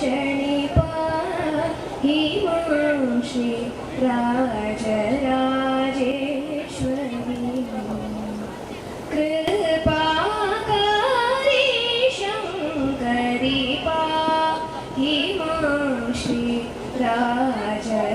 क्षणिपा Himanshi Rajrajeshwari कृपाकारी शङ्करी Himanshi Rajrajeshwari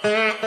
Thank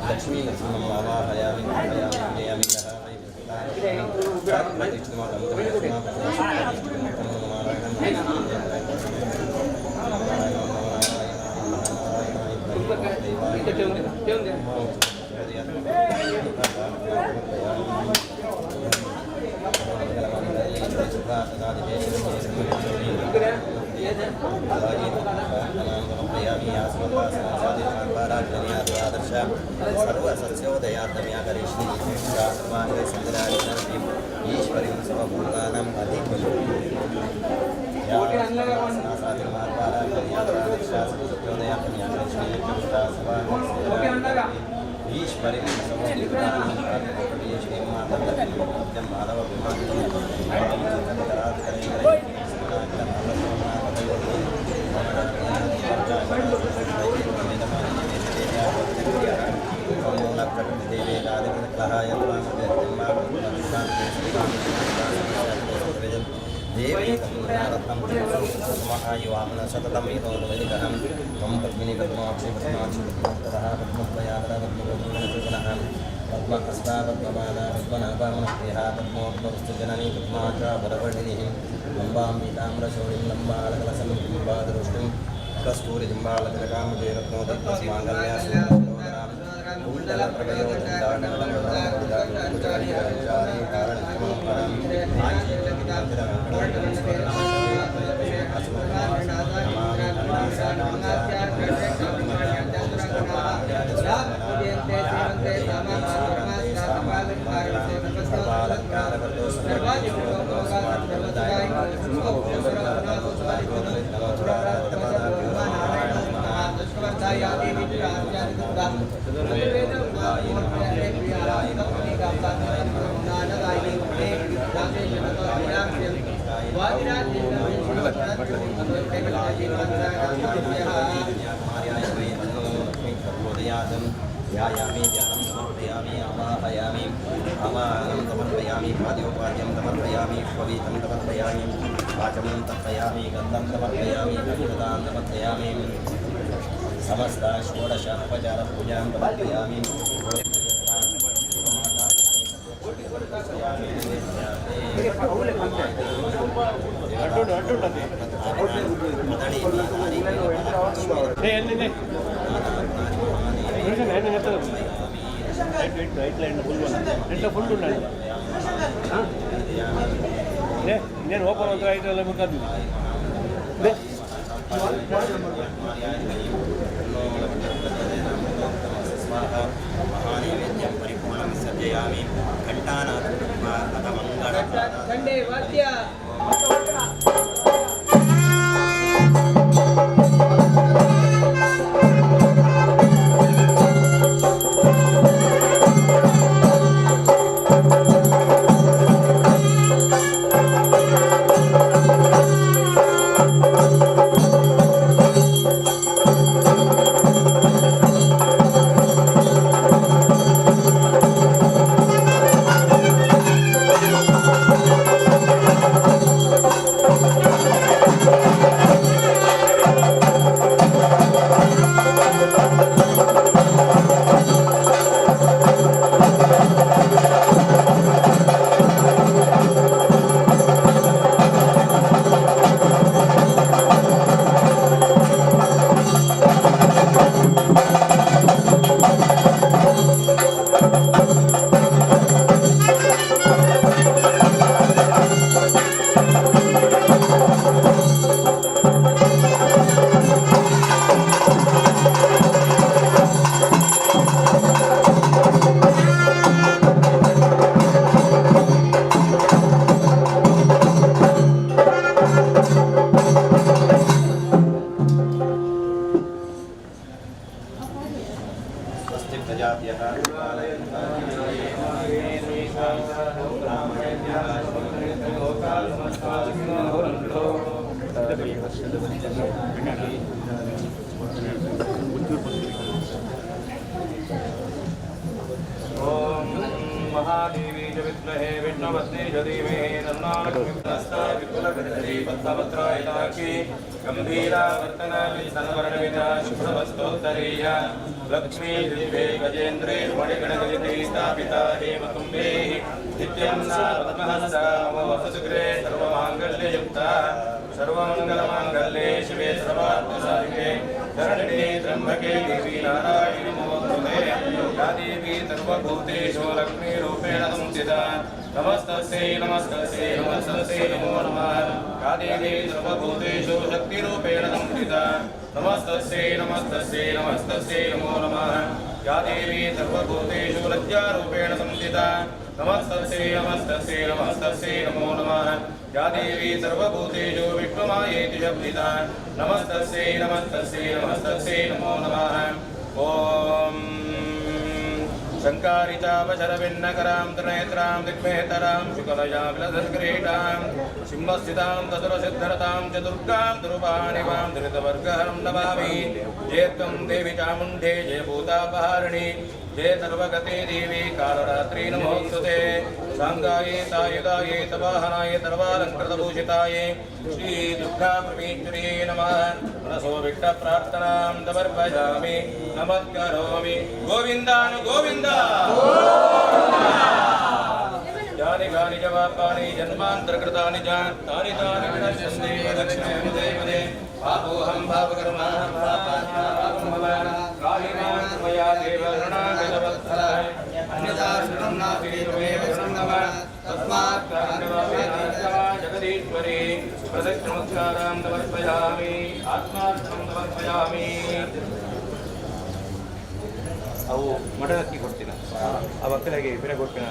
Lakshmi नरसिंहमावाहयामि आवाहयामि सर्वसस्योदयात्मया करिष्ये सर्वाङ्गे सुन्दराणि ईश्वरीं सर्वभूतानाम् ईश्वरीं देवी महायुवामन सततं यतोऽनुवैदिकहं त्वं पद्मिनी पद्माक्षि पद्माक्षि पद्मोत्तरः पद्मद्वयाधरः पद्मगोविन्दः पद्महस्ता पद्मपादा पद्मनाभामनप्रियः पद्मोत्तरस्तु जननी पद्माचा वरवर्णिनिः लम्बाम्बिताम्रशोणीं लम्बालकलसं बिम्बादरुष्टिं कस्तूरिजिम्बालतिलकामजेरत्नोदत्तस्माङ्गल्यासु ध्यायामि ध्यानं समर्पयामि आवाहयामि आवाहनं समर्पयामि पाद्योपाद्यं समर्पयामि श्ववीतं समर्पयामि वाचं तर्पयामि गन्धं समर्पयामि अक्षतां समर्पयामि समस्त षोडश उपचारपूजां समर्पयामि ఫుల్ ఉండాలి నేను ఓపెన్ అవుతా అయితే కాదు महानैवेद्यं परिपूर्णं सर्जयामि घण्टानाथमङ्गलण्डे वाद्य महादेवी च विद्महे विष्णुपत्नी च धीमहि तन्नो लक्ष्मीः प्रस्ताय विपुलविदधि पद्मपत्रायताक्षी गंभीरावर्तन विधनवर्णविद शुभ्रवस्तोत्तरीय लक्ष्मी दिव्ये गजेन्द्रे मणिगणगलिते स्थापिता हेमकुम्भे नित्यं सा पद्महस्ता मम वसुगृहे सर्वमाङ्गल्ययुक्ता सर्वमङ्गलमाङ्गल्ये शिवे सर्वार्थसाधिके शरण्ये त्र्यम्बके देवी नारायणि नमोस्तुते या देवी सर्वभूतेषु लक्ष्मीरूपेण संस्थिता नमस्तस्यै नमस्तस्यै नमस्तस्यै नमो नमः या देवी सर्वभूतेषु शक्तिरूपेण संस्थिता नमस्तस्यै नमस्तस्यै नमस्तस्यै नमो नमः या देवी सर्वभूतेषु लज्जारूपेण संस्थिता नमस्तस्यै नमस्तस्यै नमस्तस्यै नमो नमः या देवी सर्वभूतेषु विष्णुमायेति शब्दिता नमस्तस्यै नमस्तस्यै नमस्तस्यै नमो नमः ॐ शङ्कारिचापशरभिन्नकरां त्रिनेत्रां दिग्मेतरां शुकलया विलसत्क्रीडां सिंहस्थितां तसुरसिद्धरतां चतुर्गां दुर्वाणिवां धृतवर्गहरं नमामि ये त्वं देवी चामुण्डे जय भूतापहारिणि जय सर्वगते देवी कालरात्रि नमोस्तुते सांगाये सायुधाये तवाहनाय सर्वालङ्कृतभूषिताये श्री दुर्गा परमेश्वर्यै नमः मनसो विष्टप्रार्थनां समर्पयामि नमस्करोमि गोविन्दानु गोविन्द यानि कानि च पापानि जन्मान्तरकृतानि च तानि तानि विनश्यन्ति दक्षिणे देवदे पापोऽहं पापकर्माहं पापात्मा पापं भवान् कालिमां मया देव शरणागतवत्सलः अन्यथा शरणं नास्ति त्वमेव शरणं मम तस्मात् कारुण्यवापेनास्तवा जगदीश्वरी प्रदक्षिणोत्सारां समर्पयामि आत्मार्थं समर्पयामि ಅವು ಮಟನಕ್ಕಿ ಕೊಡ್ತೀನ ಆ ಮಕ್ಕಳಿಗೆ ಬೇರೆ ಕೊಡ್ತೀನ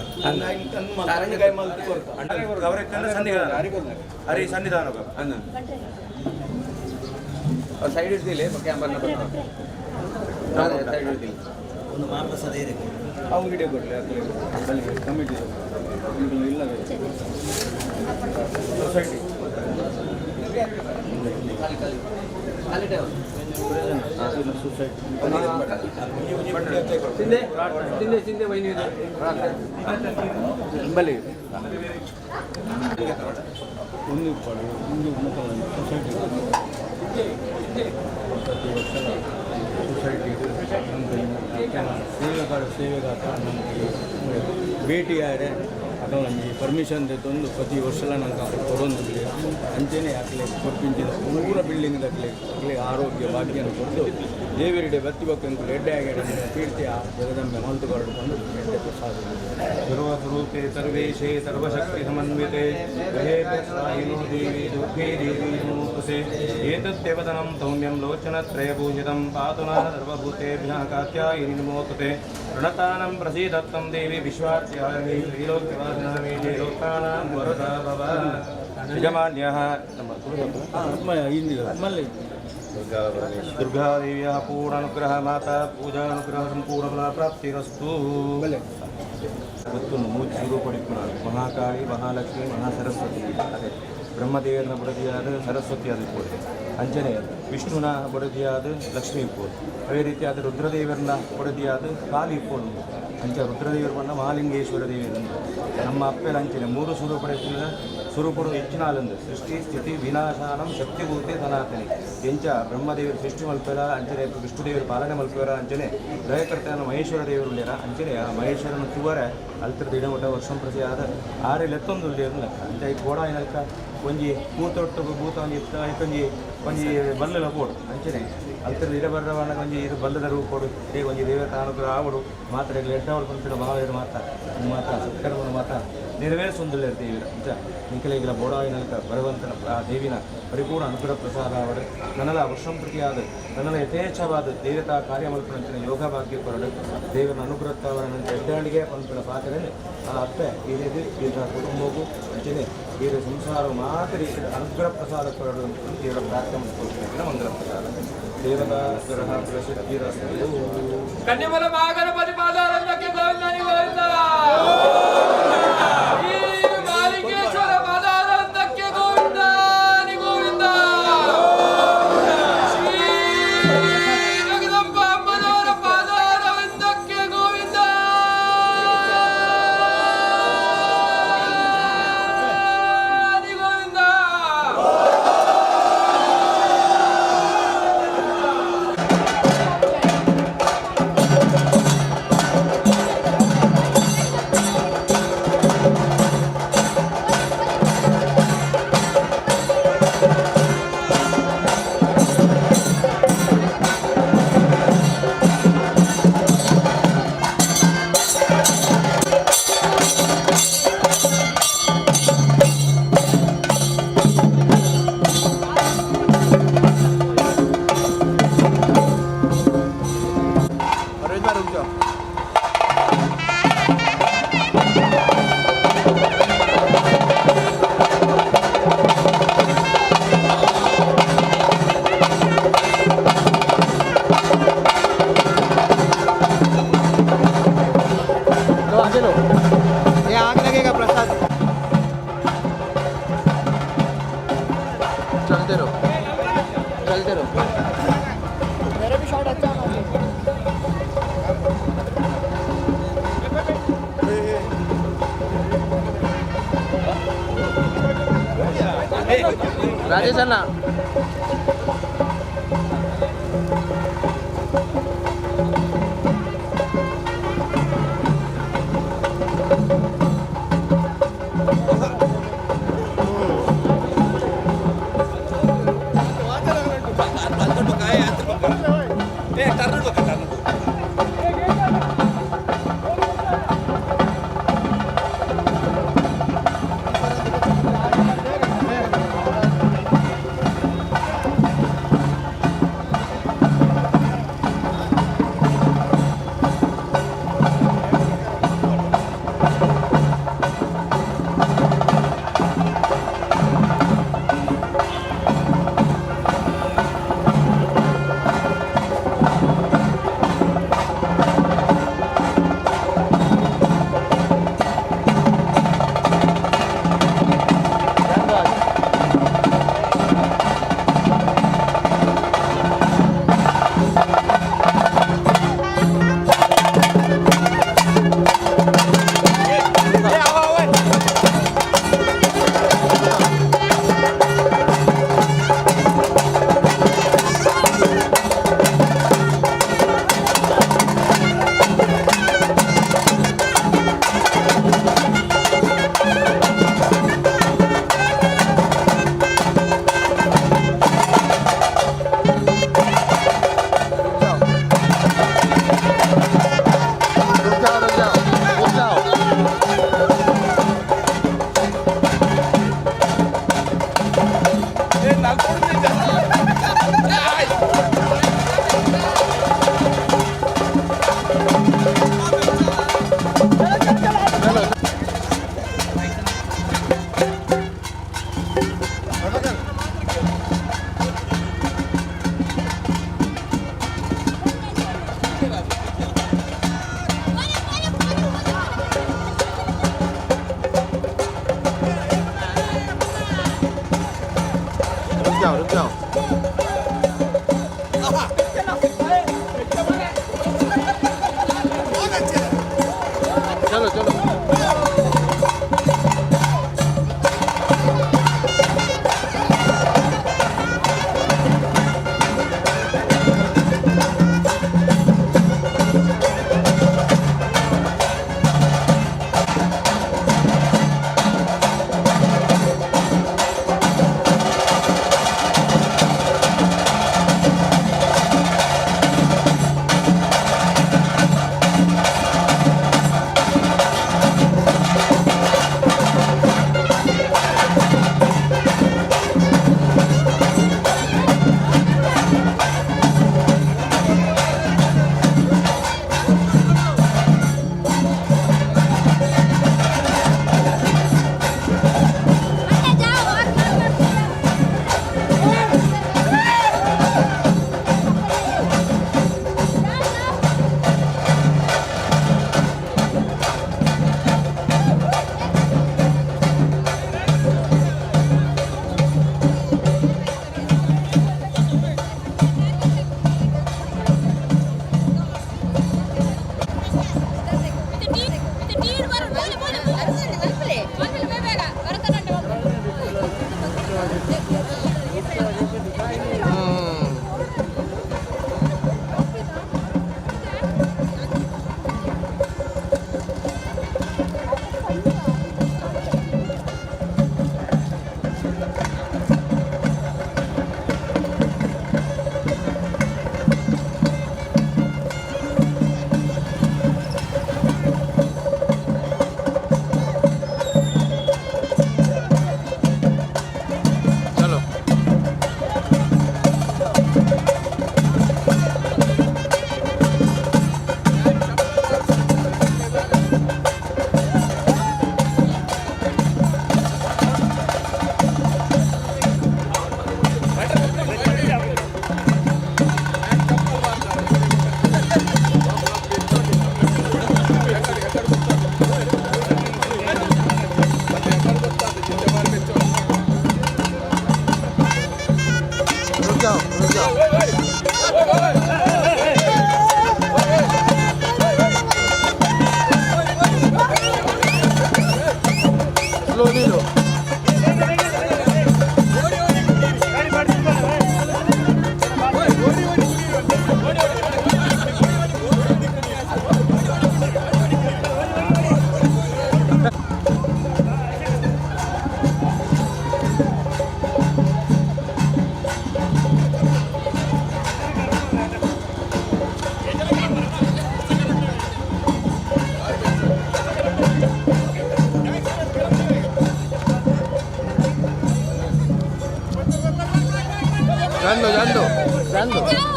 ಅರೆ ಸನ್ನಿಧಾನ ಅನ್ನ ಸೈಡ್ ಇಡ್ತಿಲ್ಲ ಕ್ಯಾಮರ್ನ ಸೈಡ್ ಇಡ್ತಿಲ್ಲ ಒಂದು ಮಹಾಪ್ರಸಾದ ಇದೆ ಅವ್ನು ವಿಡಿಯೋ ಕೊಡಲಿ ಅಲ್ಲಿ ಕಮಿಟಿ ಇಲ್ಲ ಸೊಸೈಟಿ ಸಿಂಧೆ ವೈನಿ ಬಲಿ ಒಂದು ಸೊಸೈಟಿ ಸೇವೆಗಾತ ನಮಗೆ ಭೇಟಿಯಾರೆ ಅಥವಾ ನಮಗೆ ಪರ್ಮಿಷನ್ ತೆತ್ತೊಂದು ಪ್ರತಿ ವರ್ಷ ನನಗೆ ಕೊಡೋದಿಲ್ಲ ಅಂಚೆನೇ ಹಾಕಲಿ ಕೊಟ್ಟಿಂಚಿನ ಪೂರ ಬಿಲ್ಡಿಂಗ್ ಆಗಲಿ ಆರೋಗ್ಯ ಭಾಗ್ಯನ ಕೊಟ್ಟು ದೇವರಿಡೆ ಬತ್ತಿ ಬಕ್ಕಂಕು ಎಡ್ಡೆ ಆಗ್ಯಾಡ ಕೀರ್ತಿ ಆ ಜಗದಂಬೆ ಮಲ್ತು ಕೊರಡ್ಕೊಂಡು ಎಡ್ಡೆ ಪ್ರಸಾದ ಸರ್ವಸ್ವರೂಪೆ ಸರ್ವೇಶೇ ಸರ್ವಶಕ್ತಿ ಸಮನ್ವಿತೆ ಗೃಹೇ ಸಾಯಿನೋ ದೇವಿ ದುರ್ಗೆ ದೇವಿ ನಮೋಸ್ತುತೆ ಏತದ್ದೇವತನಂ ಸೌಮ್ಯಂ ಲೋಚನತ್ರಯಭೂಷಿತಂ ಪಾತುನಃ ಸರ್ವಭೂತೇಭ್ಯಃ ಕಾತ್ಯಾಯಿನಿ ನಮೋಸ್ತುತೆ ಋಣತಾನಂ ಪ್ರಸೀದತ್ತಂ ದೇವಿ ವಿಶ್ವಾಸ್ಯಾಮಿ ತ್ರೈಲೋಕ್ಯವಾಸಿನಾಮಿ ಜಯಲೋಕಾನಾಂ ವರದಾ ಭವ ಯಜಮಾನ್ಯಃ ದುರ್ಗಾದೇವಿಯ ಪೂರ್ಣಾನುಗ್ರಹ ಮಾತಾ ಪೂಜಾನುಗ್ರಹ ಸಂಪೂರ್ಣ ಪ್ರಾಪ್ತಿರಸ್ತು ಗೊತ್ತೊಂದು ಮೂರು ಶುರು ಪಡಿಕೊಳ್ಳೋದು ಮಹಾಕಾಳಿ ಮಹಾಲಕ್ಷ್ಮಿ ಮಹಾಸರಸ್ವತಿ ಅದೇ ಬ್ರಹ್ಮದೇವನ ಬಡದಿಯಾದ ಸರಸ್ವತಿ ಅದು ಇರ್ಬೋದು ಅಂಜನೆ ವಿಷ್ಣುನ ಬಡದಿಯಾದ ಲಕ್ಷ್ಮಿ ಇರ್ಬೋದು ಅದೇ ರೀತಿಯಾದ ರುದ್ರದೇವರನ್ನ ಬಡದಿಯಾದ ಕಾಲಿ ಇರ್ಬೋದು ಅಂಚೆ ರುದ್ರದೇವರು ಬಣ್ಣ ಮಹಾಲಿಂಗೇಶ್ವರ ದೇವಿಯರು ನಮ್ಮ ಅಪ್ಪೆಲ ಅಂಚನೆ ಮೂರು ಸ್ವರೂಪಡಿಸಿದ ಸ್ವರೂಪಡು ಹೆಚ್ಚಿನ ಅಲ್ಲೊಂದು ಸೃಷ್ಟಿ ಸ್ಥಿತಿ ವಿನಾಶಾನಂ ಶಕ್ತಿಭೂತೆ ಸನಾತನಿ ಎಂಚ ಬ್ರಹ್ಮದೇವರು ಸೃಷ್ಟಿ ಮಲ್ಪೆರ ಅಂಚನೆ ವಿಷ್ಣುದೇವರು ಪಾಲನೆ ಮಲ್ಪೆರ ಅಂಚನೆ ದಯಕರ್ತನ ಮಹೇಶ್ವರ ದೇವರು ಉಳ್ಳ್ಯಾರ ಅಂಚನೆ ಆ ಮಹೇಶ್ವರನ ತುವರ ಅಲ್ತರ ದಿನಮಠ ವರ್ಷಂ ಪ್ರತಿ ಆದ ಆರೆಲೆತ್ತೊಂದು ಉಳ್ಳಿಯರು ಲೆಕ್ಕ ಅಂಚ ಈ ಕೋಡ ಏನಲ್ಕ ಒಂಜಿ ಕೂತೊಟ್ಟು ಭೂತ ಒಂಜಿ ಒಂಜಿ ಬಲ್ಲಲ ಕೋಡು ಅಂಚನೆ ಅಲ್ತರ ಇರ ಬರ್ರವನ ಒಂಜಿ ಇದು ಬಲ್ಲದ ರೂಪ ಕೊಡು ಹೇ ಒಂಜಿ ದೇವರ ತಾನುಗ್ರಹ ಆವಡು ಮಾತ್ರೆಗಳು ಎಡ್ಡವಳು ಕೊಂತಿಡ ಭಾವರು ಮಾತಾ ಮಾತಾ ಸತ್ಕರ್ಮನ ಮಾತಾ ನೆರವೇರಿಸೊಂದಿಲ್ಲ ದೇವಿರ ನಿಜ ನಿಖಲೆಗಳ ಬೋಡಾಯಿನಲ್ಕ ಭಗವಂತನ ಆ ದೇವಿನ ಪರಿಪೂರ್ಣ ಅನುಗ್ರಹ ಪ್ರಸಾದ ಅವಡು ನನ್ನಲ ವರ್ಷಂ ಪ್ರತಿಯಾದ ನನ್ನಲ ಯಥೇಚ್ಛವಾದ ದೇವತಾ ಕಾರ್ಯಮಲ್ಪನಂಚಿನ ಯೋಗ ಭಾಗ್ಯ ಕೊರಡು ದೇವರ ಅನುಗ್ರಹವರನ್ನು ಎಡ್ಡಾಳಿಗೆ ಪಂಪಿನ ಪಾತ್ರೆ ಆ ಅತ್ತೆ ಇದು ಇದರ ಕುಟುಂಬಕ್ಕೂ ಅಂಚನೆ ಇದರ ಸಂಸಾರ ಮಾತ್ರ ಅನುಗ್ರಹ ಪ್ರಸಾದ ಕೊರಡು ದೇವರ ಪ್ರಾರ್ಥನೆ ಕೊಡ್ತೀನಿ ಮಂಗಲ ಪ್ರಸಾದ ದೇವತಾ ಗ್ರಹ ಪ್ರಸಿದ್ಧಿರಸ್ತು ಕನ್ಯಮಲ ಮಹಾಗಣಪತಿ ಪಾದಾರಂಭಕ್ಕೆ ಗೋವಿಂದನಿ ಗೋವಿಂದ ಮಾಲಿಂಗೇಶ್ವರ ಪಾದಾರಂಭಕ್ಕೆ ಗೋವಿಂದನಿ ಗೋವಿಂದ ಶ್ರೀ ಜಗದಂಬ ಅಮ್ಮನವರ ಪಾದಾರವಿಂದಕ್ಕೆ ಗೋವಿಂದ ಗೋವಿಂದ ರಾಜೇಶ್ ಅಣ್ಣ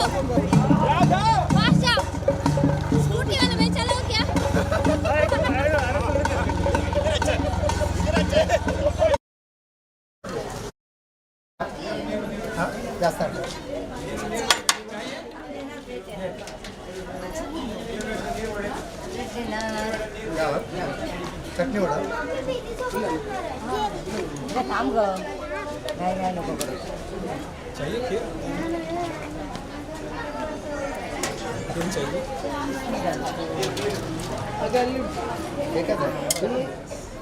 फास्ट जाओ स्कूटी वाला मैं चलाऊं क्या चटणी वडा थांब ग नाही नाही नको करू चाहिए खीर चाहिए एकच आहे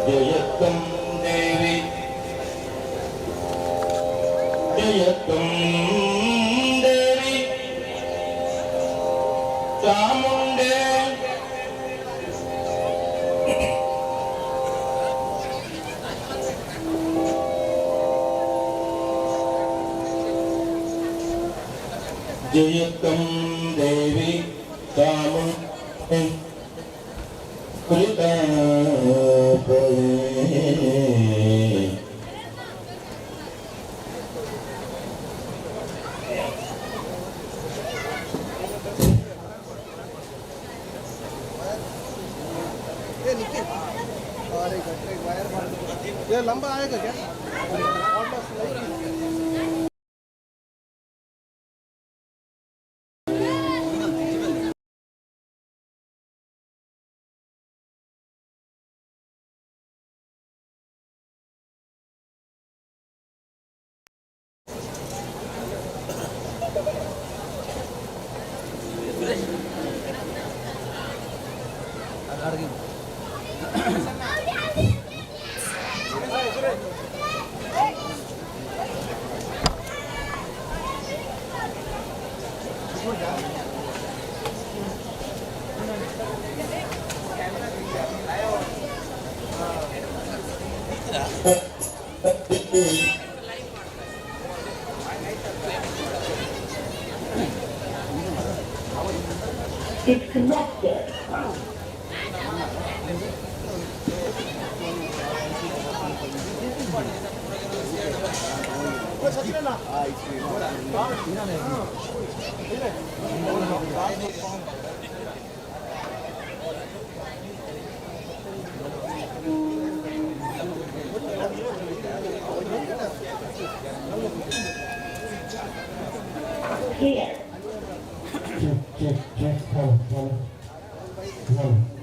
जयत्वं देवी जयत्वं देवी चामुण्डे जयत्वं देवी चामुण्डे ये लंबा आएगा क्या It's connected. Here. Check. Come.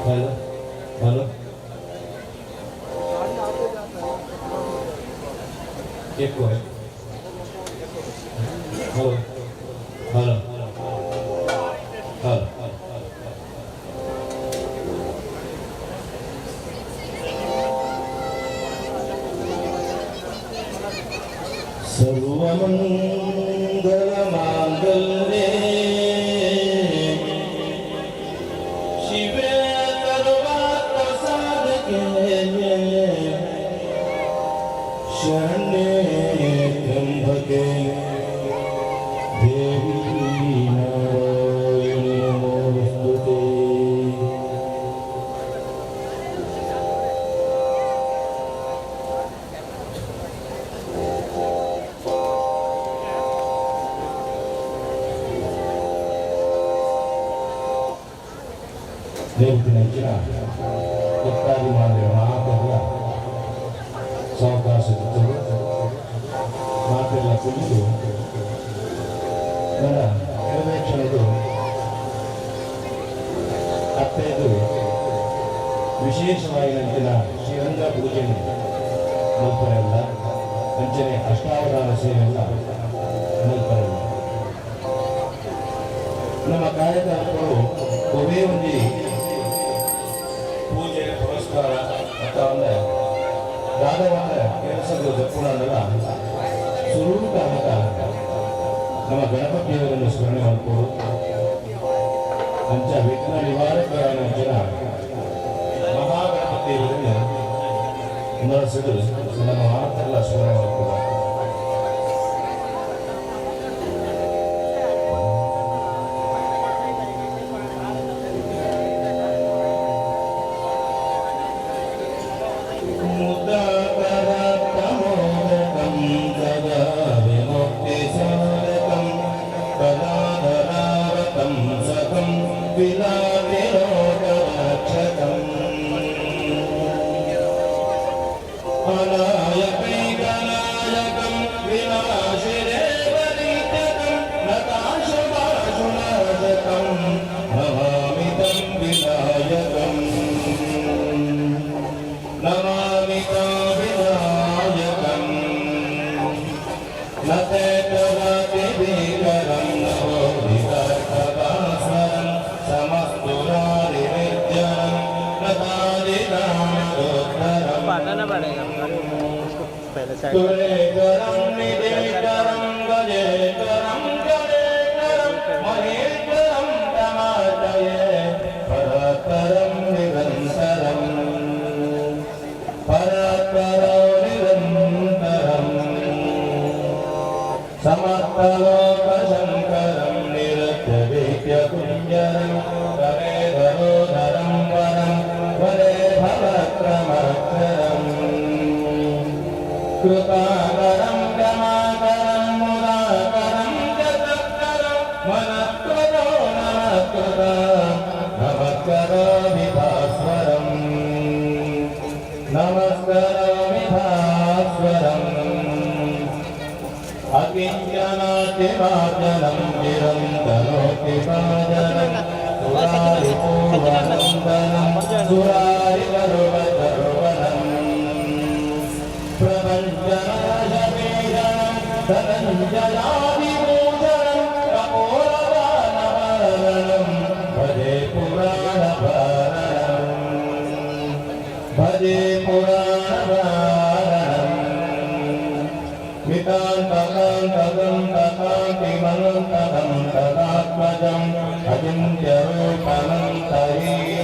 Hello एक को है हेलो सर्वमंगल मांगल्ये शिवे सर्वार्थ साधके शरण्ये त्र्यंबके देवी नारायणी नमोस्तुते। ದೇವತಿನ ಇತ್ಯಾದಿ ಮಾಡಿದ ಮಾತೆಲ್ಲ ಸಾವಕಾಶದಿದ್ದರು ಮಾತೆಲ್ಲ ಕುಳಿತು ನನ್ನ ಕೆಲವೇ ಕ್ಷಣದು ಅತ್ತೆಯದು ವಿಶೇಷವಾಗಿ ನಂತಿನ ಶ್ರೀರಂಗ ಪೂಜೆ ಮಲ್ಪರೆಲ್ಲ ಅಂಚನೆ ಅಷ್ಟಾವಧಾನ ಸೇವೆಲ್ಲ ಮಲ್ಪರೆಲ್ಲ ನಮ್ಮ ಕಾರ್ಯಕರ್ತರು ಒಬ್ಬೇ ಒಂದು ಪೂಜೆ ಪುರಸ್ಕಾರ ಅಥವಾ ಯಾದವಾದ ಕೆಲಸಗಳು ಜಪ್ಪುಣಲ್ಲ ಸುರೂಪ ನಮ್ಮ ಗಣಪತಿಯವರನ್ನು ಸ್ಮರಣೆ ಮಾಡಿಕೊಂಡು ಅಂಚ ವಿಘ್ನ ನಿವಾರಕರಾಯಣ ಅಂಚಿನ ಮಹಾಗಣಪತಿ ನಡೆಸಿದ್ರು ನಮ್ಮ ಮಾತೆಲ್ಲ ಸ್ಮರಣೆ ಮಾಡ್ತಾರೆ. समस्तलोकशङ्करं निरत्यवेद्यकुञ्जरं करेधरोधरं वरं वरे भवक्रमक्षरम् कृपाकरं क्षमाकरं मुदाकरं जगत्करं मनःकृतो नमस्कृतं नमस्करोमि भास्वरम् नमस्करोमि भास्वरम् अकिञ्चनातिमार्जनं चिरन्तनोतिपाजनं सुरारिपूर्वनन्दनं सुरारिगरुडगरुवनं प्रपञ्चनाशबीजनं धनञ्जयादिभूषणं कपोलवानवरणं भजे पुराणभारणं भजे पुराणभारणं मितान्तकान्तकं तकान्तिमनन्तकं तदात्मजम् अचिन्त्यरूपनं तरीय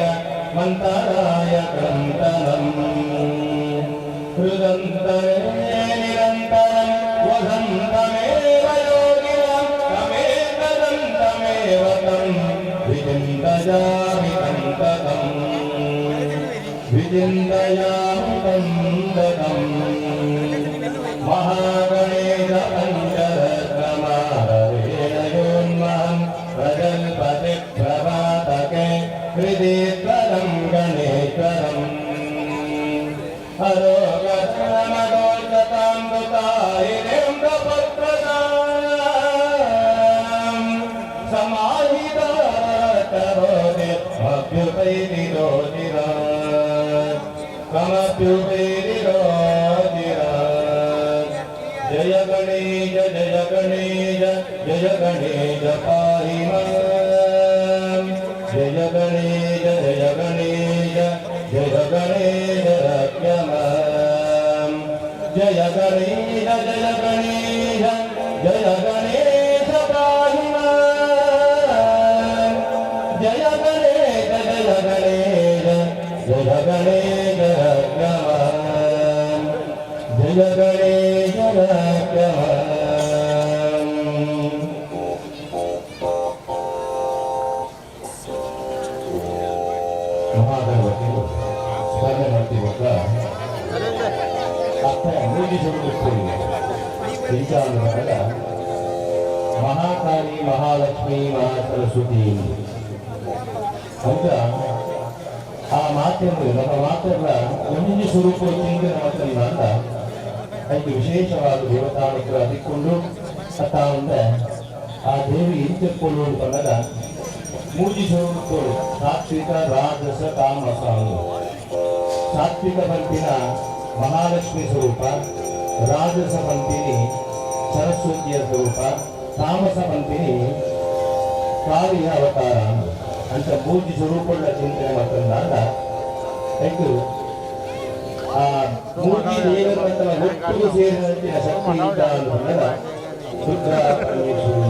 मन्तराय क्रन्तनम् हृदन्तरे निरन्तरं वसन्तमेव योगिनं तमेकदन्तमेव तं विचिन्तयामि कन्तकम् विचिन्तयामि कन्तकम् महागणेश पञ्चरत्नमारवेणयोन्महं प्रजल्पति प्रभातके हृदीश्वरं गणेश्वरम् अरोगतमदोषतां प्रपत्रतां समाहितरोदे अभ्युपैरिरोजिरा कमभ्युपैरिरोजिरा जय गणेश जय गणेश जय गणेश पाहि मां जय गणेश जय गणेश जय गणेश रक्ष मां जय गणेश जय गणेश जय गणेश पाहि मां जय गणेश जय गणेश जय गणेश रक्ष मां जय गणेश रक्ष मां ಮಹಾಗಣಪತಿಯು ಸ್ಮರಣೆ ಮಾಡ್ತಿರುವಾಗ ಅರ್ಥ ಮೂಗಿ ಸುಡುತ್ತೀರಿ ಶ್ರೀಚಾಂದ್ರನಗರ ಮಹಾಕಾಳಿ ಮಹಾಲಕ್ಷ್ಮಿ ಮಹಾಸರಸ್ವತಿ ಅಂತ ಆ ಮಾತೆಂದು ನಮ್ಮ ಮಾತೆಲ್ಲ ಒಂಜಿ ಸ್ವರೂಪ ಚಿಂತನೆ ಮಾಡ್ತಿಲ್ಲ ಅಂತ ಅದಕ್ಕೆ ವಿಶೇಷವಾದ ದೇವತಾನುಗ್ರಹ ಅದಕ್ಕೊಂಡು ಅತ್ತ ಅಂದ್ರೆ ಆ ದೇವಿ ಇಂತೆಕ್ಕೊಳ್ಳುವುದು ಬಂದಾಗ ಮೂಜಿ ಸ್ವರೂಪಗಳು ಸಾತ್ವಿಕ ರಾಜಸ ತಾಮಸ ಸಾತ್ವಿಕ ಪಂಪಿನ ಮಹಾಲಕ್ಷ್ಮಿ ಸ್ವರೂಪ, ರಾಜಸ ಪಂಪಿನಿ ಸರಸ್ವತಿಯ ಸ್ವರೂಪ, ತಾಮಸ ಪಂಪಿನಿ ಕಾಳಿಯ ಅವತಾರ ಅಂತ ಮೂಜಿ ಸ್ವರೂಪಗಳ ಚಿಂತನೆ ಮಾಡ್ಕೊಂಡಾಗ ಇದು ಆ ಮೂರ್ತಿ ದೇವರು ಅಥವಾ ಒಟ್ಟಿಗೆ ಸೇರಿದಂತಿನ ಶಕ್ತಿ ಅಂತ ಅಂದಾಗ ರುದ್ರ ಪರಮೇಶ್ವರಿ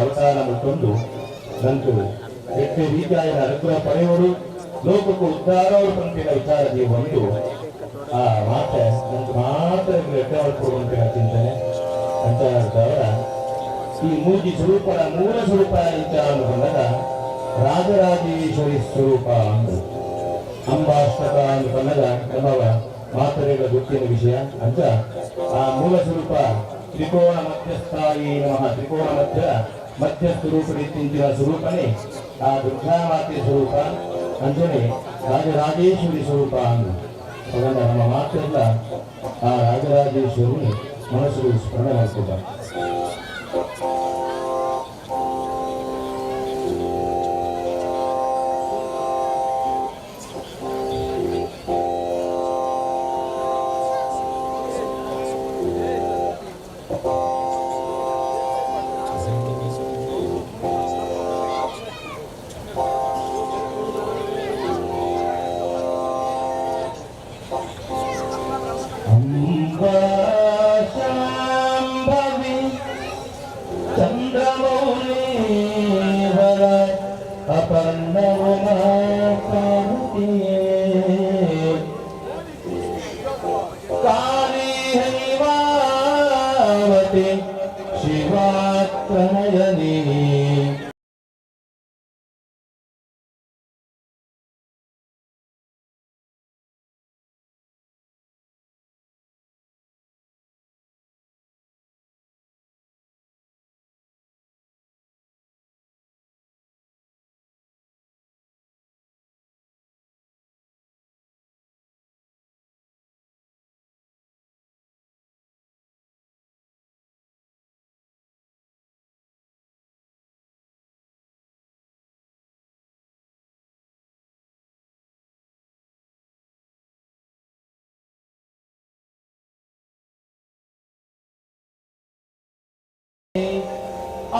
ಅವತಾರ ಮಾಡಿಕೊಂಡು ನಂತರ ಎಷ್ಟೇ ರೀತಿಯಾದ ಅನುಗ್ರಹ ಪಡೆಯುವುದು ಲೋಕಕ್ಕೂ ಉದ್ಧಾರ ಪಂಪಿನ ವಿಚಾರದಲ್ಲಿ ಒಂದು ಆ ಮಾತೆ ನಂಗೆ ಮಾತ್ರ ಎಟ್ಟೆ ಕೊಡುವಂತಹ ಚಿಂತನೆ ಅಂತ ಈ ಮೂಜಿ ಸ್ವರೂಪದ ಮೂಲ ಸ್ವರೂಪ ವಿಚಾರ ಬಂದಾಗ ರಾಜರಾಜೇಶ್ವರಿ ಸ್ವರೂಪ ಅಂದ್ರು ಅಂಬಾಷ್ಟಕ ಅಂತ ಬಂದಾಗ ನಮ್ಮವ ಮಾತರೆಗಳ ಗೊತ್ತಿನ ವಿಷಯ ಅಂತ ಆ ಮೂಲ ಸ್ವರೂಪ ತ್ರಿಕೋಣ ಮಧ್ಯಸ್ಥಾಯಿ ನಮಃ ತ್ರಿಕೋಣ ಮಧ್ಯ ಸ್ವರೂಪ ರೀತಿಯ ಸ್ವರೂಪನೇ ಆ ದುರ್ಗಾಮಾತೆ ಸ್ವರೂಪ ಅಂಜನೆ ರಾಜರಾಜೇಶ್ವರಿ ಸ್ವರೂಪ ಅಂದ್ರು ಅದನ್ನ ನಮ್ಮ ಮಾತೆಲ್ಲ ಆ ರಾಜರಾಜೇಶ್ವರಿ ಮನಸ್ಸು ಸ್ಮರಣೆ ಮಾಡ್ಕೊತಾರೆ. ಶಿವಾತ್ಮಯನೇ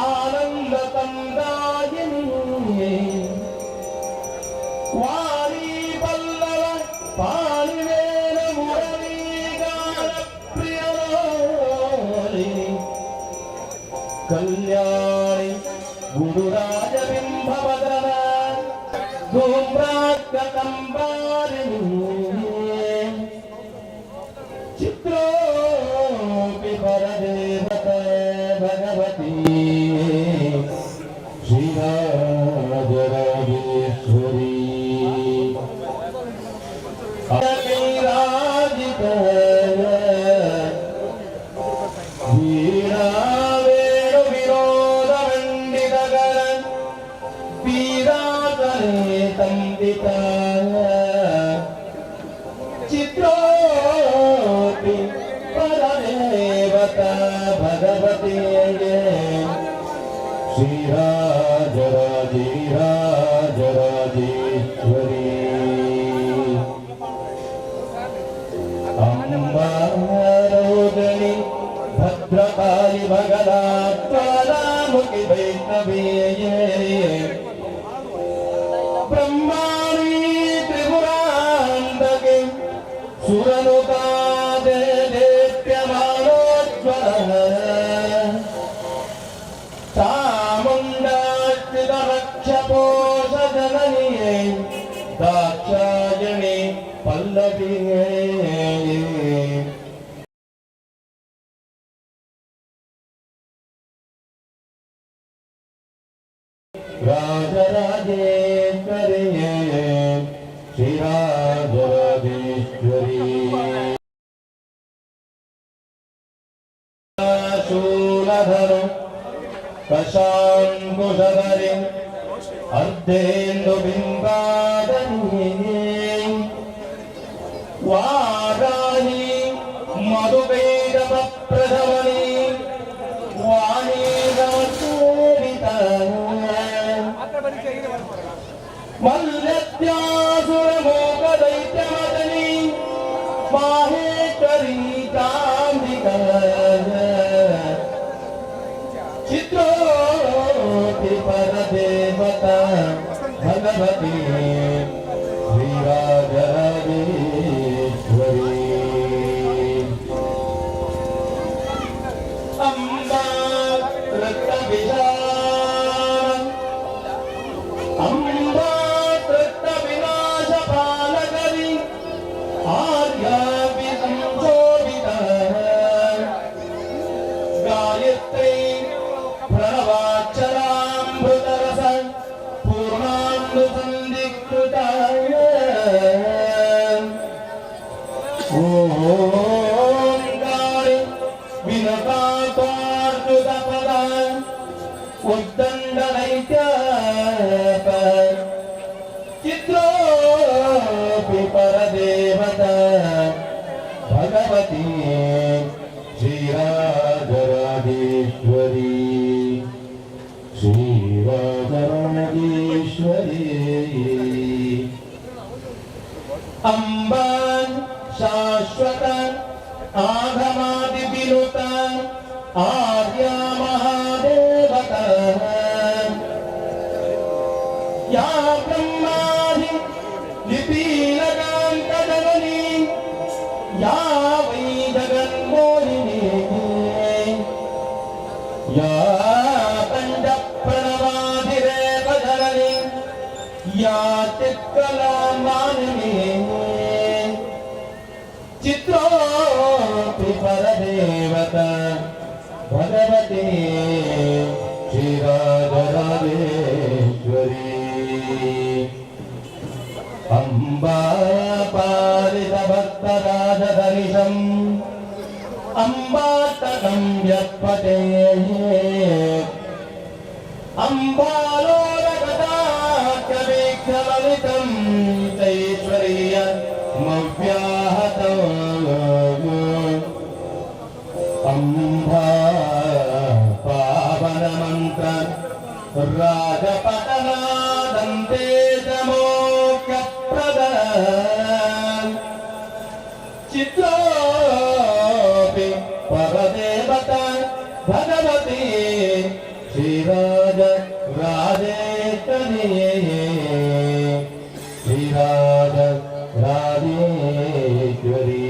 ಆನಂದ ತಂದಾಯಿನಿ ವಾಣಿ ಪಲ್ಲವ ಪಾಣಿವೇನ ಮುರಳೀಗಾನ ಪ್ರಿಯಲೋಲಿನಿ ಕಲ್ಯಾಣಿ ಗುರುರಾಜಬಿಂಬವದನ ಧೂಮ್ರಾಕ್ಷತಂಬಾರಿಣಿ ಚಿತ್ರೋಪಿ ಪರದೇವತೆ ಭಗವತಿ ಶ್ರೀರಾಜರಾಜೇಶ್ವರಿ ರಾಜಿತ ವೀರಾವೇಣು ವಿರೋಧ ಮಂಡಿತಗರ ಪೀರಾತನೆ ತಂದಿತ ಚಿತ್ರೋಪಿ ಪರದೇವತಾ ಭಗವತಿ ಶ್ರೀರಾಜರಾಜೇಶ್ವರಿ ಅಂಬಾರೋಗಣಿ ಭದ್ರಕಾಳಿ ಭಗದಾತ್ಮನಾಮುಖಿ ವೈಷ್ಣವೇಯೇ ಬ್ರಹ್ಮಾಣಿ ತ್ರಿಪುರಾಂತಕೆ ಸುರನುತಾದೆ ದೇತ್ಯಮಾನೋಜ್ವಲ ಚಾಮುಂಡಾಶ್ರಿತ ರಕ್ಷಪೋಷ ಜನನಿಯೇ ದಾಕ್ಷಾಯಣಿ ಪಲ್ಲವಿಯೇ ರಾಜರಾಜೇಶ್ವರಿಯೇ ಶ್ರೀರಾಜರಾಜೇಶ್ವರಿ ಶೂಲಧರು ಕಶಾಂಕುಶಧರಿ ಅರ್ಧೇಂದು ಬಿಂಬಾದನಿ ವಾರಾಹಿ ಮಧುಕೈಟಭ ಪ್ರಧಮನಿ ವಾಣಿ ನಮಸ್ಕರಿತ ಮಲ್ಲತ್ಯಾಸುರ ಮೋಗ ದೈತ್ಯಮದನಿ ಮಾಹೇಶ್ವರಿ ಚಾಂಬಿಕ ಚಿತ್ರೋಪಿ ಪರದೇವತಾ ಭಗವತಿ ಶ್ರೀರಾಜರಾಜೇಶ್ವರಿ ಅಂಬಾ ರಕ್ತ ವಿಶಾಲ अंबा कृत विनाश पालकरी आर्या विसंशोभित गायत्री प्रणवाक्षरामृतरस पूर्णामृत संधिकृता ओंकारि विनतार्जुतपद उद्दण्डनैत्याप चित्रोऽपि परदेवता भगवती श्रीराजराजेश्वरी श्रीराजराजेश्वरी अम्बा शाश्वत आगमादिविनुत आर्या महादेवता या ब्रह्मादि लिपीलकान्तजननी या वै जगन्मोहिनी या पञ्चप्रणवाधिरेकजननी या चित्कलामालिनी चित्रोऽपि परदेवता भगवती श्रीराजराजेश्वरी अम्बा पालितभक्तराजधनिशम् अम्बाष्टकं यत्पठेत् अम्बालोलगदाख्यवीक्षललितं चैश्वर्यमव्याहतम् अम्बा पावनमन्त्र राजपटनादन्ते मोक्षप्रद चित्रोऽपि परदेवता भगवती श्रीराजराजेश्वरी श्रीराजराजेश्वरी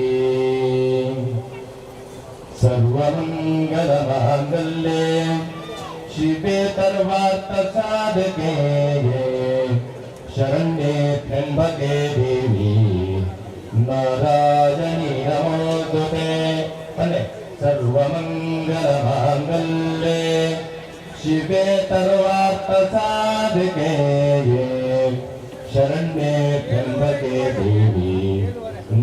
सर्वमङ्गलमाङ्गल्ये शिवे सर्वार्थसाधके शरण्ये त्र्यम्बके देवी नारायणी नमोस्तुते सर्वमङ्गलमाङ्गल्ये शिवे सर्वार्थसाधके शरण्ये त्र्यम्बके देवी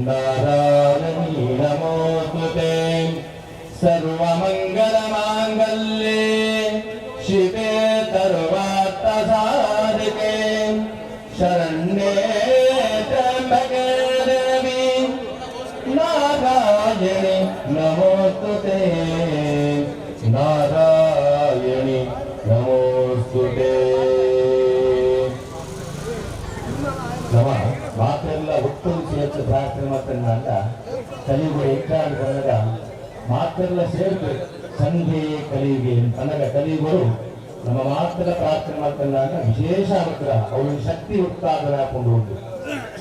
नारायणी नमोस्तुते सर्वमङ्गलमाङ्गल्ये शिवे सर्वार्थसाधके शरण्ये त्र्यम्बके देवी नारायणी नमोस्तुते नारायणी नमोस्तुते ಮಾತೆಲ್ಲ ಒಟ್ಟು ಸೇರ್ತು ಪ್ರಾರ್ಥನೆ ಮಾಡ್ತಾನಲ್ಲ ಕಲಿಯುಗ ಹೆಚ್ಚಾಗಿ ಬಂದಾಗ ಮಾತೆಲ್ಲ ಸೇರ್ತು ಸಂಧೆ ಕಲಿಯುಗೆ ಅನ್ನಗ ಕಲಿಯುಗರು ನಮ್ಮ ಮಾತೆಲ್ಲ ಪ್ರಾರ್ಥನೆ ಮಾಡ್ತಾನಲ್ಲ ವಿಶೇಷ ಮಾತ್ರ ಅವನ ಶಕ್ತಿ ಉತ್ಪಾದನೆ ಹಾಕೊಂಡು ಉಂಟು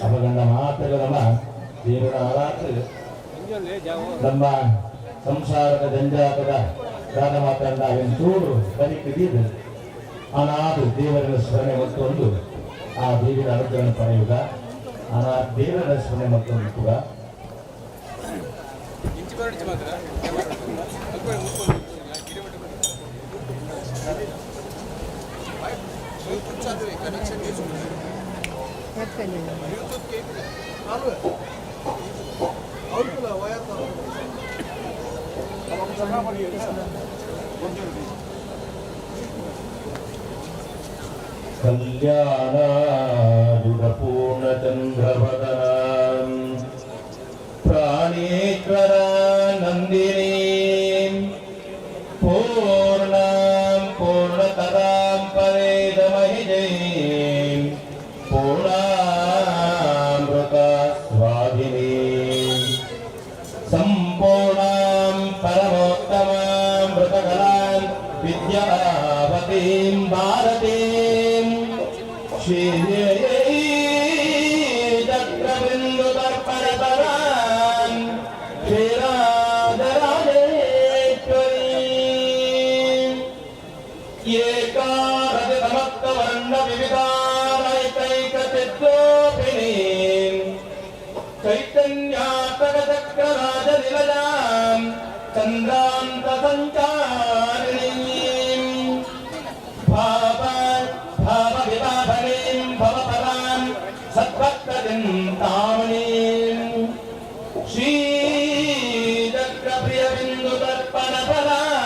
ಅವಾಗ ನಮ್ಮ ಮಾತೆಲ್ಲ ನಮ್ಮ ದೇವರ ಆರಾಧನೆ ನಮ್ಮ ಸಂಸಾರದ ಜಂಜಾಟದ ದಾನ ಮಾತಾಡ ಅವನ ಚೂರು ಕಲಿಕಿದ್ದು ಅನಾದು ದೇವರ ಸ್ಮರಣೆ ಮತ್ತೊಂದು ಆ ದೇವಿನ ಅನುಗ್ರಹ ಪಡೆಯುಗ ಆ ದೇವರ ಸ್ಮರಣೆ ಮತ್ತೊಂದು ಕೂಡ कल्याणायुधपूर्णचन्द्रवदनां प्राणेश्वरा नन्दिनी पूर्णां पूर्णतरां परेदमहिजयीं पूर्णामृता स्वाधिनी सम्पूर्णां परमोत्तमां मृतकलां विद्यावतीं भारतीं चक्रबिन्दुदर्पणतरां श्रीराजराजेश्वरी एकारजतमत्तवर्णविविधां मस्तकचक्रराजनिलजां चन्द्रान्तसञ्चारिणीं भावविभाभणीं भवपरां सद्भक्तचिन्तामणीं श्रीचक्रप्रियबिन्दुदर्पणपरां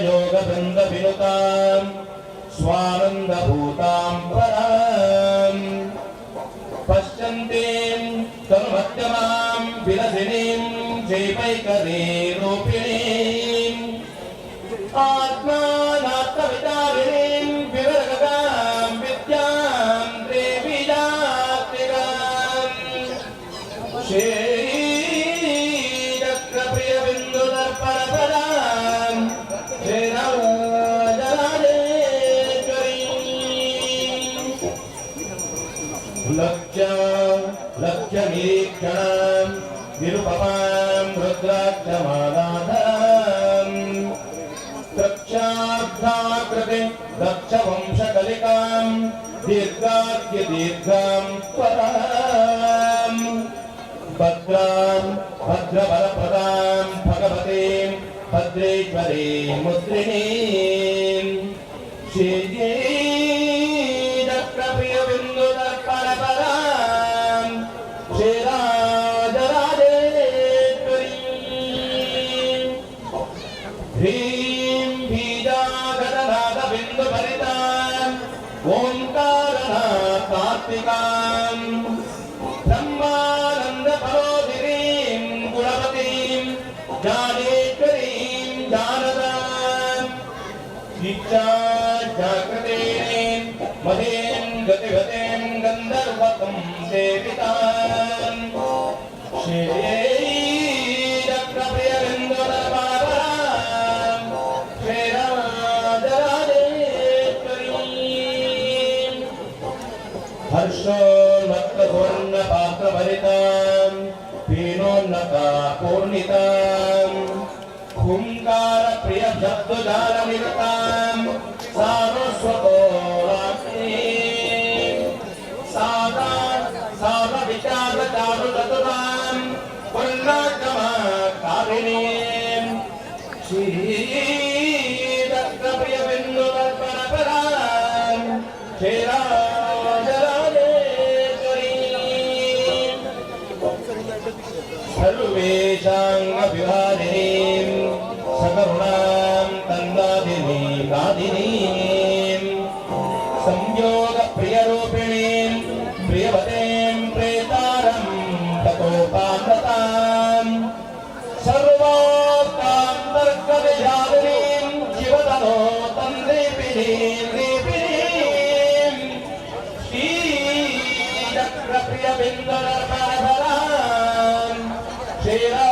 योगबृन्दविनुतां स्वानन्दभूतां परां पश्यन्तीं तनुमध्यमां विलसिनीं जैवैकरीरूपिणीम् आत्मानात्मविचारिणीं विवर्गगां विद्यां त्रिविजात्मिकां श्रीचक्रप्रियबिन्दुदर्पणपरां लक्ष्य निरीक्षणां निरुपमां रुद्राक्षमालाधरां प्रक्षाब्धाकृति दक्षवंशकलिकां दीर्घां त्वरां भद्रां भद्रवरप्रदां भगवतीं भद्रेश्वरीं मुद्रिणीं श्रीचक्रप्रियबिन्दुदर्पणपरां श्रीराजराजेश्वरीं ह्रीं बीजागतनाथबिन्दुभरितां ओङ्कारनाथात्मिकां ब्रह्मानन्दपरोधिनीं गुणवतीं ज्ञानेश्वरीं जानदाम् इच्छाजागृतेन महेन गतिवतेन गन्धर्वकं सेवितां श्रीचक्रप्रियबिन्दुदर्पणपरां श्रीराजराजेश्वरीं हर्षोन्मत्तसुवर्णपात्रभरितां पीनोन्नतापूर्णितां हुङ्कारप्रियशब्दजालनिरतां सारस्वतोरात्रीं साधविचारचारुचतुरां पुण्यकमाकारिणीं श्रीचक्रप्रियबिन्दुदर्पणपरां श्रीराजराजेश्वरीं सर्वेषाङ्गविहारिणीं सकरुणां तन्दादिनीं संयोगप्रियरूपिणीं प्रियवतीं प्रेतारं ततोपामृतां सर्वोत्तां तर्कविजालिनीं जीवतनो तन्द्रीपिणीं श्रीचक्रप्रियबिन्दुदर्पणपरां श्रीराजराजेश्वरीं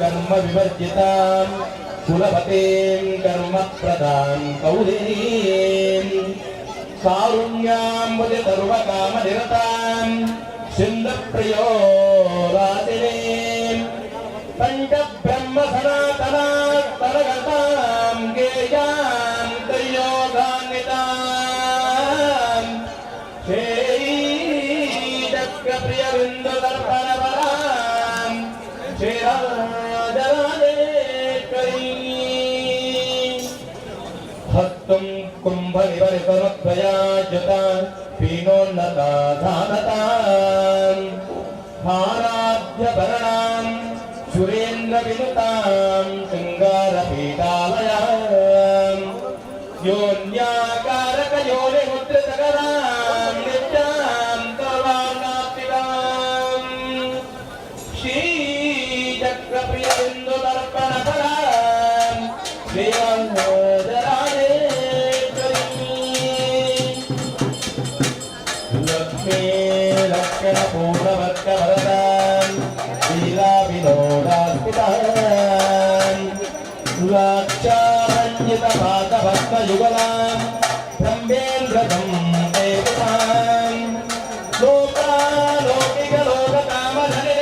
कर्म विवर्जितां कुलवतीं कर्मप्रदां कौलिनीं कारुण्याम्बुजसर्वकामनिरतां सिन्धुप्रियोरासिनीं पञ्चब्रह्मसनातनां गेयां त्रयोगान्वितां श्रीचक्रप्रियबिन्दुदर्पणपरां श्रीराजराजेश्वरीं हस्तुं कुम्भनिवरितनुद्वयाजुतां पीनोन्नताधानतां हाराध्यभरणां सुरेन्द्रविनुतां शृङ्गारपीठालयां योन्याकारकयोनिमुद्रितकरां नित्यां सर्वाङ्गात्मिकां श्रीचक्रप्रियबिन्दुदर्पणपरां श्रीराजराजेश्वरीं लक्ष्मी लक्षणपूर्णवर्गवरदां लीलाविनोदास्मितां लाक्षारण्यितपादभक्तयुगलां ब्रह्मेन्द्रदं देवतां लोकालौकिकलोककामधने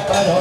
Para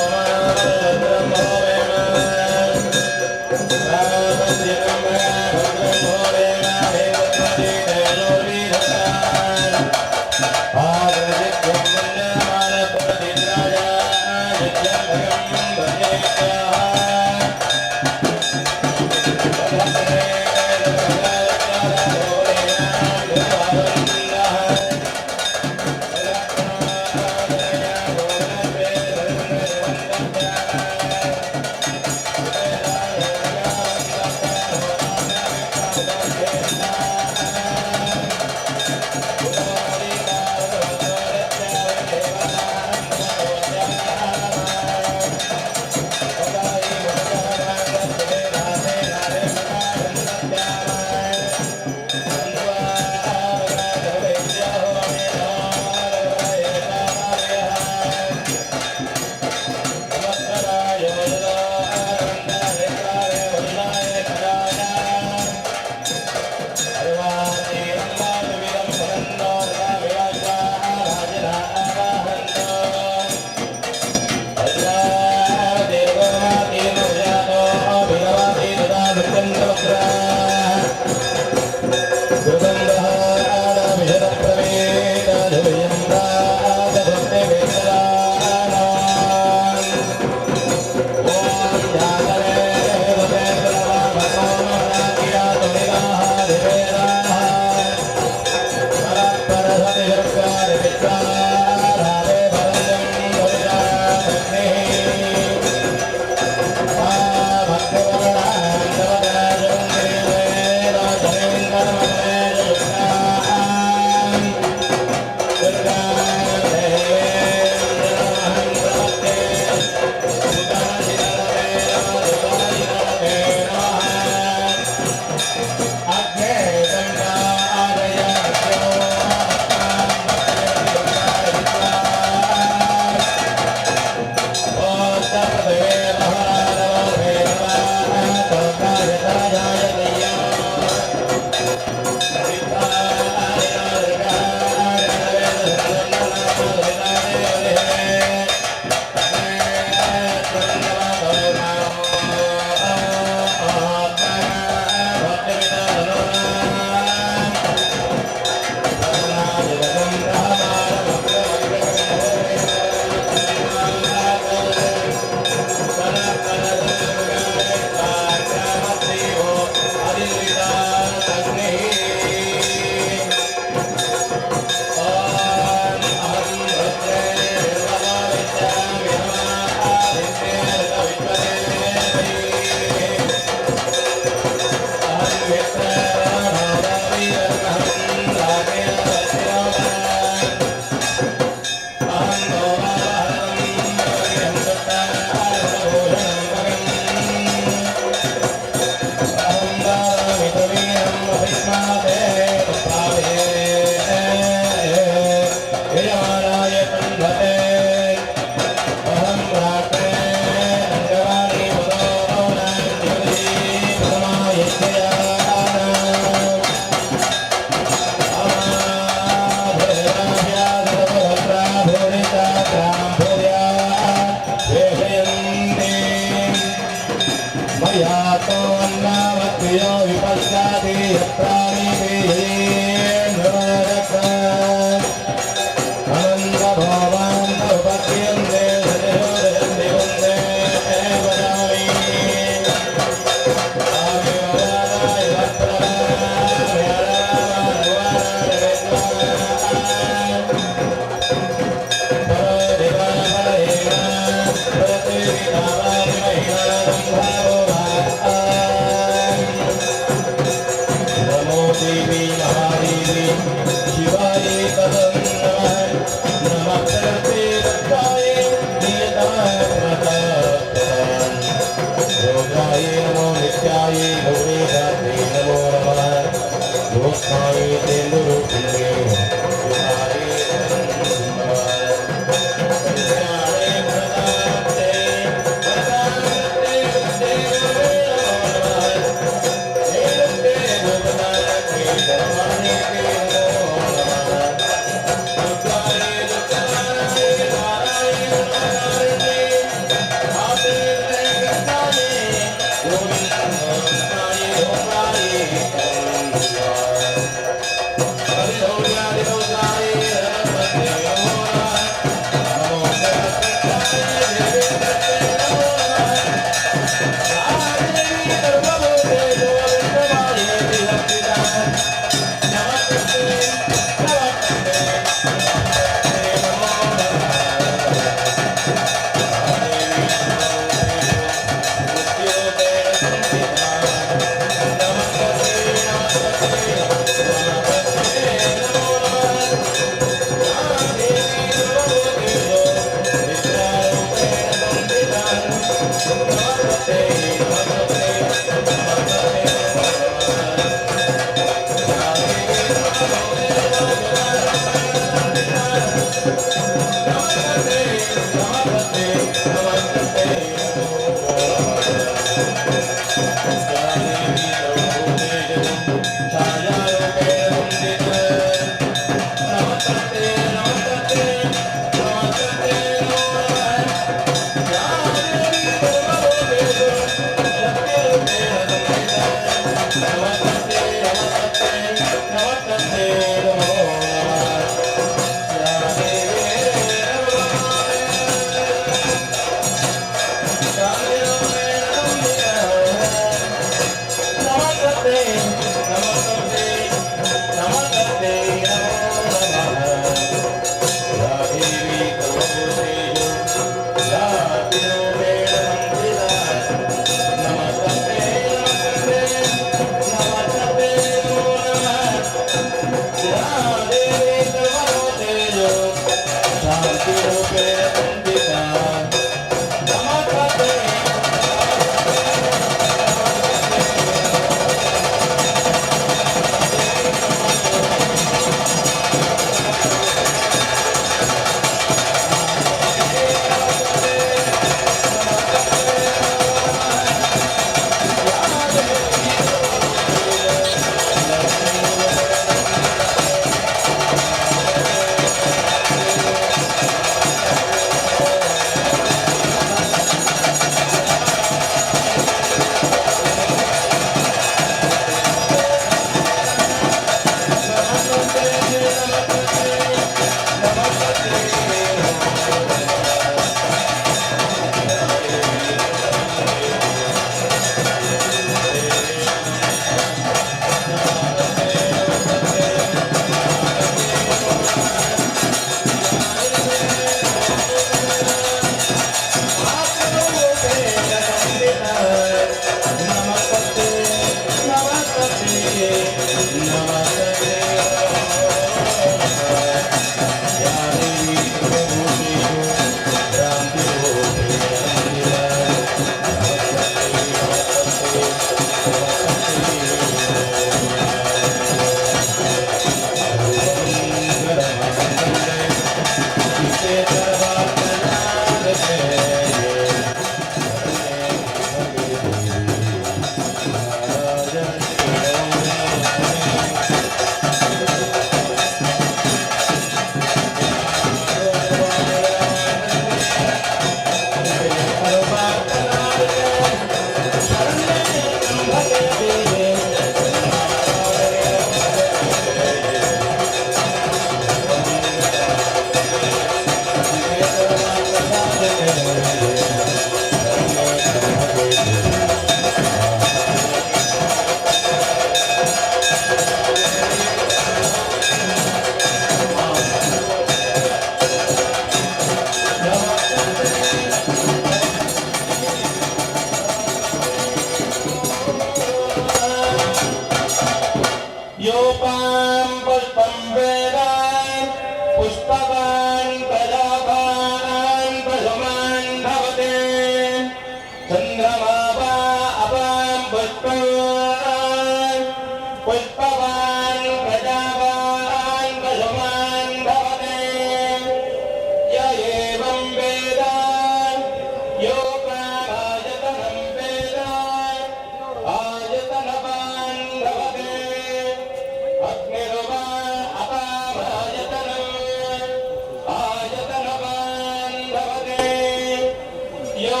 यो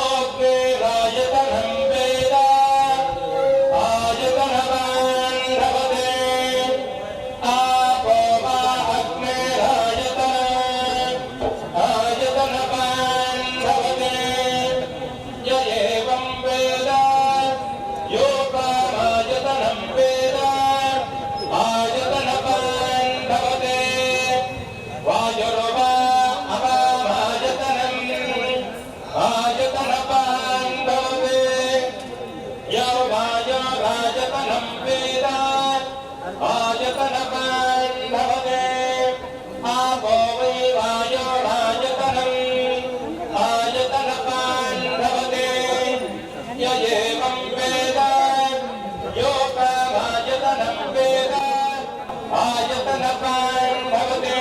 अग्ने राजतनं वेद आयतनवान् भवते आपो वा अग्ने राजतनं आयतनवान् भवते य एवं वेद योगायतनं वेद आयतनवान् भवते वायुर्वा अवामायतनम् आयतनवान् भवते यो वायुरायतनं वेद आयतनवान् भवते आपो वै वायुरायतनम् आयतनवान् भवते य एवं वेद योगायतनं वेद आयतनवान् भवते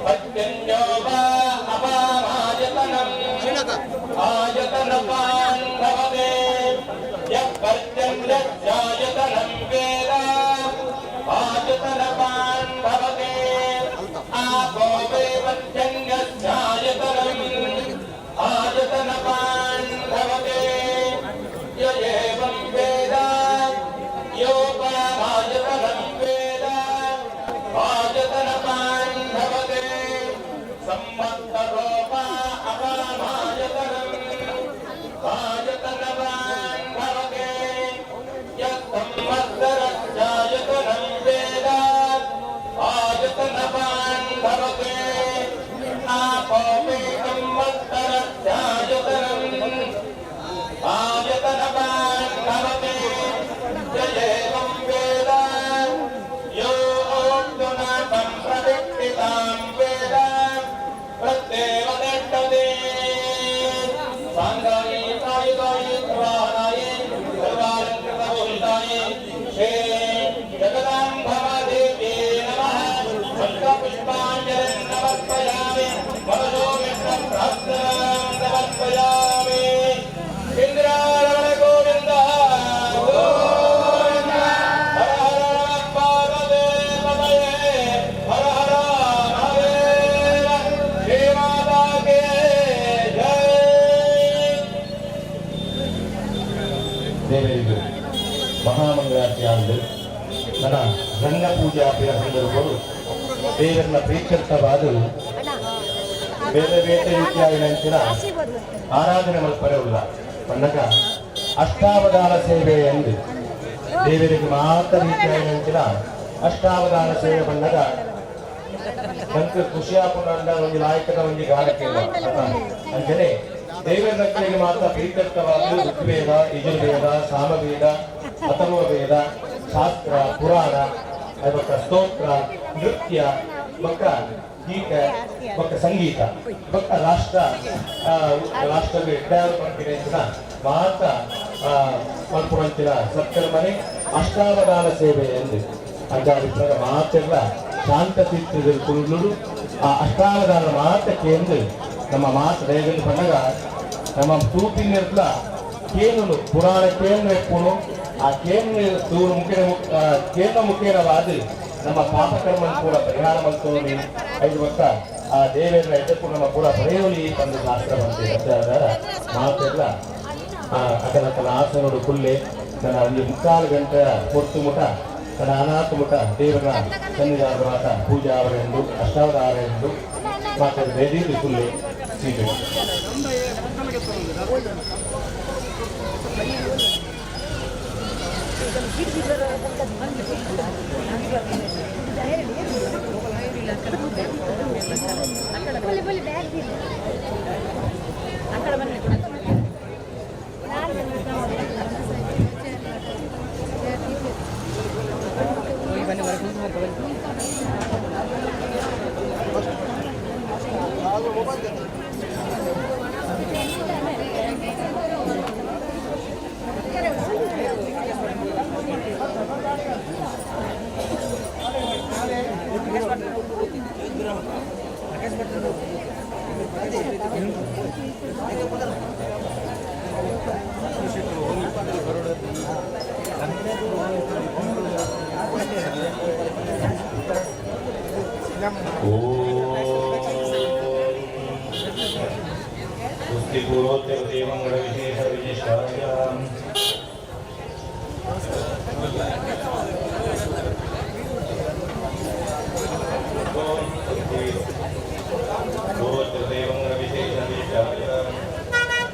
पर्जन्यो वा अपामायतनम् आयतनवान् भवते यः पर्जन्यस्यायतनं वेद आयतनवान् भवते आपो वै पर्जन्यस्यायतनम् आयतनवान् भवते य एवं वेद योगायतनं वेद आयतनवान् भवते संवत्सरोपा अपामायतनम् आयतनवान् भवते यः संवत्सरस्यायतनं वेद आयतनवान् भवते आपो वै संवत्सरस्यायतनम् आयतनवान् भवते य एवं वेद यो ओक्तुनाथं प्रतिष्ठितां वेद प्रत्येव तिष्ठति साङ्गायै सायुधायै प्रवाहायै सर्वालङ्कृतभूषितायै श्री जगदाम्बादेव्यै नमः पञ्चपुष्पाञ्जलिं समर्पयामि मनसो मित्रं प्रार्थनां समर्पयामि इन्द्रारमण गोविन्द गोविन्द हर हर पार्वतीपतये हर हर महादेव श्री माता के जय ದೇವರಿಗೆ ಮಹಾಮಂಗಳಾರತಿ ಆಂದು ನನ್ನ ರಂಗ ಪೂಜಾ ಸಂದರ್ಭಗಳು ದೇವರನ್ನ ಪ್ರೀತ್ಯರ್ಥವಾದ ಬೇರೆ ಬೇರೆ ರೀತಿಯಾಗಿ ನಂತರ ಆರಾಧನೆ ಮಲ್ಪರೆಯುಲ್ಲ ಪನ್ನಗ ಅಷ್ಟಾವಧಾನ ಸೇವೆ ಎಂದು ದೇವರಿಗೆ ಮಾತ್ರ ರೀತಿಯಾಗಿ ನಂತರ ಅಷ್ಟಾವಧಾನ ಸೇವೆ ಬಂದಾಗ ನಂಗೆ ಖುಷಿಯಾಪುಂಡ ಒಂದು ಲಾಯಕದ ಒಂದು ಗಾನಕ್ಕೆ ಅಂದರೆ ದೇವರ ಮಕ್ಕಳಿಗೆ ಮಾತ್ರ ಪ್ರೀತ್ಯರ್ಥವಾದ ಋಗ್ವೇದ ಯಜುರ್ವೇದ ಸಾಮವೇದ ಅಥರ್ವ ವೇದ ಶಾಸ್ತ್ರ ಪುರಾಣ ಅದಕ್ಕ ಸ್ತೋತ್ರ ನೃತ್ಯ ಬಕ್ಕ ಗೀತ ಬಕ್ಕ ಸಂಗೀತ ಬಕ್ಕ ರಾಷ್ಟ್ರ ಎಡ್ಡಾರು ಪಂಪಿನ ಮಾತ್ರ ಮಲ್ಪುರಂತಿನ ಸತ್ಕರ್ಮನೆ ಅಷ್ಟಾವಧಾನ ಸೇವೆ ಎಂದು ಅಂತಾಗ ಮಾತೆಲ್ಲ ಶಾಂತ ತೀರ್ಥದಲ್ಲಿ ಕುರುಡು ಆ ಅಷ್ಟಾವಧಾನ ಮಾತಕ್ಕೆ ಎಂದು ನಮ್ಮ ಮಾತು ದಯದಲ್ಲಿ ಬಂದಾಗ ನಮ್ಮ ತೂಪಿನ ಕೇನು ಪುರಾಣ ಕೇನು ಎಪ್ಪುನು ಆ ಕೇನು ದೂರ ಮುಖೇನ ಕೇಂದ್ರ ಮುಖೇನವಾದ ನಮ್ಮ ಪಾಪಕರ್ಮ ಕೂಡ ಪರಿಹಾರ ಮಲ್ತೋನಿ 5 ವರ್ಷ ಆ ದೇವೇಂದ್ರ ಎದ್ದಕ್ಕೂ ನಮ್ಮ ಪೂರ ಪಡೆಯೋಲಿ ಒಂದು ಶಾಸ್ತ್ರ ಬಂದಿದೆ ಮಾತೆಲ್ಲ ಅಕಲ ಆಸನೋಡು ಕುಲ್ಲೆ ನನ್ನ ಒಂದು 3 ಗಂಟೆ ಹೊತ್ತು ಮುಟ ನನ್ನ ಅನಾಥ ಮುಟ ದೇವರ ಸನ್ನಿಧಾನ ಮಾತ ಪೂಜಾ ಅವರೆಂದು ಅಷ್ಟಾವಧಾನ ಎಂದು ಮಾತಾಡಿದ ವೇದಿಕೆ ಕುಲ್ಲೆ ಸೀಟು श्रीपूर्वोत्तरदेवमङ्गलविशेषविशिष्टायाम्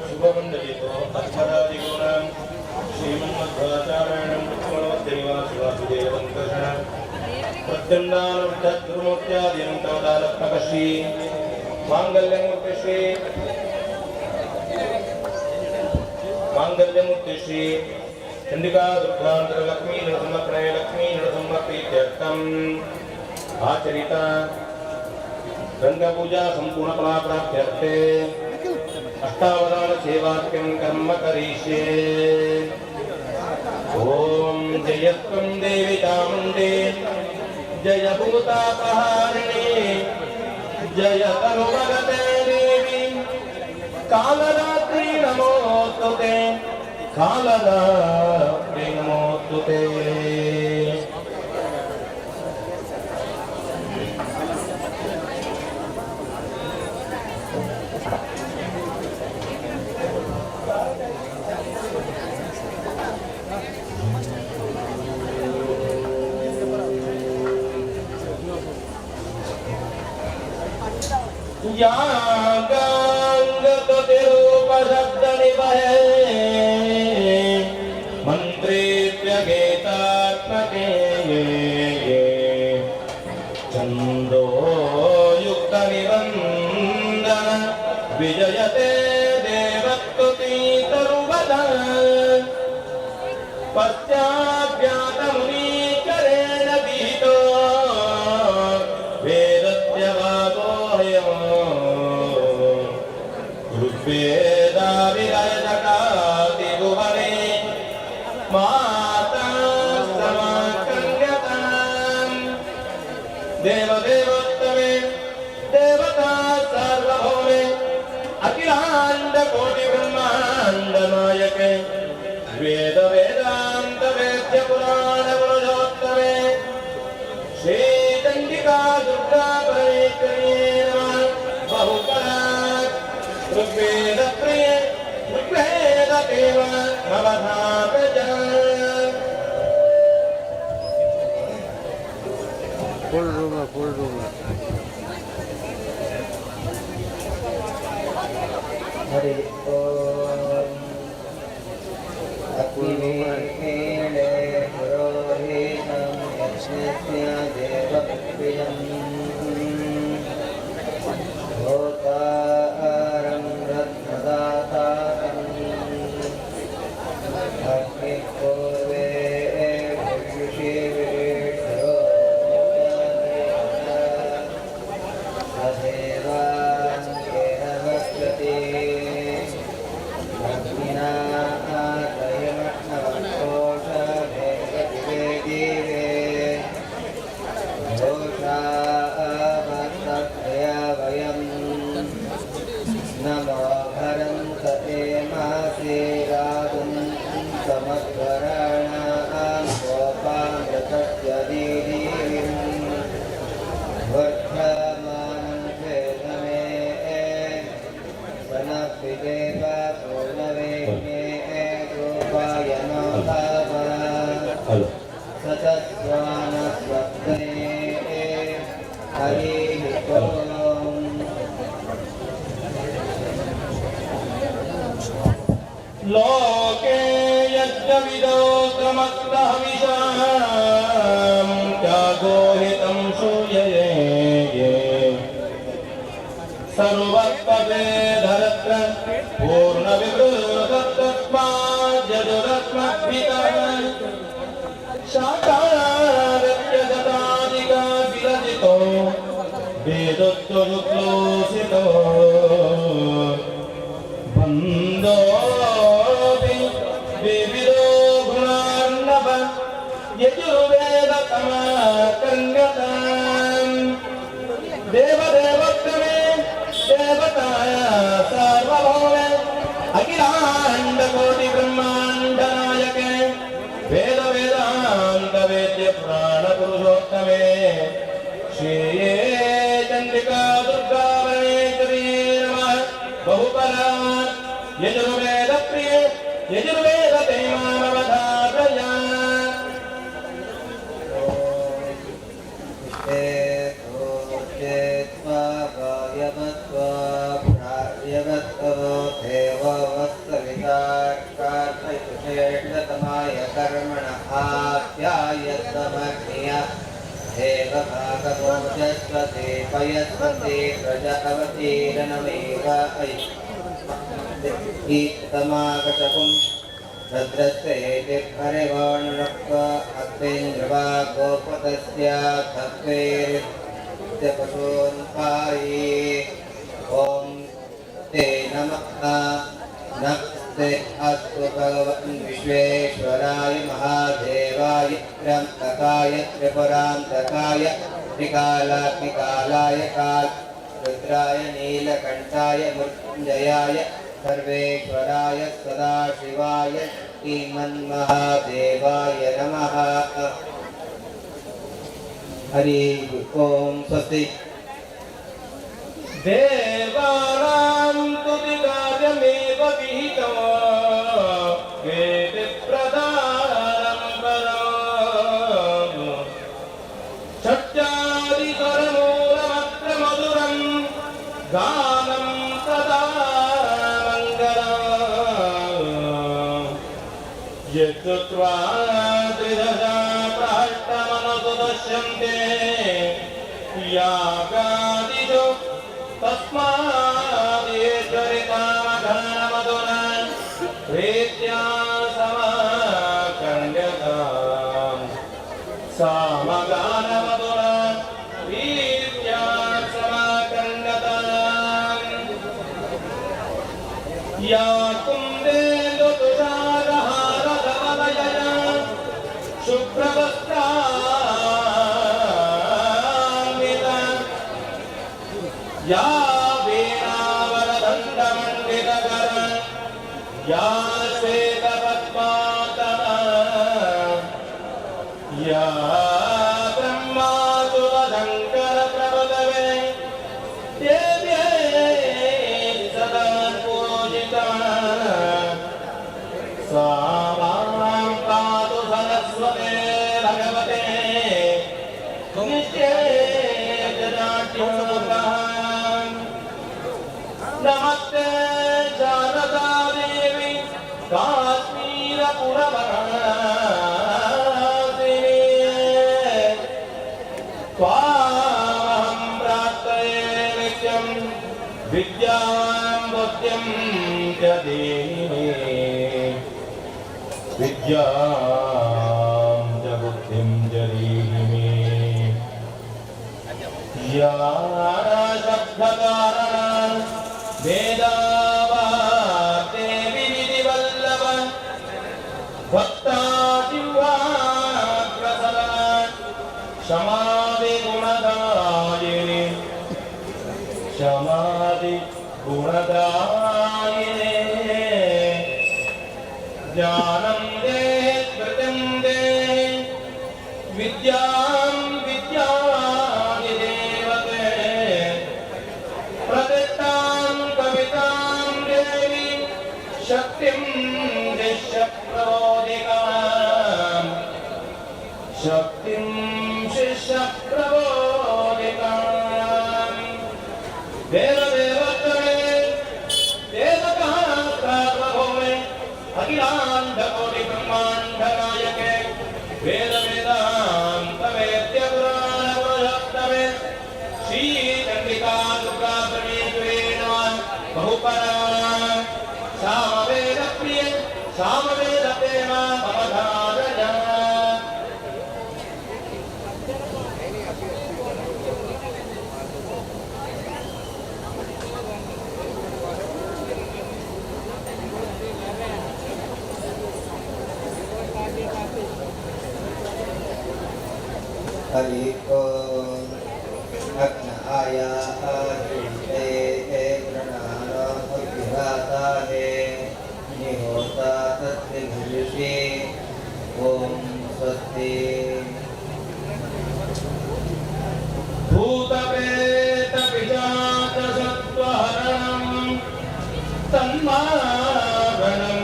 शुभमण्डलितो अक्षरादिगुणां श्रीमन्मध्वाचार्यं लक्ष्मणोद्देवासुवासुदेवं कृष्णं प्रत्यन्दानवृद्धत्रुमूर्त्यादिनं तवदालत्मकश्री माङ्गल्यमूर्तिश्री माङ्गल्यमूर्तिश्री चण्डिका दुर्गान्तरलक्ष्मी नृसिंहप्रणय लक्ष्मी नृसिंहप्रीत्यर्थम् आचरिता गंगा संपूर्ण फलाप्राप्त्यर्थे अष्टावधान सेवाक्यं कर्म करिष्ये। ओम जयत्वं देवी चामुण्डे जय भूतापहारिणे जय तनुवरते देवी कालरात्रि नमोस्तुते कालरात्रि नमोस्तुते। यागांगततिरूपशब्दनिवहे मन्त्रेभ्यगेतात्मके छन्दो युक्तनिबन्धन विजयते देवस्तुतितरुवदा पश्चाद्व्यातमुनीकरेण विहितो वेदाविरजकाति भुवने माता समाकन्यताम् देवदेवोत्तमे देवता सार्वभौमे अखिलाण्डकोटिब्रह्माण्डनायके वेदान्तवेद्यपुराणपुरुषोत्तमे श्रीचण्डिका दुर्गा परमेश्वरी नमः। बहुकरा ऋग्वेदप्रिय ऋग्वेददेव नवधातज फुल रूम हरि ओम अग्निमेले पुरोहितं यज्ञस्य देवप्रियम् होतारं रत्नदातारम् अग्निपूर्वे विषेवेशो सदेवाङ्केन वक्ष्यते अग्निना आतयमग्नवकोशभेददिवे दिवे घोषावत्तया वयं नमो भरन्त ते मासे रागुं समध्वराणां गोपामृतस्य दीदीं वर्धमानं वेदमे वनपिदेव पूर्णवेज्ञे रूपाय नो भाव सतस्वानस्वप्ने हरिः ओम्। लोके यज्ञविदो क्रमस्तहविषां त्यागोहितं श्रूयते सर्वत्वेधरत्र पूर्णविवृतत्वाद्यजुरत्मभितः शाकारार्यजतादिका विरजितो वेदोत्तरुक्लोसितो बन्धोऽपि विविधो गुणार्णव यजुर्वेदतमाकर्ण्यताम् देवदेवोत्तमे देवताय सार्वभौमे अखिलाण्डकोटिब्रह्माण्डनायके वेदवेदान्तवेद्य प्राणपुरुषोत्तमे श्रीये चण्डिका दुर्गा परमेश्वरी नमः। बहुपरात् यजुर्वेद प्रिय यजुर्वेद ते मानवधारय कर्मण आप्यायतमग्निय देव भागवोजस्वते पयस्वते प्रजावतीरनमेव ईतमागतकुं भद्रस्येति परिवाणुरक्व अग्निन्द्रवा गोपतस्य तत्त्वैर्यपशोन्पायि ॐ ते नमः नमस्ते अस्तु भगवन् विश्वेश्वराय महादेवाय त्र्यम्बकाय त्रिपुरान्तकाय त्रिकालाग्निकालाय रुद्राय नीलकण्ठाय मृत्युञ्जयाय सर्वेश्वराय सदाशिवाय श्रीमन्महादेवाय नमः। हरि ओम स्वस्ति। देवानां तुतिकार्यमेव विहितं कीर्तिप्रदानं परं षट्चादिकरमूलमत्रमधुरं गानं सदा मङ्गलम् यत्त्वा त्रिदशा प्राष्टमनसुदश्यन्ते यागादिषु तस्मादेश्वरितामघनमधुना प्रीत्या समाकण्ड्यताम् सामगानमधुना प्रीत्या समाकण्ड्यताम् या कुन्देन्दुतुषारहारधवलयया शुभ्रवस्त्रा या वीणावरदण्डमण्डितकर या श्वेतपद्मातना या ब्रह्मासुरशङ्करप्रभवे देव्यै सदा पूजिता सा मां पातु सरस्वते भगवते नमस्ते शारदा देवी काश्मीरपुरवासिनी त्वामहं प्रार्थये नित्यं विद्यां बुद्धिं च देहि विद्यां च बुद्धिं च देहि या शब्दकारणा वेदावाते विधिवल्लभ भक्तादिवाग्रसला क्षमादिगुणदायिनी क्षमादिगुणदायिनी ज्ञानं देहि स्मृतिं देहि विद्यां विद्यादिदेवते प्रतिष्ठां कवितां देवी शक्तिं शिष्यप्रबोधिकाम् शक्तिं शिष्यप्रबोधिकाम् देवदेवत्वे देवकः सार्वभौमे अखिलाण्डकोटिब्रह्माण्डनायके वेदवेदान्तवेद्य पुराणपुरुषोत्तमे श्रीचण्डिका दुर्गा परमेश्वरी नमः बहुपरा सामवेदप्रिय सामवेदप्रेमा भवधारय हरि ओम अग्न आया आदिते प्रणानो अभिराता है निहोता तत्त्वभिषे ओम स्वस्ति। भूतप्रेत पिशाच सत्त्वहरणं तन्मारणं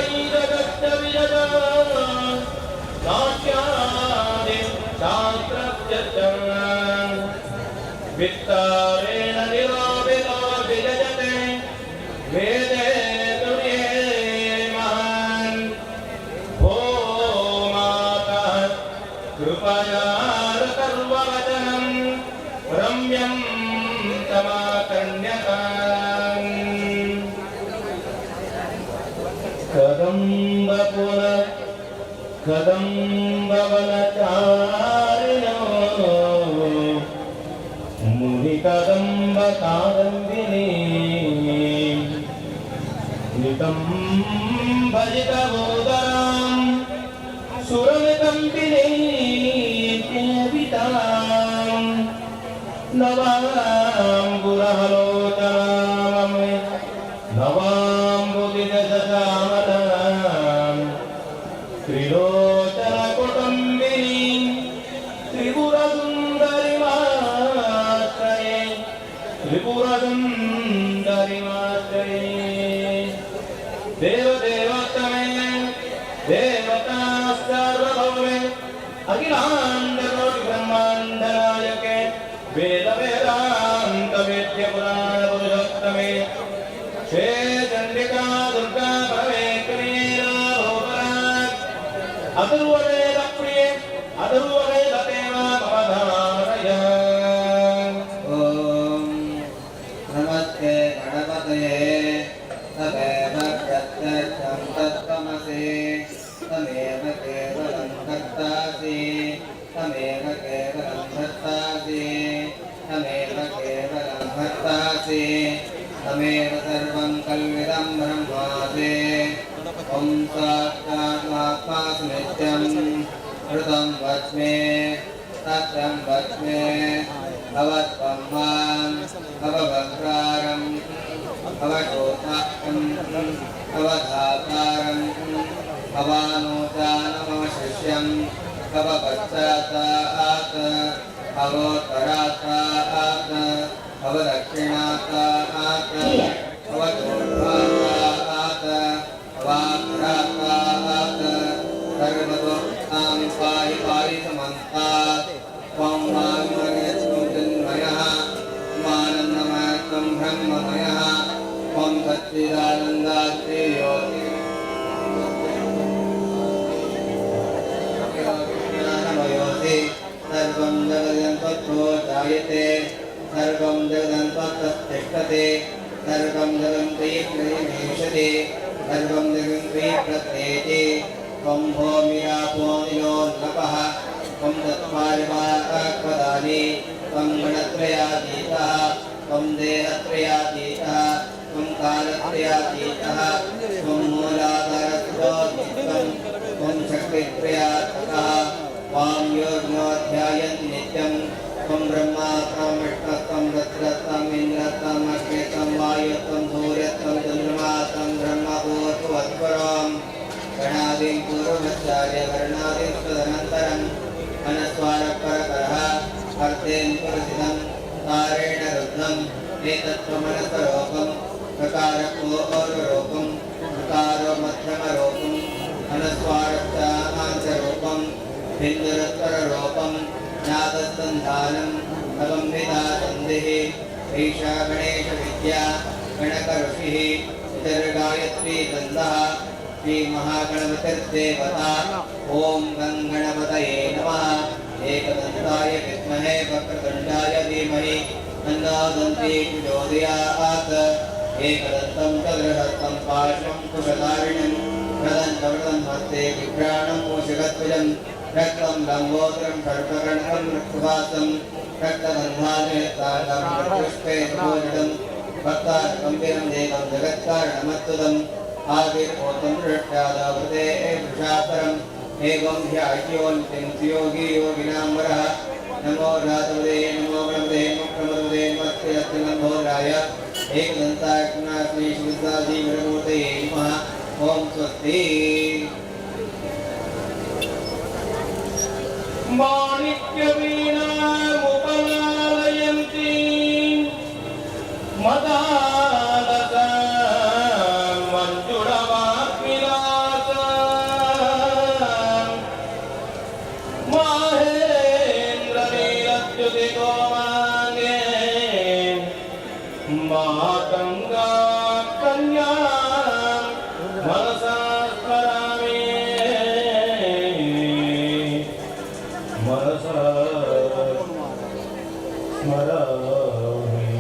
लोकानुग्रहैरगत्यविजय नाट्यादि शास्त्रज्ञ वित्तारेण निरोपितो विजयते वेदे तुर्ये महान् भो मातः कृपया सर्ववचनं रम्यं तमाकर्ण्यताम् कदम्बवनचारिणो मुनिकदम्बकादम्बिनी नितं भजितबोधरां सुरनिकम्पिनी केवितां नवाम्बुरहलोचनां नवाम्बुदिदशचामलां त्रिलोचनकुटुम्बिनी त्रिपुरसुन्दरिमाश्रये देवदेवोत्तमे देवता सार्वभौमे अखिलाण्डकोटिब्रह्माण्डनायके वेदवेदान्तवेद्यपुराणपुरुषोत्तमे श्री चण्डिका दुर्गा परमेश्वरीराभोपराट् अथर्ववेदप्रिये अथर्ववेददेवा भवधारय ॐ नमस्ते गणपतये तमेव प्रत्यक्षं तत्त्वमसि तमेव केवलं कर्तासि तमेव केवलं भर्तासि तमेव केवलं भर्तासि तमेव सर्वं कल्विदं ब्रह्मासि ॐ साक्षात्मात्मासि नित्यं ऋतं वच्मे सत्यं वच्मे भवत्वं मां भवभद्रारं भवतोताकं भवधातारं भवानोजानमशिष्यं भवपश्चातात् भवोत्तरात् भवदक्षिणात् भवदूर्ध्वात् भवाग्रात् सर्वतो तां पाहि पाहि समन्तात् त्वं मान्मयः मानन्दमयत्वं ब्रह्ममयः त्वं सच्चिदानन्दात्रियोगिज्ञानमयोऽसि सर्वं जगदं त्वत्तो जायते सर्वं जगदं त्वत्तिष्ठते सर्वं जगं त्वयि प्रविशति सर्वं जगं त्वयि प्रत्येति त्वं भूमिरापो निलोन्नपः त्वं चत्वारिमात्मदानि त्वं गणत्रयातीतः त्वं देहत्रयातीतः त्वं कालत्रयातीतः त्वं मूलाधारत्वातीतं त्वं शक्तित्रयात्मकः त्वां योऽध्यायन्ति नित्यं त्वं ब्रह्मा त्वं विष्णुत्वं रुद्रत्वं इन्द्रत्वम् अग्नित्वं वायुत्वं सूर्यत्वं चन्द्रमा त्वं ब्रह्मभूत्वत्परं गणादिं पूर्वमच्चार्य वर्णादिं तदनन्तरम् अनस्वारपरकरः अर्धेन पुरसितं तारेण रुद्धं एतत्त्वमनसरोपं प्रकारकोरुरूपं प्रकारो मध्यमरूपम् अनस्वारश्चामांसरूपं बिन्दुरुत्तररूपं ज्ञातसन्धानं नवम्बितासन्धिः ईशा गणेशविद्या गणकऋषिः चतुर्गायत्री दन्तः श्रीमहागणपतिर्देवता ॐ गं गणपतये नमः एकदन्ताय विद्महे वक्रतुण्डाय धीमहि तन्नो दन्ती प्रचोदयात् एकदन्तं चतुर्हस्तं पार्श्वं कुशधारिणं प्रदन्तवृतं हस्ते विभ्राणं मूषिकध्वजं रक्तं लम्बोदरं सर्पकर्णकं रक्तवासं रक्तबन्धानेतारं पुष्पे सुभोजनं भक्तारकम्बिरं देवं जगत्कारणमत्तुदम् आविर्भूतं दृष्ट्यादावृते वृषापरम् एवं ह्याज्योन्तिं योगी योगिनां वरः नमो रातवदे नमो गणपते नमो प्रमदवदे नमस्ते अत्रिमन्भोराय एकदन्ताय श्री शिवसादी विरमूर्तये नमः ॐ स्वस्ति माणिक्यवीणा ಮಾತಂಗಾ ಕನ್ಯಾ ಮನಸಾ ಸ್ಮರಾಮಿ ಮನಸಾ ಸ್ಮರಾಮಿ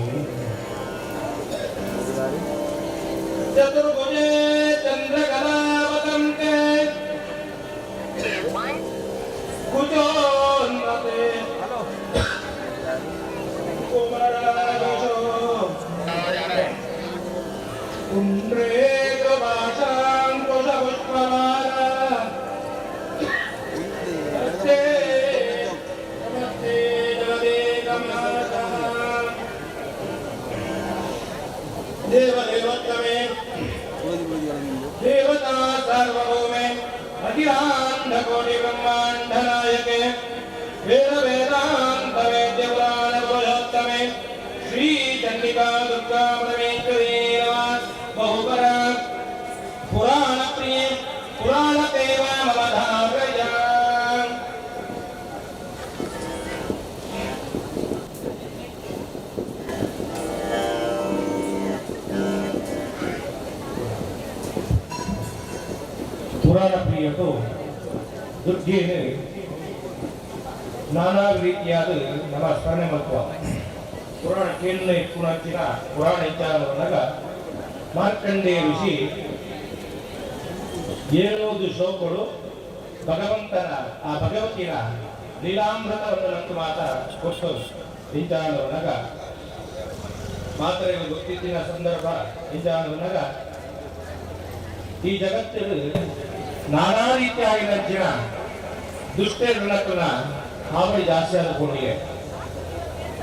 ಚತುರ್ಭುಜೆ ಚಂದ್ರಕಲಾವತಂತೆ ಕುಜೋನ್ನತೆ ಕುಮರಾಜೋ ಕುಂಡ್ರೇಕ ಭಾಷಾಂಕುಶ ಪುಷ್ಪಮಾಲ ನಮಸ್ತೆ ನಮಸ್ತೆ ಜಗದೇಕಮಾತಃ ದೇವದೇವೋತ್ತಮೇ ದೇವತಾ ಸಾರ್ವಭೌಮೆ ಅಖಿಲಾಂಡ ಕೋಟಿ ಬ್ರಹ್ಮಾಂಡ ನಾಯಕೆ ವೇದ ವೇದಾಂತ ವೇದ್ಯ ಪುರಾಣ ಪುರುಷೋತ್ತಮೆ ಶ್ರೀ ಚಂಡಿಕಾ ದುರ್ಗಾ ಪರಮೇಶ್ವರಿ ನಮಃ ಬಹುಪರ ಪುರಾಣ ಪ್ರಿಯೆ ಪುರಾಣ ದೇವ ಮಮ ಧಾರಯ ಪುರಾಣ ಪ್ರಿಯರು ದುರ್ಗೆಯನ್ನು ನಾನಾ ರೀತಿಯಾದ ನಮ್ಮ ಸ್ಮರಣೆ ಮಾಡುವ ಪುರಾಣ ಕೇಂದ್ರ ಇಟ್ಕೊಂಡ ಪುರಾಣ ವಿಚಾರವನ್ನಾಗ ಮಾರ್ಕಂಡೇಯ ಋಷಿ 7 ಶ್ಲೋಕಗಳು ಭಗವಂತನ ಆ ಭಗವತಿನ ಲೀಲಾಮೃತವನ್ನು ನಂತು ಮಾತ ಕೊಟ್ಟು ವಿಚಾರವನ್ನಾಗ ಮಾತ್ರೆಗಳು ಗೊತ್ತಿದ್ದಿನ ಸಂದರ್ಭ ವಿಚಾರವನ್ನಾಗ ಈ ಜಗತ್ತಲ್ಲಿ ನಾನಾ ರೀತಿಯಾಗಿ ನಚ್ಚಿನ ದುಷ್ಟೇರನ್ನ ಹಾವಳಿ ಜಾಸ್ತಿ ಆದ ಕೊಡುಗೆ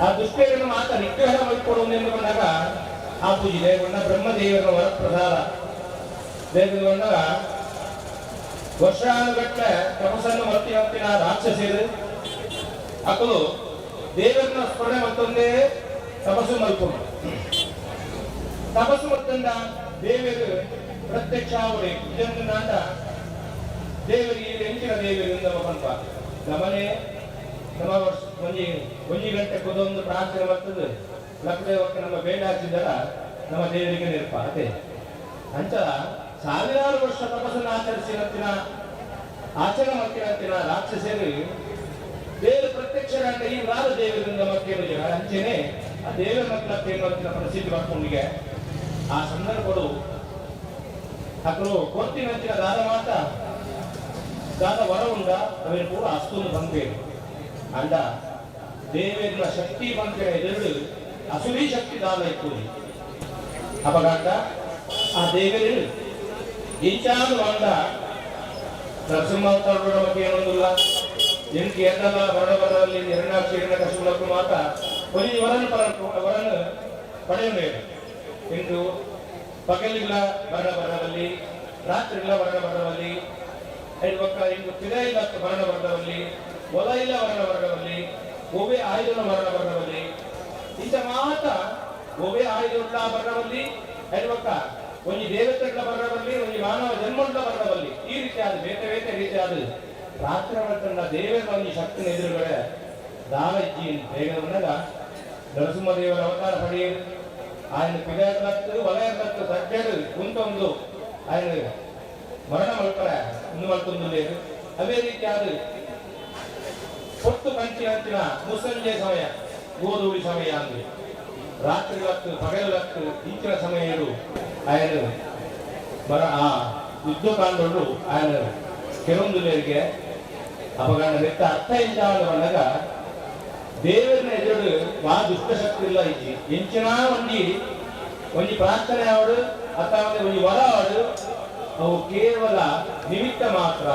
ಆ ದುಷ್ಟೇರನ್ನು ಮಾತ್ರ ನಿಗ್ರಹ ಮಾಡಿಕೊಡುವುದೆಂದು ಬಂದಾಗ ಆ ಪೂಜೆ ದೇವರನ್ನ ಬ್ರಹ್ಮದೇವರ ವರಪ್ರಸಾದ ದೇವರು ಬಂದಾಗ ವರ್ಷಾನುಗಟ್ಟಲೆ ತಪಸ್ಸನ್ನು ಮರ್ತಿನ ರಾಕ್ಷಸರು ಅಕ್ಕಳು ದೇವರನ್ನ ಸ್ಮರಣೆ ಮತ್ತೊಂದೇ ತಪಸ್ಸು ಮಲ್ಕೊಂಡು ತಪಸ್ಸು ಮತ್ತೊಂದ ದೇವರು ಪ್ರತ್ಯಕ್ಷ ಅವರೇ ಇದನ್ನು ನಾಟ ದೇವರಿಗೆ ಹೆಂಚಿನ ದೇವರಿಂದ ಬಂತ ನಮ್ಮನೆ ನಮ್ಮ ಒಂಜಿ ಗಂಟೆ ಕೊದೊಂದು ಪ್ರಾರ್ಥನೆ ಬರ್ತದೆ ಲಕ್ಷ್ಮದೇವಕ್ಕೆ ನಮ್ಮ ಬೇಡ ಹಾಕಿದರ ನಮ್ಮ ದೇವರಿಗೆ ನೆನಪ ಅದೇ ಅಂಚ ಸಾವಿರಾರು ವರ್ಷ ತಪಸ್ಸನ್ನು ಆಚರಣೆ ಮಾಡ್ತಿನ ರಾಕ್ಷಸರು ದೇವರ ಪ್ರತ್ಯಕ್ಷ ಗಂಟೆ ಈ ರಾಜ ದೇವರಿಂದ ಮಕ್ಕಳು ಅಂಚೆನೆ ಆ ದೇವರ ಮಕ್ಕಳಕ್ಕೆ ಏನು ಪ್ರಸಿದ್ಧಿ ಮಾಡ್ಕೊಂಡಿಗೆ ಆ ಸಂದರ್ಭಗಳು ಅಕ್ಕಳು ಕೊರ್ತಿನಂಚಿನ ದಾದ ಮಾತ ದಾದ ವರ ಉಂಡ ಅವನು ಕೂಡ ಅಷ್ಟೊಂದು ಬಂದೇನು ಅಂಡ ದೇವೇಂದ್ರ ಶಕ್ತಿ ಬಂದ ಎದುರು ಅಸುರಿ ಶಕ್ತಿ ದಾದ ಇತ್ತು ಅಪಘಾತ ಆ ದೇವರು ಇಂಚಾನು ಅಂಡ ನರಸಿಂಹಾವತಾರದ ಬಗ್ಗೆ ಏನೊಂದಿಲ್ಲ ಜನಕ್ಕೆ ಎರಡಲ್ಲ ಬರಡಬರಲ್ಲಿ ಎರಡಾಕ್ಷಿ ಎರಡ ಕಷ್ಟುలకు ಮಾತ ಕೊನೆ ವರನ್ನು ಪಡೆಯಬೇಕು ಎಂದು ಪಗಲಿಲ್ಲ ಬರಡಬರದಲ್ಲಿ ರಾತ್ರಿಲ್ಲ ಬರಡಬರದಲ್ಲಿ ಇಂದು ತಿರ ಇಲ್ಲ ಬರಡಬರದಲ್ಲಿ ಹೊಲ ಇಲ್ಲ ಬರಡಬರದಲ್ಲಿ ಒಬ್ಬೆ ಆಯುಧನ ಬರಡಬರದಲ್ಲಿ ಇಂಥ ಮಾತ ಒಬ್ಬೆ ಆಯುಧ ಬರಡಬಲ್ಲಿ ಒಂದು ದೇವತೆಗಳ ಬರಡಬಲ್ಲಿ ಒಂದು ಮಾನವ ಜನ್ಮದ ಬರಡಬಲ್ಲಿ ಈ ರೀತಿಯಾದ ಬೇತೆ ಬೇತೆ ರೀತಿಯಾದ ರಾತ್ರಿ ಮಾಡ್ಕೊಂಡ ದೇವರ ಒಂದು ಶಕ್ತಿನ ಎದುರುಗಡೆ ದಾವ ಇಜ್ಜಿ ಬೇಗದಾಗ ನರಸಿಂಹದೇವರ ಅವತಾರ ಪಡೆಯಿರು ఆయన పిల్లలకు వలయలకు తగ్గడు ఉంటొంದು ఆయన మరణ మల్పర ఇನ್ನು మల్తుంది లేదు అవే ರೀತಿಯಾದ పొట్టు కంటి అంచిన ముసంజೆ సమಯ ಗೋಧೂಳಿ ಸಮಯ ಅಂದ್ರೆ ರಾತ್ರಿಲತ್ತು ಪಗಲತ್ತು ಇಂಚಿನ ಸಮಯರು ఆయన ಮರ ಆ ಯುದ್ಧಕಾಂಡರು ఆయన ಕೆಲವೊಂದು ಲೇರಿಗೆ ಅಪಗಾನ ನೆತ್ತ ಅರ್ಥ ಇಂಚಾದ ಬಂದಾಗ ದೇವರನ್ನ ಎದುರು ಆ ದುಷ್ಟಶಕ್ತಿ ಇಲ್ಲ ಇಜ್ಜಿ ಎಂಚಿನ ಒಂಜಿ ಪ್ರಾರ್ಥನೆ ಆವಡು ಅಥವಾ ಒಂಜಿ ವರ ಆವಡು ಅವು ಕೇವಲ ನಿಮಿತ್ತ ಮಾತ್ರ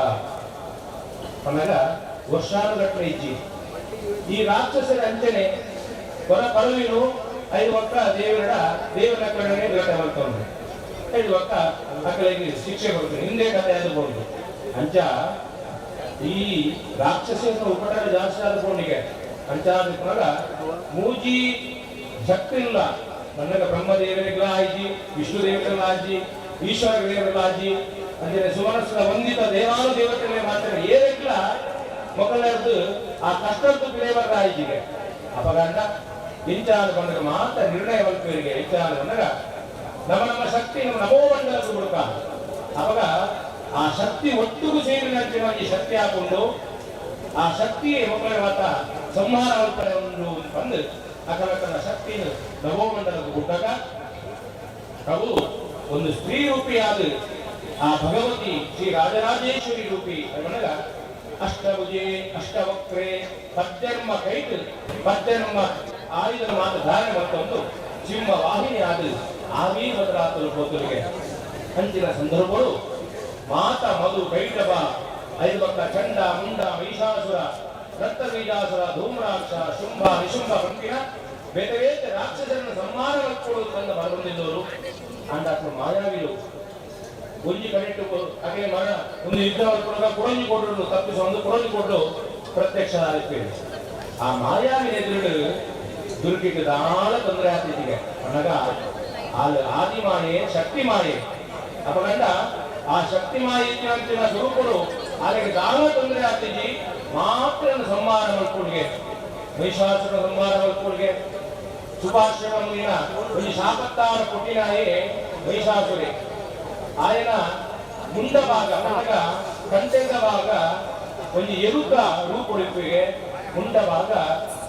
ಆಮೇಲ ವರ್ಷಾನುಗಟ್ಟಲೆ ಇಜ್ಜಿ ಈ ರಾಕ್ಷಸರ ಅಂಚನೆ ಹೊರ ಪರವಿನು 5 ವರ್ಷ ದೇವರ ಕಡೆಗೆ ಬೇಟ ಮಾಡ್ಕೊಂಡು 5 ವರ್ಷ ಮಕ್ಕಳಿಗೆ ಶಿಕ್ಷೆ ಕೊಡ್ತೀನಿ ಹಿಂದೆ ಕಥೆ ಆದ್ಬೋದು ಅಂಚ ಈ ರಾಕ್ಷಸರ ಉಪಟಳ ಜಾಸ್ತಿ ಆದ್ಕೊಂಡಿಗೆ ಅಂಚಾದ ಮೂಜಿ ಶಕ್ತಿ ಇಲ್ಲ ನನಗ ಬ್ರಹ್ಮದೇವರಿಗೆಲ್ಲ ಆಯ್ಜಿ ವಿಷ್ಣು ದೇವರಿಗೆಲ್ಲ ಆಜಿ ಈಶ್ವರ ದೇವರಿಗೆಲ್ಲ ಅಂದ್ರೆ ಸುಮನಸ್ಸಿನ ವಂದಿತ ದೇವಾನು ದೇವತೆಗಳೇ ಮಾತ್ರ ಏರಿಲ್ಲ ಮೊದಲನೇದು ಆ ಕಷ್ಟದ್ದು ದೇವರ ಆಯ್ಜಿಗೆ ಅಪಗಂಡ ಇಂಚಾದ ಬಂದಾಗ ಮಾತ್ರ ನಿರ್ಣಯ ಮಲ್ಪವರಿಗೆ ಇಂಚಾದ ಬಂದಾಗ ನಮ್ಮ ಶಕ್ತಿ ನಮೋಮಂಡಲಕ್ಕೂ ಹುಡುಕ ಅವಾಗ ಆ ಶಕ್ತಿ ಒಟ್ಟಿಗೂ ಸೇರಿನ ಈ ಶಕ್ತಿ ಹಾಕೊಂಡು ಆ ಶಕ್ತಿಯೇ ಮಕ್ಕಳ ಮಾತ ಸಂಹಾರ ಮಲ್ಪನೆ ಒಂದು ಬಂದು ಅಕಲಕನ ಶಕ್ತಿಯನ್ನು ನವೋಮಂಡಲಕ್ಕೂ ಹುಟ್ಟಾಗ ಪ್ರಭು ಒಂದು ಸ್ತ್ರೀ ರೂಪಿಯಾದ ಆ ಭಗವತಿ ಶ್ರೀ ರಾಜರಾಜೇಶ್ವರಿ ರೂಪಿ ಅನ್ನಗ ಅಷ್ಟಭುಜೆ ಅಷ್ಟವಕ್ರೆ ಪದ್ಧರ್ಮ ಕೈಟ್ ಪದ್ಧರ್ಮ ಆಯುಧನ ಮಾತು ಧಾರಣೆ ಮತ್ತೊಂದು ಸಿಂಹ ವಾಹಿನಿ ಆದ ಆವಿ ಬದಲಾತಲು ಹೋದರಿಗೆ ಅಂಚಿನ ಸಂದರ್ಭಗಳು ಮಾತ ಮಧು ಕೈಟಭ ಐದು ಭಕ್ತ ಚಂಡ ಮುಂಡ ಮಹಿಷಾಸುರ ರಕ್ತಬೀಜಾಸುರ ಧೂಮ್ರಾಕ್ಷ ಶುಂಭ ನಿಶುಂಭ ಪಂಕಿನ ಬೇರೆ ಬೇರೆ ರಾಕ್ಷಸರನ್ನು ಸಂಹಾರ ಮಾಡಿಕೊಳ್ಳುವುದರಿಂದ ಬರಬಂದಿದ್ದವರು ಅಂಡಾತ್ಮ ಮಾಯಾವಿರು ಒಂಜಿ ಕರೆಕ್ಟ್ ಹಾಗೆ ಮರ ಒಂದು ಯುದ್ಧ ಕುರಂಜಿ ಕೊಟ್ಟರು ತಪ್ಪಿಸ ಒಂದು ಕುರಂಜಿ ಕೊಟ್ಟು ಪ್ರತ್ಯಕ್ಷ ಆರಿಸ್ತೇವೆ ಆ ಮಾಯಾವಿನ ಎದುರು ದುರ್ಗಿಗೆ ದಾಳ ತೊಂದರೆ ಆಗ್ತಿದ್ದೀಗ ಅನ್ನಗ ಆದಿ ಮಾಯೆ ಶಕ್ತಿ ಮಾಯೆ ಅಪಗಂಡ ಆ ಶಕ್ತಿ ಮಾಯೆ ಅಂಚಿನ ಸ್ವರೂಪರು ಅದಕ್ಕೆ ದಾಳ ತೊಂದರೆ ಆಗ್ತಿದ್ದಿ ಮಾತ್ರ ಸಂಹಾರ ಮಾಡ್ಕೊಳ್ಗೆ ಮಹಿಷಾಸುರ ಸಂಹಾರ ಮಾಡ್ಕೊಳ್ಗೆ ಸುಭಾಷಣ ಮುಂದಿನ ಒಂದು ಶಾಪತ್ತಾರ ಕೊಟ್ಟಿನಾಯೇ ಮಹಿಷಾಸುರೆ ఆయన ಮುಂದ ಭಾಗ అనగా ಕಂಠದ ಭಾಗ ಒಂದು ಎರುಕ ರೂಪುಡಿಪಿಗೆ ಮುಂದ ಭಾಗ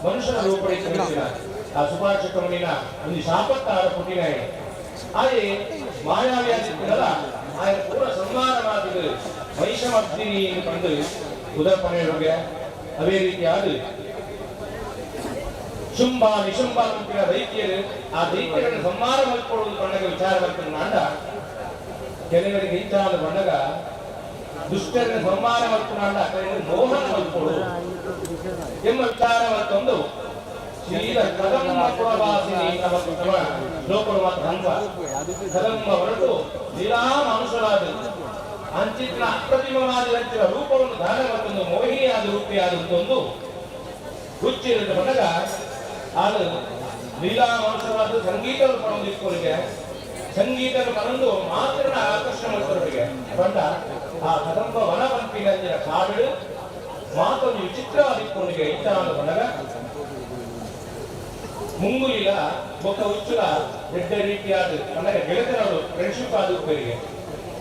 ಮನುಷ್ಯನ ರೂಪುಡಿಪಿನ ಆ ಸುಭಾಷಕಮನಿನ ಒಂದು ಶಾಪತ್ತಾರ ಪುಟ್ಟಿನ ಅದೇ ಮಾಯಾವಿ ಅಂತಿದ್ದಲ್ಲ ఆయన ಪೂರ ಸಂಹಾರ ಮಾಡಿದ ಮಹಿಷಮರ್ದಿನಿ ಕಂಡು ಉದರ್ಪಣೆಯೊಳಗೆ ಅದೇ ರೀತಿಯಾದ ಶುಂಭ ನಿಶುಂಭ ಅಂತಿನ ದೈತ್ಯರು ಆ ದೈತ್ಯರನ್ನು ಸಂಹಾರ ಮಾಡಿಕೊಳ್ಳುವುದು ಕಂಡಾಗ ವಿಚಾರ ಮಾಡ್ತಾನೆ ನಾಂಡ ಕೆಲವರಿಗೆ ಇಂಚಾದ ಬಂದಾಗ ದುಷ್ಟರನ್ನು ಸಂಹಾರ ಮಾಡ್ಕೊಂಡ ಮೋಹನ ಮಲ್ಕೊಳ್ಳು ಎಂಬ ವಿಚಾರ ಮತ್ತೊಂದು ಶ್ರೀಲ ಕದಂಬ ಪುರವಾಸಿನಿ ಲೋಕರು ಮಾತ್ರ ಹಂಗ ಕದಂಬ ಹೊರಟು ಲೀಲಾ ಮನುಷ್ಯರಾದ ಅಂಚಿನ ಅಪ್ರತಿಮವಾದ ರೂಪವನ್ನು ಧಾರ ಮತ್ತೊಂದು ಮೋಹಿನಿಯಾದ ರೂಪಿಯಾದ ಒಂದು ಹುಚ್ಚಿರದ ಬಂದಾಗ ಅದು ಲೀಲಾ ಮನುಷ್ಯರಾದ ಸಂಗೀತವನ್ನು ಪಡೆದುಕೊಳ್ಳಿಗೆ ಸಂಗೀತದ ಮನೊಂದು ಮಾತ್ರ ಆಕರ್ಷಣೆ ಮಾಡ್ತಾರೆ ಬಂದ ಆ ಕದಂಬ ವನ ಪಂಪಿನ ಕಾಡು ಮಾತೊಂದು ವಿಚಿತ್ರವಾದಿಕೊಂಡಿಗೆ ಇಂತಹ ಬಂದಾಗ ಮುಂಗುಲಿಲ ಒಕ್ಕ ಹುಚ್ಚುಲ ದೊಡ್ಡ ರೀತಿಯಾದ ನನಗೆ ಗೆಳತನರು ಫ್ರೆಂಡ್ಶಿಪ್ ಆದಿಪ್ಪರಿಗೆ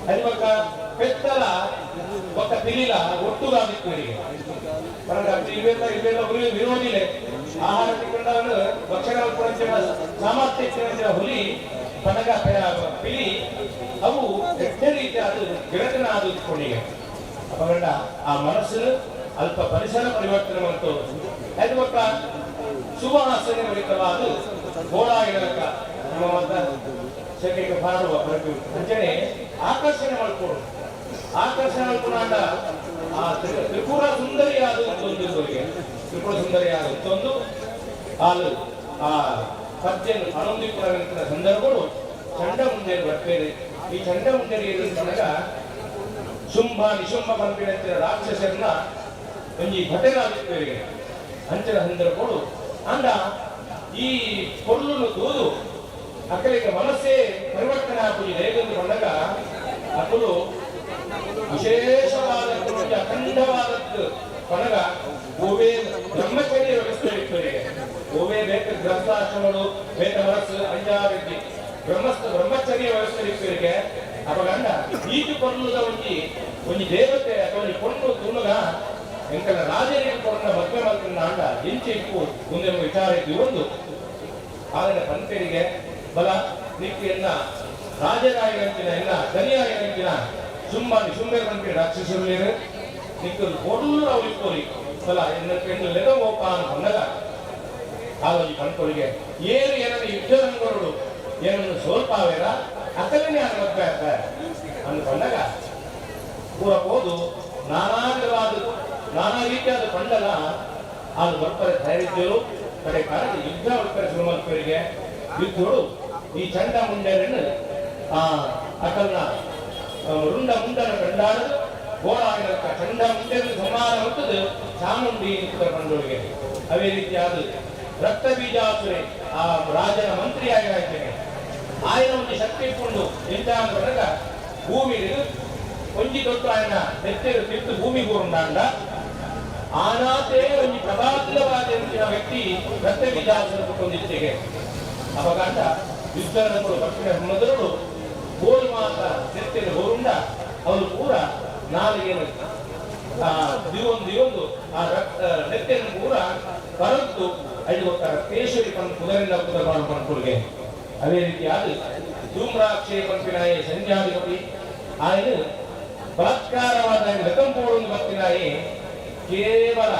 ಅದು ಒಕ್ಕ ಪೆತ್ತಲ ಒಕ್ಕ ತಿಲಿಲ ಒಟ್ಟುಗಾದಿಪ್ಪರಿಗೆ ಇವೆಲ್ಲ ವಿರೋಧಿಲೆ ಆಹಾರ ತಿಳ್ಕೊಂಡವನು ಭಕ್ಷಣ ಸಾಮರ್ಥ್ಯ ಹುಲಿ ಪನಗ ಪಿಲಿ ಅವು ದೊಡ್ಡ ರೀತಿಯಾದ ಗೆಳತನ ಆದಿಕೊಂಡಿಗೆ ಅಪಗಂಡ ಆ ಮನಸ್ಸು ಅಲ್ಪ ಪರಿಸರ ಪರಿವರ್ತನೆ ಮತ್ತು ಅದು ಒಕ್ಕ ಸುವಾಸನೆ ಭರಿತವಾದ ಗೋಳಾಯಿರಕ ಶರೀರಕ್ಕೆ ಬಾರುವ ಅಂಚನೆ ಆಕರ್ಷಣೆ ಮಾಡ್ಕೊಡು ಆಕರ್ಷಣೆ ಮಾಡ್ಕೊಂಡ ಆ ತ್ರಿಪುರ ಸುಂದರಿಯಾದ ಒಂದು ತ್ರಿಪುರ ಸುಂದರಿಯಾದ ಒಂದು ಹಾಲು ಆ ಪದ್ಯನು ಹಣೊಂದಿಪ್ಪುರ ಸಂದರ್ಭಗಳು ಚಂಡ ಮುಂಜಾನೆ ಬರ್ತೇನೆ ಈ ಚಂಡ ಮುಂಜಾನೆ ಏನಂತಂದಾಗ ಶುಂಭ ನಿಶುಂಭ ಪಂಪಿನಂತಿನ ರಾಕ್ಷಸರನ್ನ ಒಂಜಿ ಘಟನಾದಿತ್ವರಿಗೆ ಅಂಚನ ಸಂದರ್ಭಗಳು ಅಂಡ ಈ ಕೊಲ್ಲನ್ನು ತೋದು ಅಕ್ಕಲಿಗೆ ಮನಸ್ಸೇ ಪರಿವರ್ತನೆ ಆಗುವುದು ಹೇಗೆಂದು ಬಂದಾಗ ಅಕ್ಕಳು ವಿಶೇಷವಾದ ಅಖಂಡವಾದದ್ದು ಕೊನಗ ಗೋವೇ ಬ್ರಹ್ಮಚರ್ಯ ವ್ಯವಸ್ಥೆ ಇರ್ತವರಿಗೆ ಗೋವೇ ಬೇಕ ಗ್ರಂಥಾಶ್ರಮಗಳು ಬೇಕ ಮನಸ್ಸು ಅಂಜಾರಿದ್ದಿ ಬ್ರಹ್ಮಚರ್ಯ ವ್ಯವಸ್ಥೆ ಇರ್ತವರಿಗೆ ಅಪಗಂಡ ಈಜು ಕೊಲ್ಲುದ ಒಂದು ದೇವತೆ ಅಥವಾ ಕೊಂಡು ತುಣಗ ಎಂಕನ ರಾಜರಿಗೆ ಕೊರನ ಮದುವೆ ಮಾಡ್ಕೊಂಡ ಅಂಡ ಇಂಚೆ ಇಪ್ಪು ಮುಂದೆ ವಿಚಾರ ಇದ್ದು ಒಂದು ಆದರೆ ಪಂತರಿಗೆ ಬಲ ನಿಕ್ಕಿಯನ್ನ ರಾಜರಾಯನಂಚಿನ ಎಲ್ಲ ದನಿಯಾಯನಂಚಿನ ಸುಮ್ಮನೆ ಪಂಪಿನ ರಾಕ್ಷಸರು ನಿಕ್ಕು ಕೊಡಲು ನಾವು ಇಪ್ಪೋರಿ ಬಲ ಎನ್ನು ಲೆದೋಪ ಅನ್ನಲ್ಲ ಆಗಿ ಪಂತೊಳಿಗೆ ಏನು ಏನನ್ನು ಯುದ್ಧರಂಗರು ಏನನ್ನು ಸೋಲ್ಪಾವೇರ ಅಕಲನೇ ಅದು ಮದುವೆ ಆಗ್ತಾರೆ ಅಂದು ಬಂದಾಗ ಪೂರ ಹೋದು ನಾನಾ ರೀತಿಯಾದ ಪಂಡಲ ಅದು ಬರ್ತಾರೆ ತಯಾರಿದ್ದರು ಕಡೆ ಕಾಲದ ಯುದ್ಧ ಬರ್ತಾರೆ ಸುಮಲ್ಪರಿಗೆ ಯುದ್ಧಗಳು ಈ ಚಂಡ ಮುಂಡೇರನ್ನು ಅಕಲ್ನ ರುಂಡ ಮುಂಡನ ಕಂಡಾಡ ಗೋಳಾಗ ಚಂಡ ಮುಂಡೇರ ಸಂಹಾರ ಹೊತ್ತದು ಚಾಮುಂಡಿ ಕಂಡೋಳಿಗೆ ಅವೇ ರೀತಿಯಾದ ರಕ್ತ ಬೀಜಾಸುರೆ ಆ ರಾಜನ ಮಂತ್ರಿಯಾಗಿ ಆಯ್ತೇನೆ ಆಯ್ನ ಒಂದು ಶಕ್ತಿ ಇಟ್ಕೊಂಡು ಎಂತಾಗ ಬರಗ ಭೂಮಿ ಒಂಜಿ ದೊಡ್ಡ ಆಯ್ನ ನೆತ್ತೆರು ತಿರ್ತು ಭೂಮಿ ಗೋರುಂಡ ಆನಾತೆ ಒಂದು ಪ್ರಬಾದವಾದಂತಹ ವ್ಯಕ್ತಿ ರಕ್ತಬೀಜಾಸನ ಕೊಂದಿದ್ದೆಗೆ ಅಪಘಾತ ಯುದ್ಧಗಳು ಪಕ್ಷಿನ ಮೊದಲು ಗೋಲ್ ಮಾತ ನೆತ್ತಿನ ಗೋರುಂಡ ಅವರು ಪೂರ ನಾಲಿಗೆ ದಿವೊಂದು ಆ ನೆತ್ತಿನ ಪೂರ ಕರದ್ದು ಅಲ್ಲಿ ಹೋಗ್ತಾರೆ ಕೇಶರಿ ಪಂಪ್ ಕುದರಿಂದ ಕುದರ ಪಂಪುಲ್ಗೆ ಅದೇ ರೀತಿಯಾದ ಧೂಮ್ರಾಕ್ಷೇ ಪಂಪಿನಾಯಿ ಸಂಜಾಧಿಪತಿ ఆయన ಬಲಾತ್ಕಾರವಾದ ಲಕಂಪೋಡು ಭಕ್ತಿನಾಯಿ ಕೇವಲ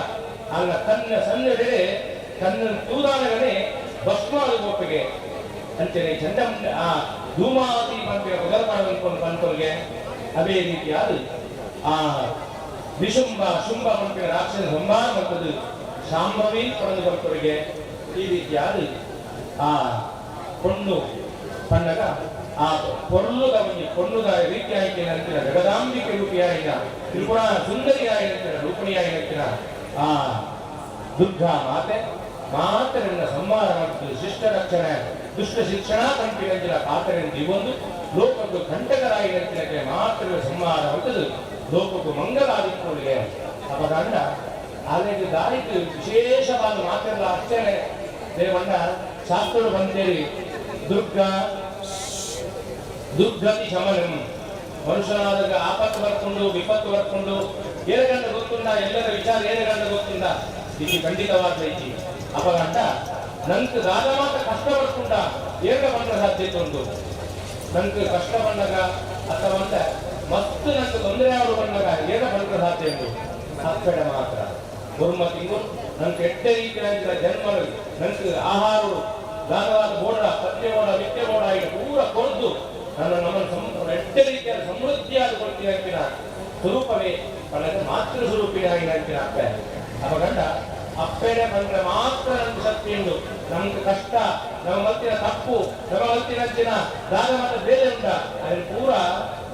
ಅಲ್ಲ ತನ್ನ ಸಣ್ಣೆಡೆ ತನ್ನ ತೂದಾನಗಳೇ ಭಸ್ಮಾಳು ಗೋಪಿಗೆ ಅಂಚನೆ ಚಂಡ ಆ ಧೂಮಾವತಿ ಪಂಪಿನ ಕುದರಪಾಡು ಪಂಪುಲ್ಗೆ ಅದೇ ರೀತಿಯಾದ ಆ ನಿಶುಂಭ ಶುಂಭ ಪಂಪಿನ ರಾಕ್ಷಸ ಸಂಹಾರ ಮತ್ತದು ಶಾಂಭವಿ ಪಡೆದು ಪಂಪುರಿಗೆ ಈ ರೀತಿಯಾದ ಆ ಪೊಣ್ಣು ಪನ್ನಗ ಆ ಪೊರ್ಲುಗ ಪೊಣ್ಣುಗ ರೀತಿಯಾಗಿ ನಂತರ ಜಗದಾಂಬಿಕೆ ರೂಪಿಯಾಯಿನ ತ್ರಿಪುರ ಸುಂದರಿಯಾಗಿ ನಂತರ ರೂಪಿಣಿಯಾಗಿ ನಂತರ ಆ ದುರ್ಗಾ ಮಾತೆ ಮಾತರನ್ನ ಸಂಹಾರ ಮಾಡುತ್ತದೆ ಶಿಷ್ಟ ರಕ್ಷಣೆ ದುಷ್ಟ ಶಿಕ್ಷಣ ಕಂಪಿನ ಪಾತ್ರೆಯನ್ನು ಇವೊಂದು ಲೋಕಕ್ಕೂ ಕಂಟಕರಾಗಿ ನಂತರ ಮಾತ್ರ ಸಂಹಾರ ಮಾಡುತ್ತದೆ ಲೋಕಕ್ಕೂ ಮಂಗಲಾದಿತ್ವರಿಗೆ ಅಪಗಂಡ ಆಲೆಗೆ ದಾರಿಗೆ ವಿಶೇಷವಾದ ಮಾತೆಲ್ಲ ಅರ್ಚನೆ ದೇವಣ್ಣ ಶಾಸ್ತ್ರಗಳು ಬಂದೇರಿ ದುರ್ಗತಿ ಶಮನಂ ಮನುಷ್ಯನಾದಾಗ ಆಪತ್ತು ಬರ್ಕೊಂಡು ವಿಪತ್ತು ಬರ್ಕೊಂಡು ಏನುಗಂಡ ಗೊತ್ತುಂಡ ಎಲ್ಲರ ವಿಚಾರ ಏನುಗಂಡ ಗೊತ್ತುಂಡ ಇದು ಖಂಡಿತವಾದ ಐತಿ ಅಪಗಂಡ ನಂಗೆ ದಾದ ಮಾತ್ರ ಕಷ್ಟ ಬರ್ಕೊಂಡ ಏಕ ಬಂದ ಸಾಧ್ಯತೆ ಉಂಟು ನಂಗೆ ಕಷ್ಟ ಬಂದಾಗ ಅಥವಾ ಮತ್ತು ನಂಗೆ ತೊಂದರೆ ಆಡು ಬಂದಾಗ ಏಕ ಬಂದ ಸಾಧ್ಯ ಉಂಟು ಅಕ್ಕಡ ಮಾತ್ರ ಗುರುಮ ತಿಂಗಳು ನಂಗೆ ಕೆಟ್ಟ ರೀತಿಯ ಜನ್ಮ ನಂಗೆ ಆಹಾರ ದಾನವಾದ ಬೋಡ ಸತ್ಯ ಬೋಡ ವಿದ್ಯೆ ಬೋಡ ಈಗ ಪೂರ ಕೊಡ್ದು ನಮ್ಮನ್ನು ಎಟ್ಟ ರೀತಿಯ ಸಮೃದ್ಧಿಯಾದ ಕೊಡ್ತೀನ ಸ್ವರೂಪವೇ ಪಡೆದ ಮಾತೃ ಸ್ವರೂಪಿನಾಗಿ ನಂತಿನ ಅಪ್ಪೆ ಅಪಗಂಡ ಅಪ್ಪೆನೆ ಬಂದ್ರೆ ಮಾತ್ರ ನಮ್ಗೆ ಶಕ್ತಿ ಉಂಟು ನಮ್ಗೆ ಕಷ್ಟ ನಮ್ಮ ಮತ್ತಿನ ತಪ್ಪು ನಮ್ಮ ಮತ್ತಿನ ದಾನ ಮತ್ತು ಬೇರೆ ಉಂಟ ಅದನ್ನು ಪೂರ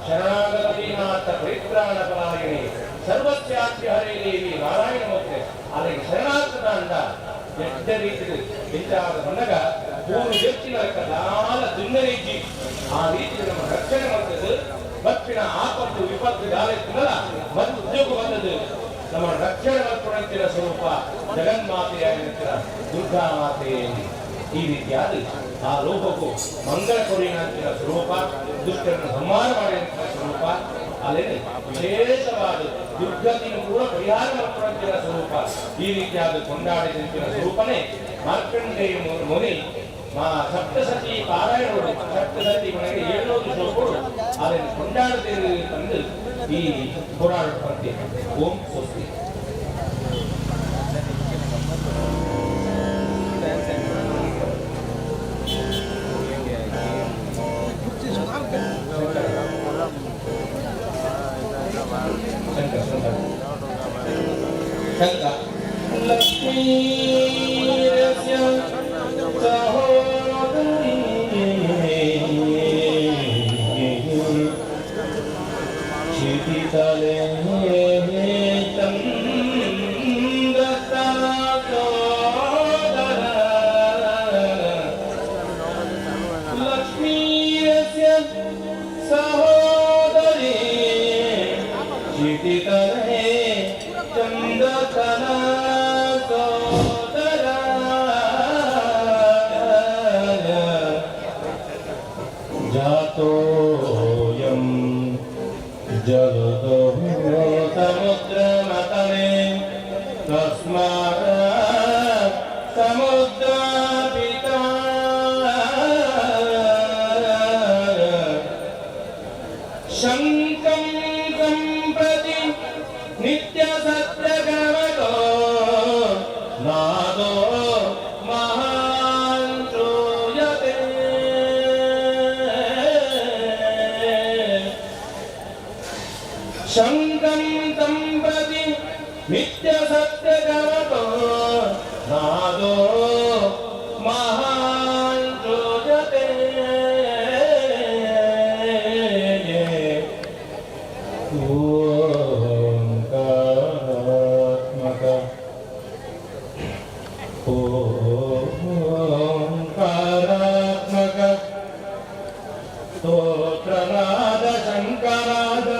ಶರಣಾಗತೀನಾಥ ಪರಿತ್ರಾಣ ಪರಾಯಣಿ ಸರ್ವಸ್ಯಾತ್ಯ ಹರೇ ದೇವಿ ನಾರಾಯಣ ಮೂರ್ತಿ ಅದಕ್ಕೆ ಶರಣಾರ್ಥದ ಅಂಡ ಎಟ್ಟ ರೀತಿ ವಿಚಾರ ಬಂದಾಗ ಮೂರು ವ್ಯಕ್ತಿಗಳ ದಾಲ ದುನ್ನರಿಜಿ ಆ ರೀತಿ ನಮ್ಮ ರಕ್ಷಣೆ ಮಾಡ್ತದ್ದು ಬತ್ತಿನ ಆಪತ್ತು ವಿಪತ್ತು ದಾಳಿಲ್ಲ ಮತ್ತು ಉದ್ಯೋಗ ಬಂದದ್ದು ನಮ್ಮ ರಕ್ಷಣೆ ಮಾಡ್ಕೊಂಡಂತಿನ ಸ್ವರೂಪ ಜಗನ್ಮಾತೆಯಾಗಿರ್ತೀರ ದುರ್ಗಾ ಮಾತೆ ಈ ರೀತಿಯಾದ ಆ ಲೋಕಕ್ಕೂ ಮಂಗಳ ಕೊಡಿನಂತಿನ ಸ್ವರೂಪ ದುಷ್ಟರನ್ನು ಸಂಹಾರ ಮಾಡಿದಂತಹ ಸ್ವರೂಪ ಅಲ್ಲೇನೆ ವಿಶೇಷವಾದ ದುರ್ಗತಿಯನ್ನು ಕೂಡ ಪರಿಹಾರ ಮಾಡ್ಕೊಂಡಂತಿನ ಸ್ವರೂಪ ಈ ರೀತಿಯಾದ ಕೊಂಡಾಡಿದಂತಿನ ಸ್ವರೂಪನೇ ಮಾರ್ಕಂಡೇಯ ಮುನಿ ಸಪ್ತಸತಿ ಪಾರಾಯಣಗಳು ಸಪ್ತಸತಿ ಮನೆಗೆ 700 ಶ್ಲೋಕಗಳು ಅದನ್ನು ಕೊಂಡಾಡುತ್ತೇವೆ ತಂದು ಈ ಪುರಾಣ ಪದ್ಯ ಓಂ ಸ್ವಸ್ತಿ ಲಕ್ಷ್ಮೀ ಕ್ಷಿತಿತಲೆ ಲಕ್ಷ್ಮೀರಸ್ಯ ಸಹೋದರಿ ಕ್ಷಿತಿತಲೆ ಚಂದ್ರತನ ಸೋದರ ಜಾತೋಯಂ ಜಗದೋ ಸಮುದ್ರಮತನೆ ತಸ್ಮಾತ್ ಸಮುದ್ರಾಪಿತಾ ಶಂಕಂ ಸಂಪ್ರತಿ ನಿತ್ಯ ಸತ್ಯಗಮಗೋ ನಾದೋ ಮಹಾನ್ ಶ್ರೂಯತೆ ಶಂಕಂ ಸಂಪ್ರತಿ ನಿತ್ಯ ಸತ್ಯಗಮಗೋ ನಾದೋ ಮಹಾನ್ ಶ್ರೂಯತೆ ಓಂಕಾರಾತ್ಮಕ ಸ್ತೋತ್ರನಾದ ಶಂಕರಾದ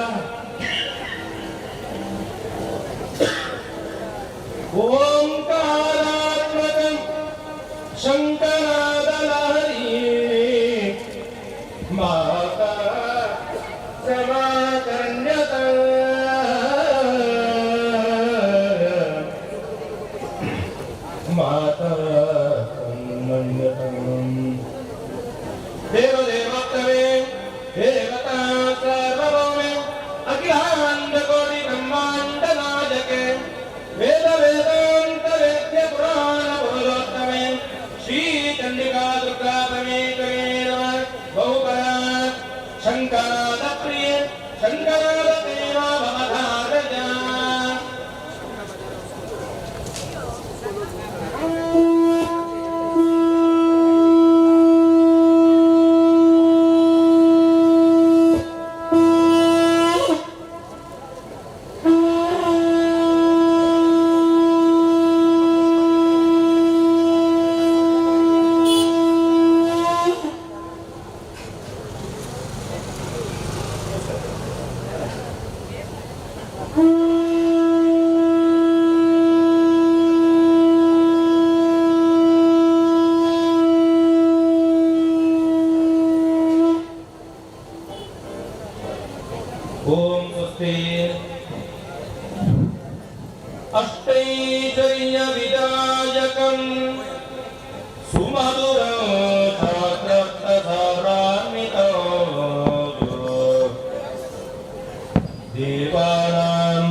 ಶಂಕರಾದ ಲಹರಿ ಮಾತಾ ಸಮಾಕರ್ಣ್ಯತ ಮಾತಾ ದೇವದೇವೋತ್ತಮೇ ದೇವತಾ ಸರ್ವಭೌಮೆ ಅಖಿಲಾಂಡ ಕೋಟಿ ಬ್ರಹ್ಮಾಂಡ ನಾಯಕೆ ವೇದ ವೇದಾಂತ ವೇದ್ಯ ಪುರಾಣ ಪುರುಷೋತ್ತಮೆ ಶ್ರೀ ಚಂಡಿಕಾ ದುರ್ಗಾ ಪರಮೇಶ್ವರೇ ನಮಃ ಬಹುಪರ ಶಂಕರಾದ ಪ್ರಿಯೆ ಶಂಕರಾದ ಪ್ರೇಮ ಭವಧಾರಜ ಓಂ ಸ್ವಸ್ತಿ ಅಷ್ಟೈಶ್ವರ್ಯ ವಿದಾಯಕಂ ಸುಮಧುರ ದೇವಾನಾಂ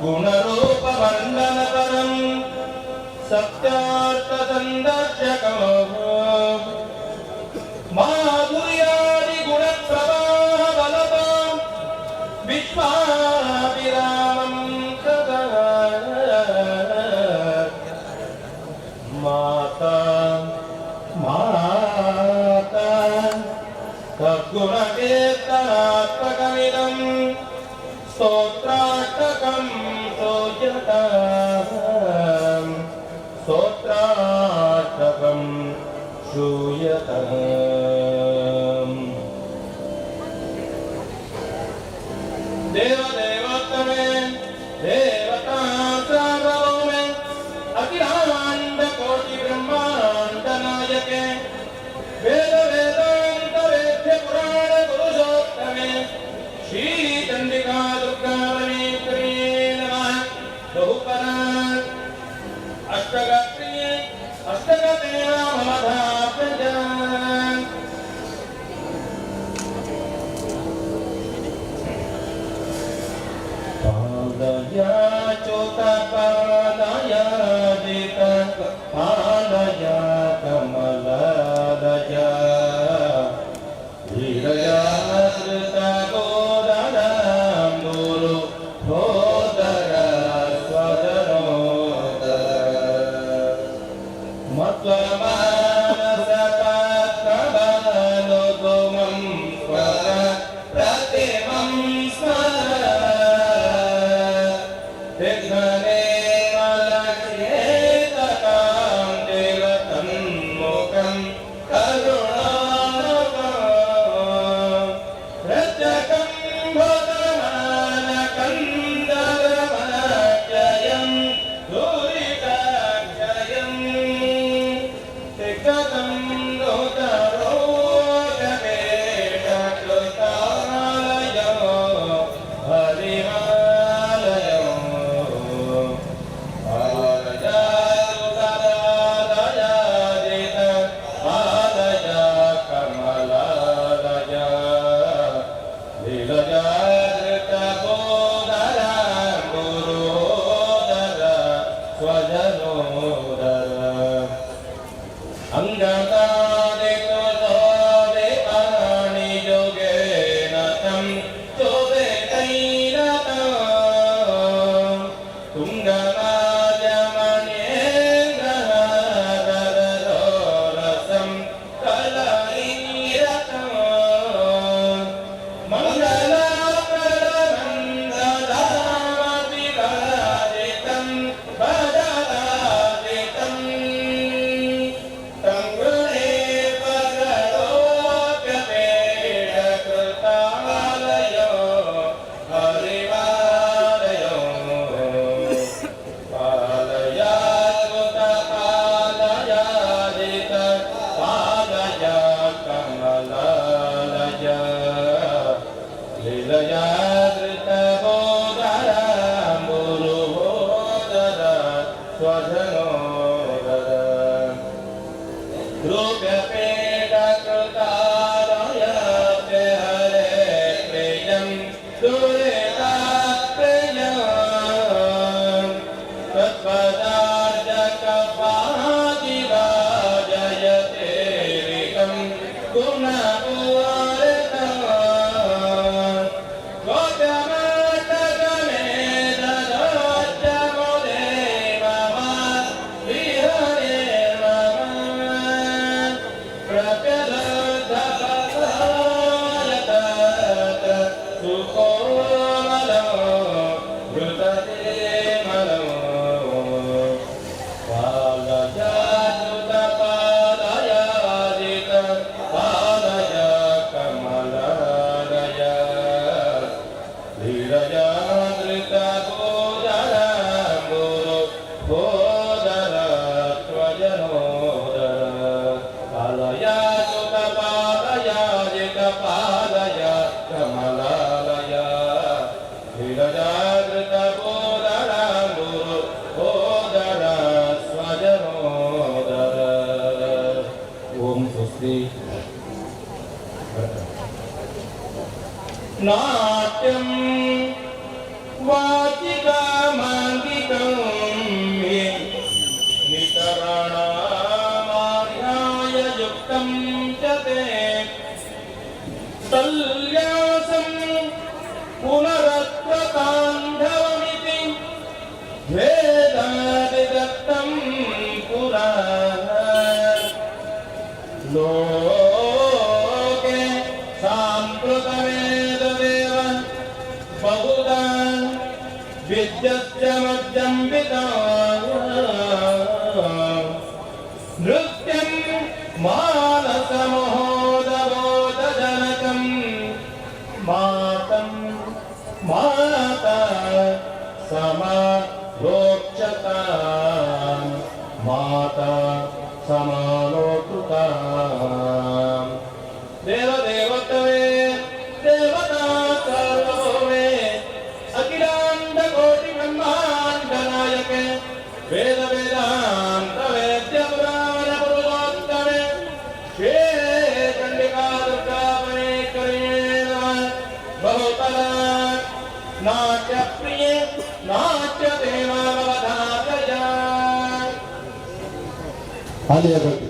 ಗುಣರೂಪ ವರ್ಣನಪರಂ ಸತ್ಯಾರ್ಥ ಸಂದರ್ಶಕಂ ಮಾಧುರ್ಯಾದಿ ಗುಣ ಪ್ರವಾಹ ಬಲತಾಂ ವಿಶ್ವಾಭಿರಾಮಂ ಸದಾ ಮಾತಾ ಮಾತಾ ತದ್ಗುಣಕೀರ್ತನಾತ್ಮಕಮಿದಂ ಸ್ತೋತ್ರಾಷ್ಟಕಂ ಸ್ತೋಯತಾಂ ಸ್ತೋತ್ರಾಷ್ಟಕಂ ಶ್ರೂಯತಾಂ ದೇವದೇವೋತ್ತಮೆ ದೇವತಾ ಸಾರ್ವಭೌಮೆ ಅಖಿಲಾಂಡ ಕೋಟಿ ಬ್ರಹ್ಮಾಂಡ ನಾಯಕೆ ವೇದ ವೇದಾಂತ ವೇದ್ಯ ಪುರಾಣ ಪುರುಷೋತ್ತಮೆ ಶ್ರೀ ಚಂಡಿಕಾ ದುರ್ಗಾ ಪರಮೇಶ್ವರೇ ನಮಃ ಬಹುಪರ ಅಷ್ಟಗಪ್ರಿಯೆ ಅಷ್ಟಗತೇನ ಮಮಧಾ ಪ್ರಜಾ ಪಾದಯ ಚೋತ ಪಾದಯ ಜಿತ ಪಾದಯ ಕಮಲದಯ ಹೃದಯ ಧೃತ ಗೋದರ ಗುರು ಗೋದರ ಸ್ವದನೋದರ ಮತ್ವ ಮಾನಸ ಪಾತ್ರಬಲೋ ಗೋಮಂ ಸ್ವರ ಪ್ರತಿಮಂ ಸ್ಮರ ವಿಘ್ನೇ ಮಲಕ್ಷೇತಕಾಂ ದೇವತನ್ಮುಖಂ ಕರುಣಾಮುಖಂ ರಜಕಂ ಭಗಮಾನಕಂದರಮನಕ್ಷಯಂ ಧೂರಿಕಾಕ್ಷಯಂ ತಿಕ್ತಂ ದೋತರೋಗವೇಷಕೃತಾಲಯೋ ಹರಿಮಾಲಯೋ ಅಂಗ रूप्यपेटकृतालयप्य हरे प्रियं दुरिताप्रियं तत्पदार्जकपादिराजयते विकं गुणपूर्णं गोप्यमस्तकमे ददोच्चमुदे मम विहरे मम प्रप्यदधपदायतत् सुकोमलो घृतते मलो पालयाजुतपालयादित पालय कमलालय धीरजादृतबोधरम्बुरो बोधर त्वजनोदर पालयाजुतपालयादित पालय कमलालय धीरजादृतबोधरम्बुरो बोधर स्वजनोदर ओम स्वस्ति नाट्यं वाचिकामाङ्गिकं मे नितराणामार्याय युक्तं च ते तल्ल्यासं पुनरत्वतान्धवमिति वेदादिदत्तं पुरा लोके साम्प्रतमेतदेव बहुधा विद्यश्च मज्जम्बिता नृत्यं मानसमहोदबोधजनकं मातं माता समालोक्ष्यता माता समालोकृता देवदेवतवे देवता सर्वभौमे अखिलाण्डकोटिब्रह्माण्डनायके वेद वेदान्त वेद्य पुराण पुरुषोत्तमे श्री चण्डिका दुर्गा परमेश्वरी नमः बहुतला नाट्यप्रिये नाट्यदेवावधातया आलिया भट्ट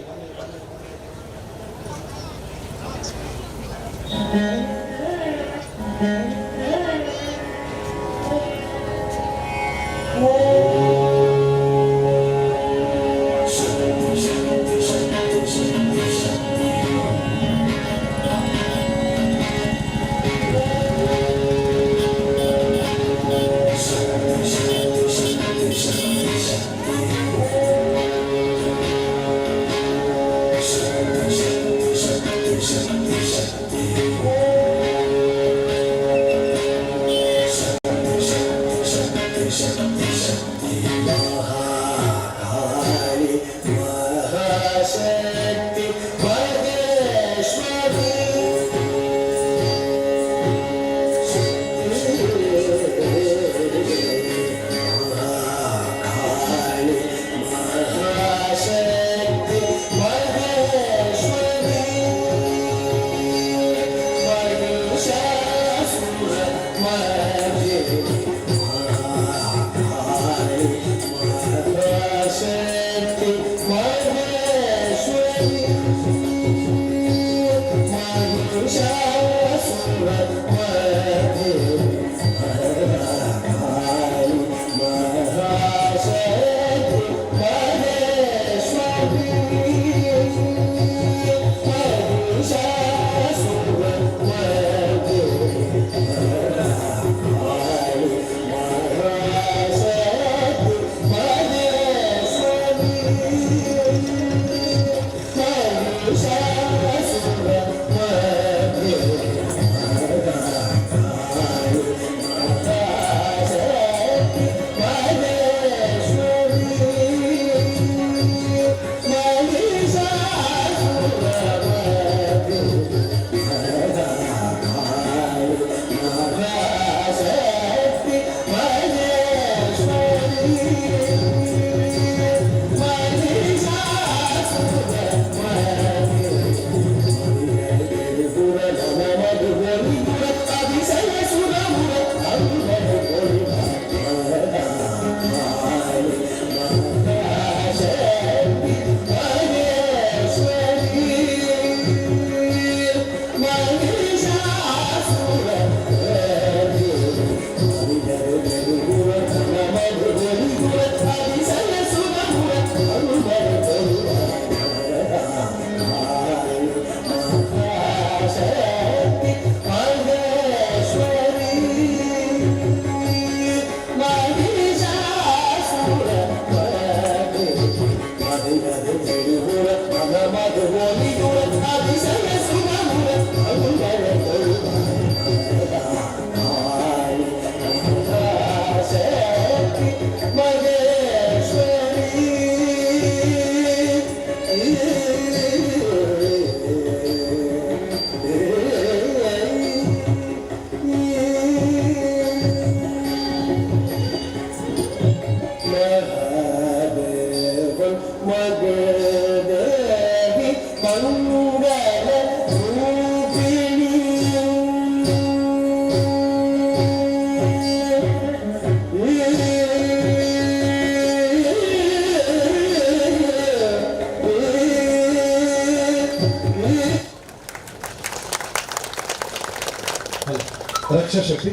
ರಕ್ಷಾ ಶಕ್ತಿ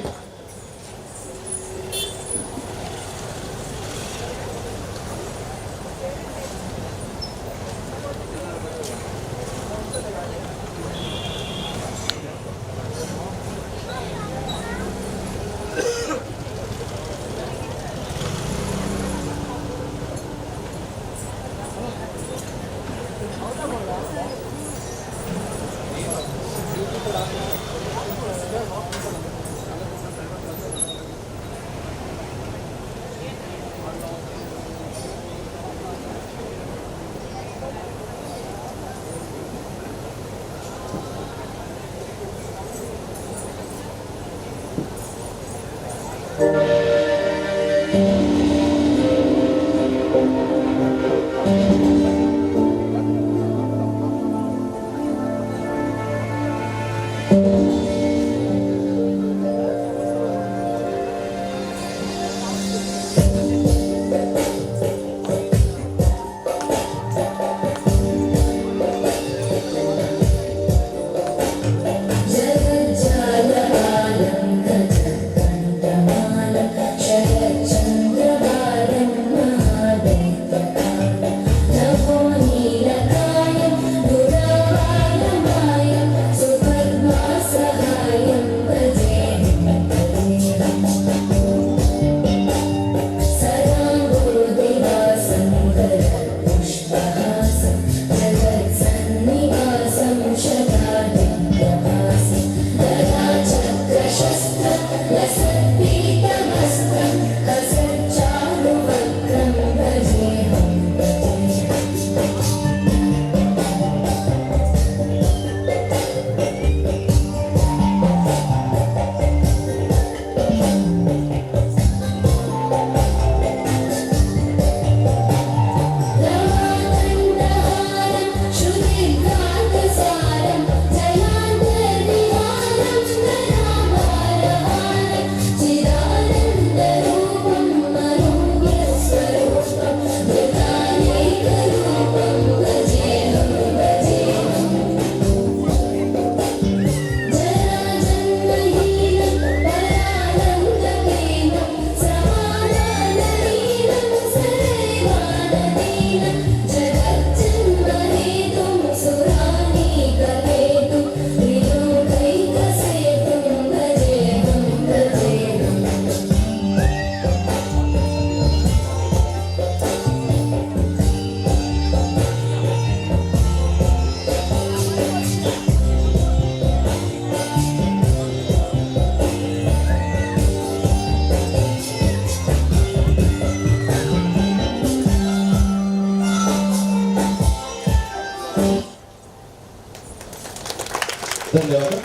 ಧನ್ಯವಾದ.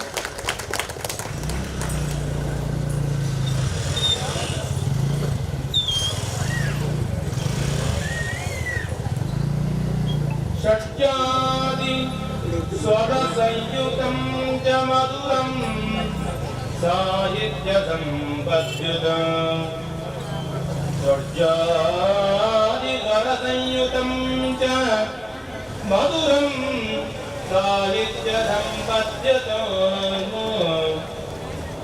ಷಟ್ಯಾದಿ ಸ್ವರ ಸಂಯುತಂ ಚ ಮಧುರಂ ಸಾಹಿತ್ಯ ಸಂಪದ್ಯುತ ಷಟ್ಯಾದಿ ಸ್ವರ ಸಂಯುತಂ ಚ ಮಧುರಂ ಸಾಹಿತ್ಯ ಸಂಪದ್ಯುತ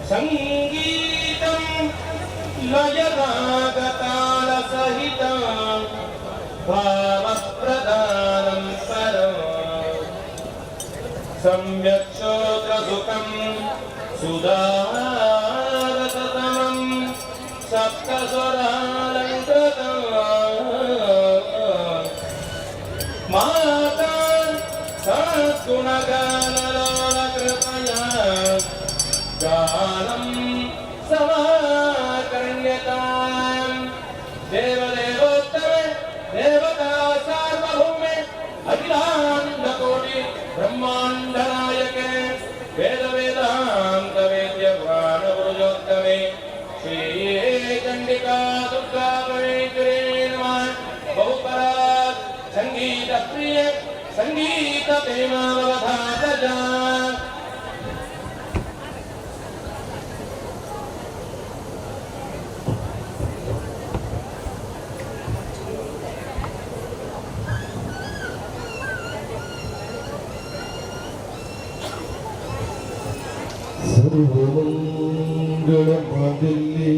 ಸಂಗೀತಂ ಲಯ ರಾಗ ತಾಳ ಸಹಿತ ಭಾವಪ್ರಧಾನಂ ಪರಂ ಸಮ್ಯಕ್ ಶ್ರೋತ್ರಸುಖಂ ಸುಧಾರತತಮಂ ಸಪ್ತಸ್ವರಾಲಂಕೃತಂ सद्गुणगानलोलकृपया गानं समाकर्ण्यताम् देवदेवोत्तमे देवता सार्वभौमे अखिलाण्डकोटि ब्रह्माण्डनायके वेद वेदान्त वेद्य पुराणपुरुषोत्तमे श्री चण्डिका दुर्गा परमेश्वरी नमः बहुपरात् संगीत प्रिय संगीत प्रेमावधातजा सर्वमङ्गलमाङ्गल्ये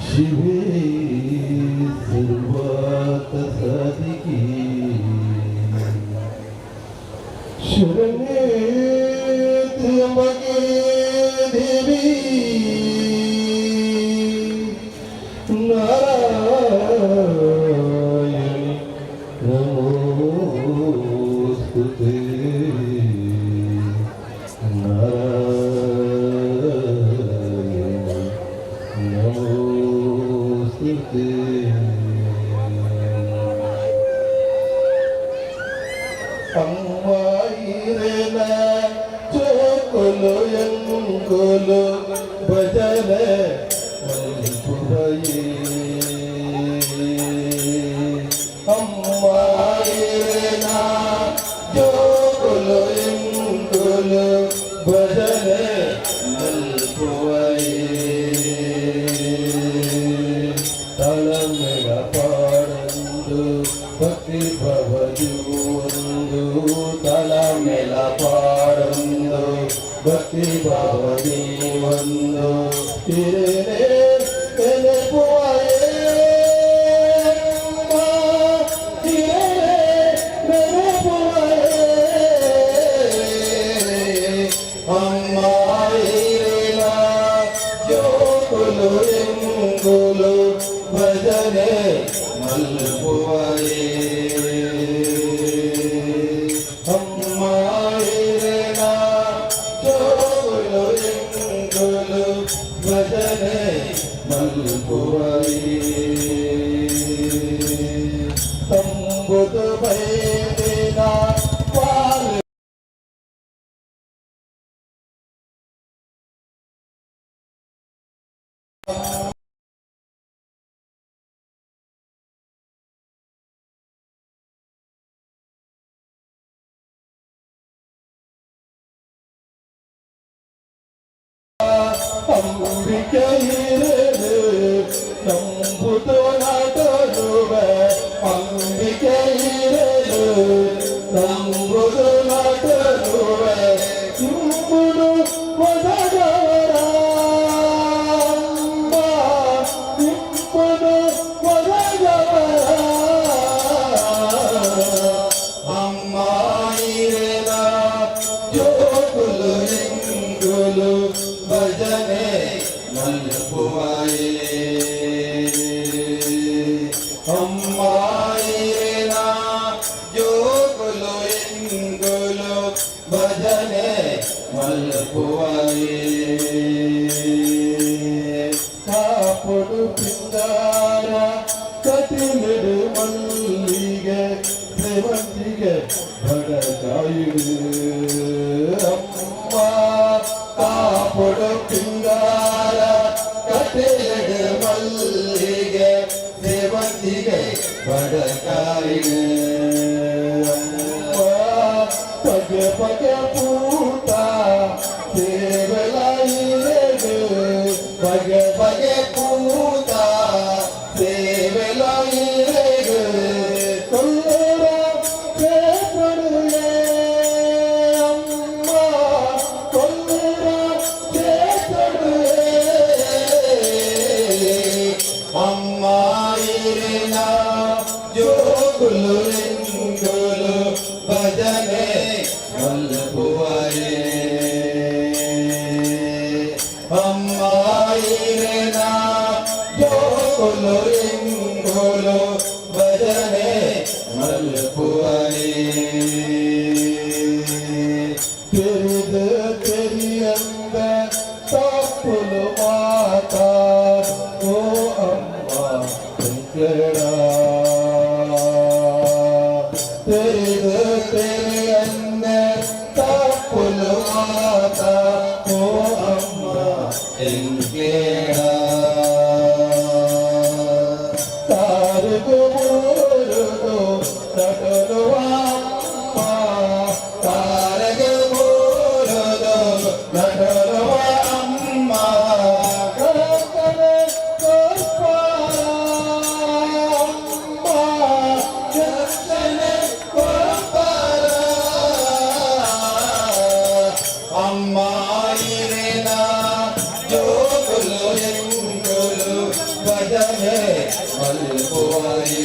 शिवे सर्वार्थसाधिके शरण्ये त्र्यम्बके देवी नारायणी नमोस्तुते भजने अम्मायना जो कुलो कुलो भजने तलमेल पाडंदु भक्ति भवजूंदु तलमेल पाडंदु भक्ति भवनी वंदु तिरे तेने पुआए भजने मलपुआए अम्मायना जोलो इंगुलो भजने मलपुआए तंबुद भैदेना पाल अंबिकेरे नंबुतो नाटोवे अंबिकेरे नंबुतो नाटोवे तुंबुदु वदगवरा तुंबुदु वदगवरा अम्मायना जो कुलो इंगुलो भजने मलपुआए अम्मायना जो कुलो इंगुलो भजने मलपुआए कापुडु पिंगारा कटिलिडु मल्लिगे सेवंतिगे भडकायुडु अम्मा कापुडु पिंगार कटिलिडु मल्लिगे सेवंतिगे भडकायुडु पगे पगे पूता सेवलाइलेडु पगे पगे पूता सेवलाइलेडु कोल्लेरा पेपड़ुले अम्मा कोल्लेरा पेपड़ुले अम्मायना जो कुलो इंगुलो भजने मलपुआए अम्मायना जो कुलो इंगुलो भजने ನಟನುವ ತಾರಗೆ ಬೋಲದು ನಟನುವ ಅಮ್ಮ ಕರ್ತನೆ ಕೊಪ್ಪಾರ ಅಮ್ಮ ಕರ್ತನೆ ಕೊಪ್ಪಾರ ಅಮ್ಮ ಇರೇನ ಜೋಗುಲು ಎಂಗುಲು ಭಜನೆ ಮಲ್ಪುವರಿ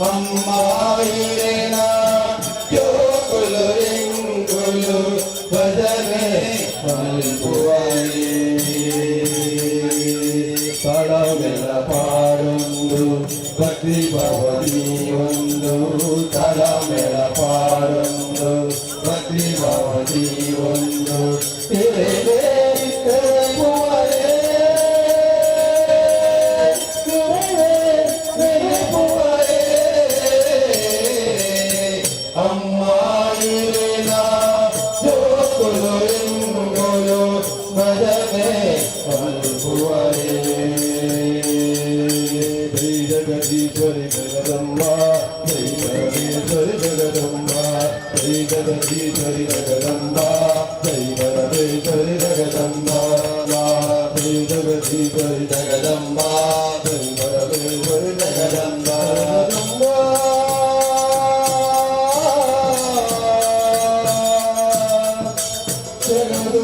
ಅಮ್ಮ ಇರೇನ ಜೋಗುಲು ಎಂಗುಲು ಭಜನೆ ಮಲ್ಪುವರಿ ತಳವೆಲ್ಲ ಪಾಡೊಂದು ಭಕ್ತಿ ಭವನಿ ಒಂದು ತಳವೆಲ್ಲ ಪಾಡೊಂದು ಭಕ್ತಿ ಭವನಿ ಒಂದು ಅಮ್ಮ ಇರೇನ ಜೋಗುಲು ಎಂಗುಲು ಭಜನೆ ಮಲ್ಪುವರೆ ಜೈ ಜಗದೀಶ್ವರಿ ಜಗದಮ್ಮ ಜೈ ಪರಮೇಶ್ವರಿ ಜಗದಮ್ಮ ಜೈ ಜಗದೀಶ್ವರಿ ಜಗದಮ್ಮ ಜೈ ಪರಮೇಶ್ವರಿ ಜಗದಮ್ಮ ಜೈ ಜಗದೀಶ್ವರಿ ಜಗದಮ್ಮ ಜೈ ಪರಮೇಶ್ವರಿ ಜಗದಮ್ಮ जय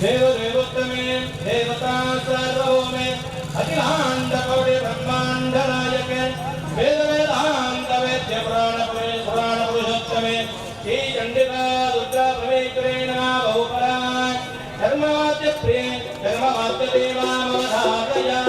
देवदेवोत्तमे देवता सार्वभौमे अखिलाण्डकोटि ब्रह्माण्ड नायके वेद वेदान्त वेद्य पुराण पुरुषोत्तमे श्री चंडिका दुर्गा परमेश्वरी नमः बहुपरा धर्माद्य प्रिय धर्माद्य देवामवधारया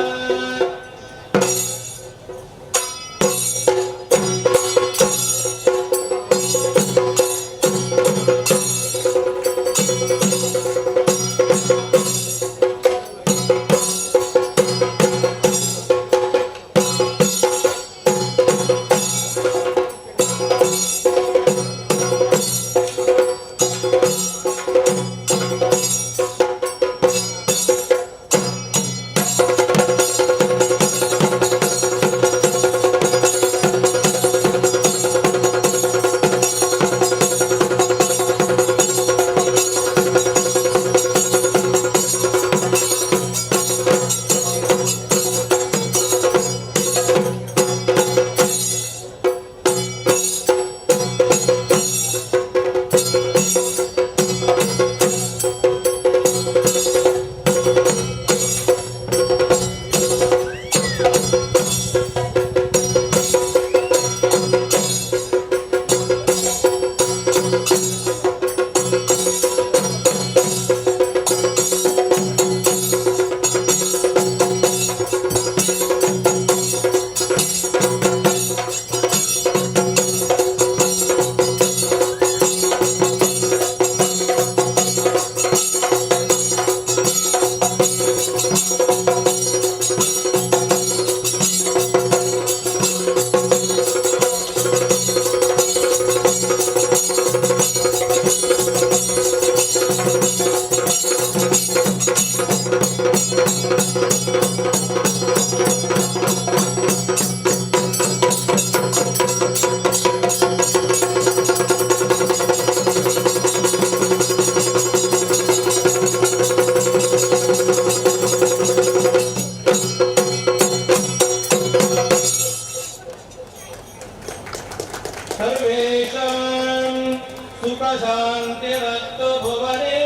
शांतिरस्तु भुवने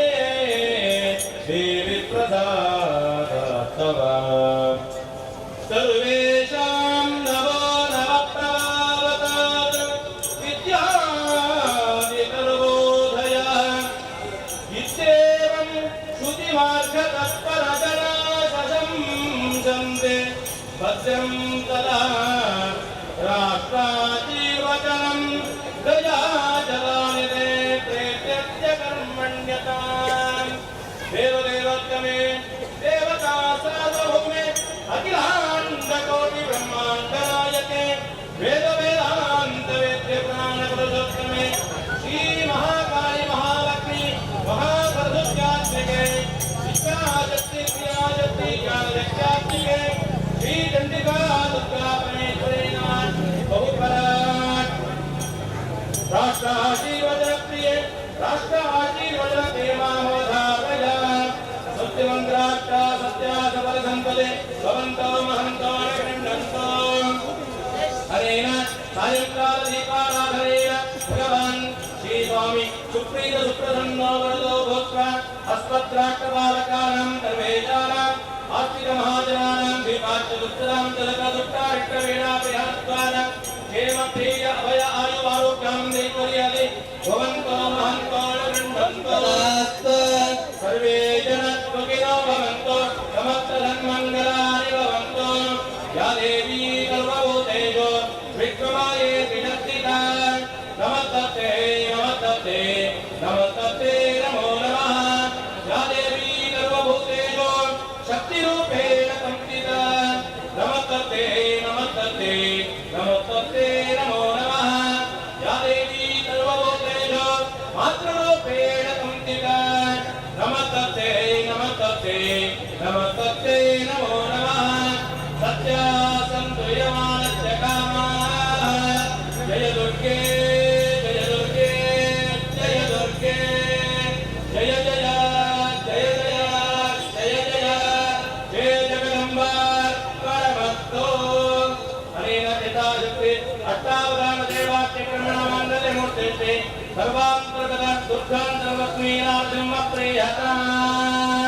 देवी प्रसादस्तव सर्वेषां नमो नमः प्रभावतात् विद्यादितर्वोधयः इत्येवं श्रुतिमार्गतत्परजना शशंसन्ते भद्रं तदा राष्ट्राचीर्वचनं दयाजलानिधे कर्मण्यताम् देवदेवोत्तमे देवता सार्वभौमे अखिलाण्डकोटि ब्रह्माण्ड नायके वेद वेदान्त वेद्य पुराण पुरुषोत्तमे श्री महाकाली महालक्ष्मी महासरस्वत्यात्मिके विद्याशक्ति क्रियाशक्ति ज्ञानशक्त्यात्मिके श्री चंडिका दुर्गा परमेश्वरी नमः बहुपराट् राष्ट्राशीर्वचन प्रिय राष्ट्राशीर्वचन देवामवधारया सत्यमन्त्राक्षा सत्यासपरिसम्पदे भवन्तो महन्तो गृह्णन्तो हरेण सायंकालदीपाराधनेन भगवान् श्री स्वामी सुप्रीत सुप्रसन्नो वरदो भूत्वा अस्मद्राष्ट्रबालकानां सर्वेषाणाम् आस्तिकमहाजनानां दीपाच्चदुत्तरां तदकदुट्टारिष्टवेणापयात्वान क्षेमप्रिय अभय आयुवारोग्यं दैवर्यादि भवन्तो महन्तो गृह्णन्तो सर्वे जनस्वकिनो भवन्तो समस्तधन्मङ्गलानि भवन्तो या देवी सर्वभूतेषु विक्रमाये त्रिशक्तिता नमस्ते नमस्ते नमस्ते नमो नमः या देवी सर्वभूतेषु शक्तिरूपेण संस्थिता नमस्ते नमस्ते नमस्ते नमो नमः या देवी सर्वभूतेषु मातृरूपेण संस्थिता नमस्ते नमस्ते नमस्ते नमो नमः सत्यासन्तुयमानस्य कामाः जय दुर्गे जय दुर्गे जय दुर्गे जय जय जय जय जय जय जय जगदम्बा परमस्तु हरेण चिताशक्ति अष्टावधान देवास्य कर्मणामण्डले मूर्तेः सर्वान्तर्गत दुर्गान्तर्वस्मीनाथं प्रियताम्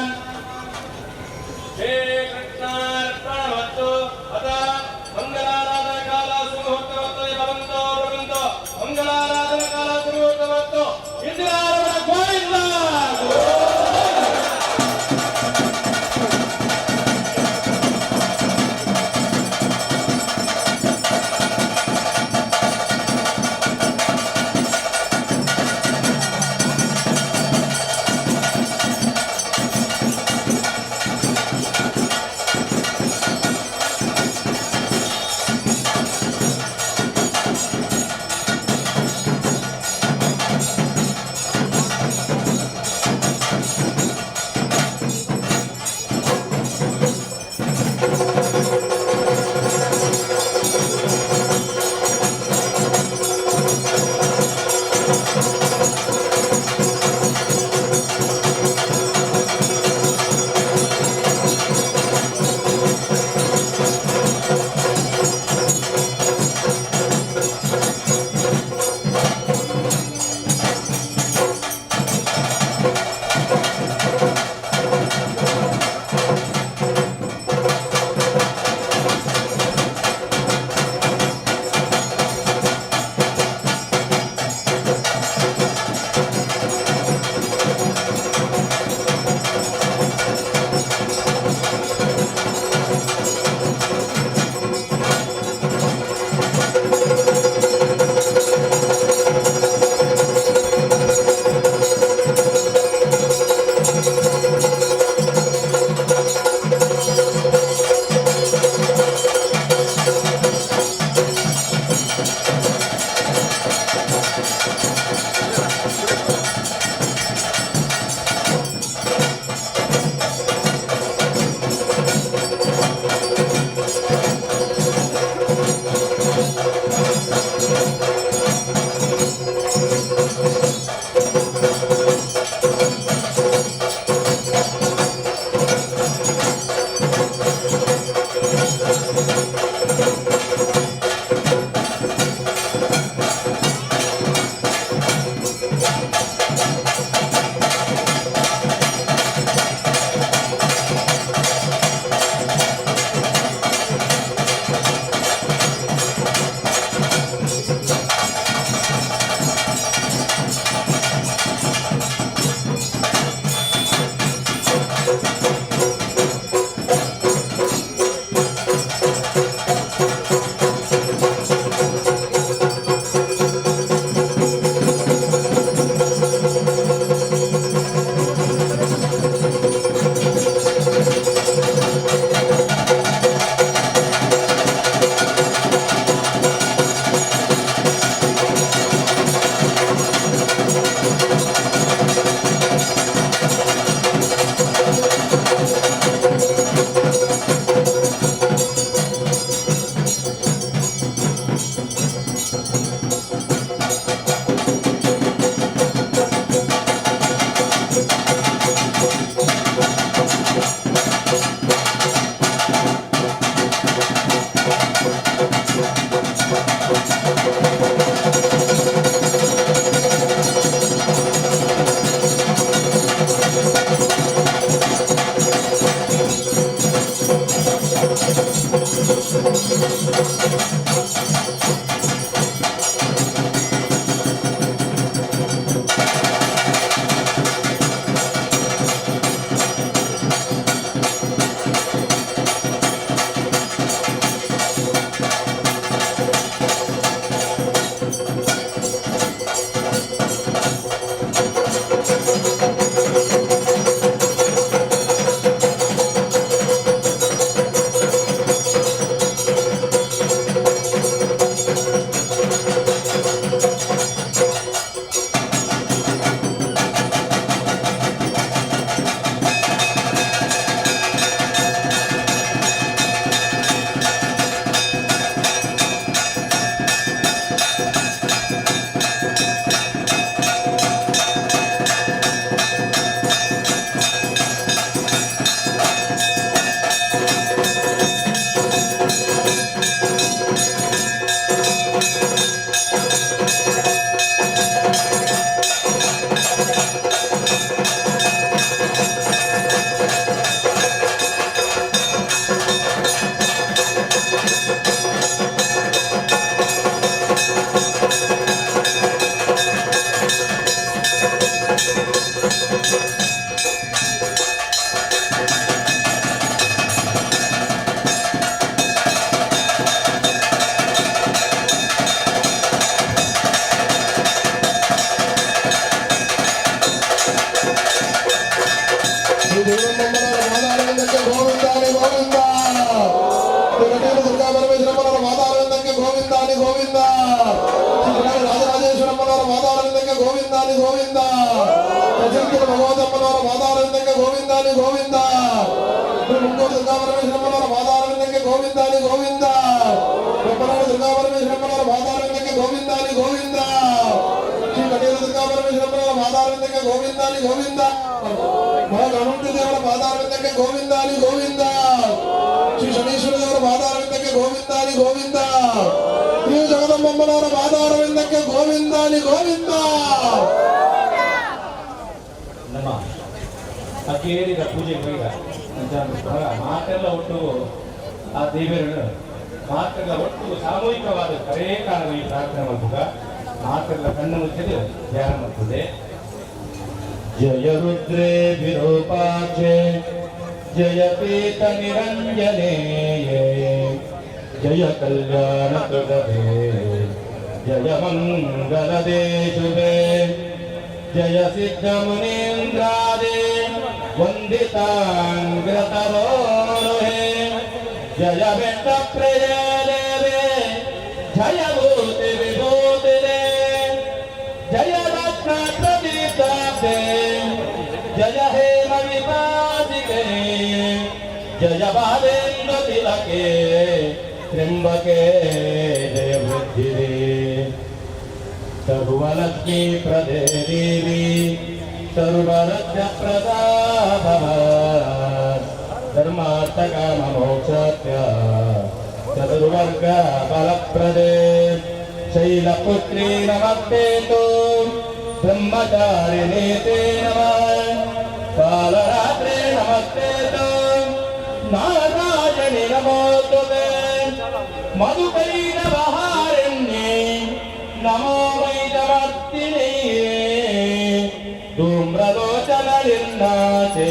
ಕೇಳಿದ ಪೂಜೆಗೆ ಹೋಗಿದ ಮಾತೆಲ್ಲ ಒಟ್ಟು ಆ ದೇವರನ್ನು ಮಾತೆಲ್ಲ ಒಟ್ಟು ಸಾಮೂಹಿಕವಾದ ಕರೇ ಕಾರಣ ಈ ಪ್ರಾರ್ಥನೆ ಮಾಡುವಾಗ ಮಾತೆಲ್ಲ ಕಣ್ಣು ಮುಚ್ಚಿದೆ ಧ್ಯಾನ ಮಾಡ್ತದೆ. ಜಯ ರುದ್ರೇ ವಿರೂಪಾಕ್ಷೆ ಜಯ ಪೀತ ನಿರಂಜನೇ ಜಯ ಕಲ್ಯಾಣ ಕೃತವೇ ಜಯ ಮಂಗಲದೇ ಶುಭೇ ಜಯ ಸಿದ್ಧ ಮುನೀಂದ್ರಾದೇ ವಂದಿತಾಂಗ್ರತರೋರುಹೇ ಜಯ ಬೆಟ್ಟ ಪ್ರಿಯ ದೇವೇ ಜಯ ಭೂತಿ ವಿಭೂತಿರೇ ಜಯ ರತ್ನ ಪ್ರದೀಪ್ತಾಬ್ಧೇ ಜಯ ಹೇಮ ವಿಪಾಸಿಕೆ ಜಯ ಬಾಲೇಂದ್ರ ತಿಲಕೆ ತ್ರ್ಯಂಬಕೆ ಜಯ ಬುದ್ಧಿರೇ ಸರ್ವಲಕ್ಷ್ಮೀ ಪ್ರದೇ ದೇವಿ ಸರ್ವರತ್ನ ಪ್ರದಾ ಭವ ಧರ್ಮಾರ್ಥ ಕಾಮ ಮೋಕ್ಷಾತ್ಯ ಚತುರ್ವರ್ಗ ಫಲಪ್ರದೇ ಶೈಲಪುತ್ರಿ ನಮಸ್ತೆ ತು ಬ್ರಹ್ಮಚಾರಿಣೀ ತೇ ನಮಃ ಕಾಲರಾತ್ರಿ ನಮಸ್ತೆ ತು ನಾರಾಯಣಿ ನಮೋಸ್ತುತೇ ಮಧುಕೈಟವಹಾರಿಣ್ಯೇ ನಮೋ ಧೂಮ್ರಲೋಚನಲಿಂದಾಚೆ